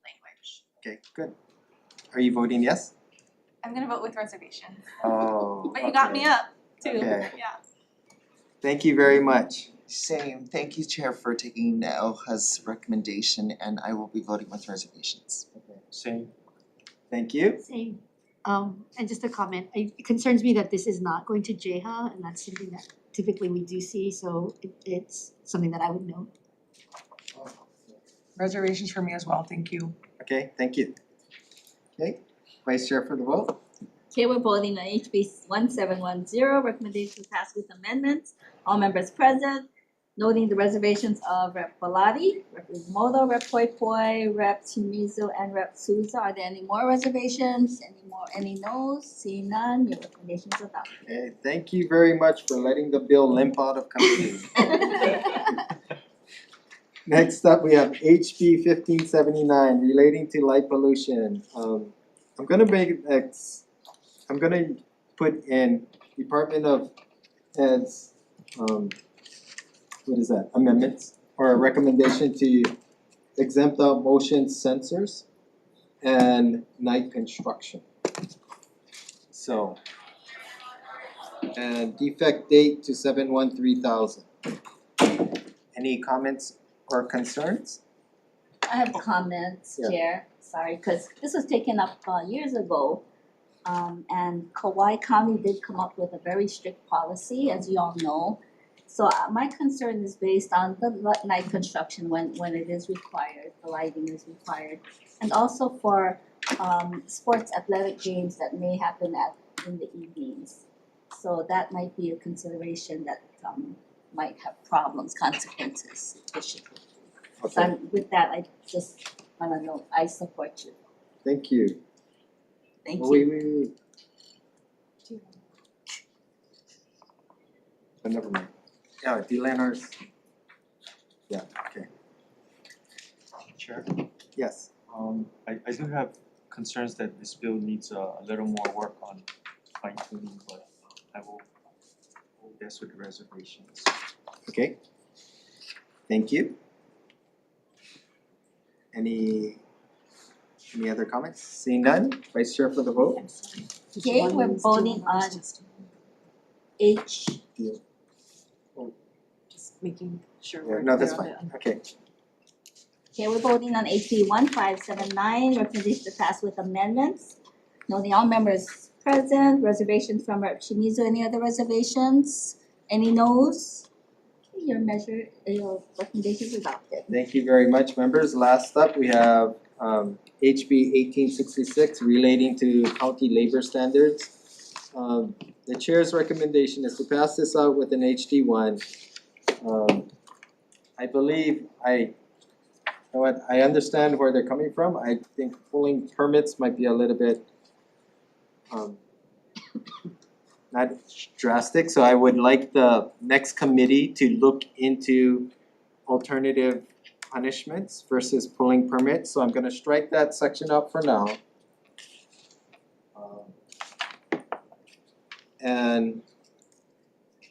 language. Okay, good. Are you voting yes? I'm gonna vote with reservation. Oh, But you got me up too, Okay. yeah. Thank you very much. Same. Thank you, Chair, for taking OHA's recommendation, and I will be voting with reservations. Okay, same. Thank you. Same. And just a comment, it concerns me that this is not going to JHA, and that's something that typically we do see, so it's something that I would note. Reservations for me as well, thank you. Okay, thank you. Okay, Vice Chair for the vote. Okay, we're voting on HB 1710, recommendation to pass with amendments. All members present, noting the reservations of Rep. Belatti, Rep. Iwamoto, Rep. Poi Poi, Rep. Chimizu, and Rep. Souza. Are there any more reservations? Any no's? Seeing none, your recommendation is adopted. Okay, thank you very much for letting the bill limp out of committee. Next up, we have HB 1579 relating to light pollution. I'm gonna put in Department of Ed's what is that, amendments or a recommendation to exempt out motion sensors and night construction. So, and defect date to 7/1/3000. Any comments or concerns? I have comments, Yeah. Chair, sorry, because this was taken up years ago. And Kauai County did come up with a very strict policy, as you all know. So my concern is based on the night construction when it is required, the lighting is required. And also for sports athletic games that may happen in the evenings. So that might be a consideration that might have problems, consequences, issues. So with that, I just wanna know, I support you. Thank you. Thank Oh, you. wait. Oh, never mind. Yeah, DLNR's. Yeah, okay. Chair, Yes. I do have concerns that this bill needs a little more work on fine tuning, but I will hold this with reservations. Okay. Thank you. Any other comments? Seeing none, Vice Chair for the vote. Okay, we're voting on H. Just making sure Yeah, we're no, clear that's on fine. it. Okay. Okay, we're voting on HB 1579, recommendation to pass with amendments. Noting all members present, reservations from Rep. Shimizu, any other reservations? Any noes? Okay, your recommendation is adopted. Thank you very much, members. Last up, we have HB 1866 relating to county labor standards. The chair's recommendation is to pass this out with an HD one. I believe you know what, I understand where they're coming from. I think pulling permits might be a little bit not drastic, so I would like the next committee to look into alternative punishments versus pulling permits, so I'm gonna strike that section up for now. And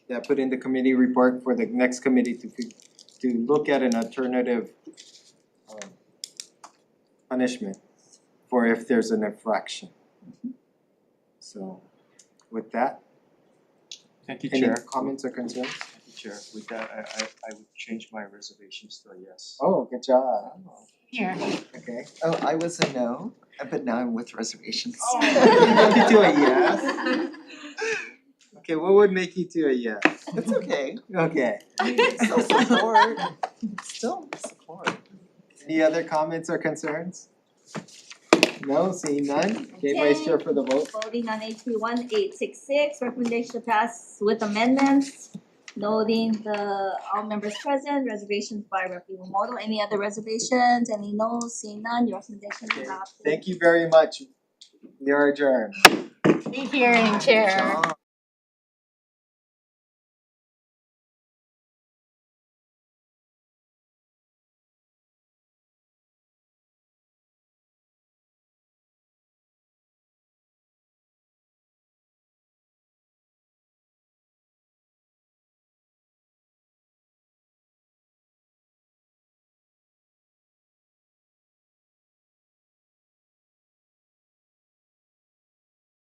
yeah, put in the committee report for the next committee to look at an alternative punishment for if there's an infraction. So with that, Thank you, any Chair. comments or concerns? Thank you, Chair. With that, I would change my reservations to a yes. Oh, good job. Here. Okay. Oh, I was a no, but now I'm with reservations. Make it to a yes. Okay, what would make you to a yes? It's okay. Okay. Still support. Still support. Any other comments or concerns? No, seeing none. Okay, Vice Chair for the vote. Voting on HB 1866, recommendation to pass with amendments. Noting all members present, reservations by Rep. Iwamoto. Any other reservations? Any no's? Seeing none, your recommendation is adopted. Thank you very much. We are adjourned. Be hearing, Chair. Good job.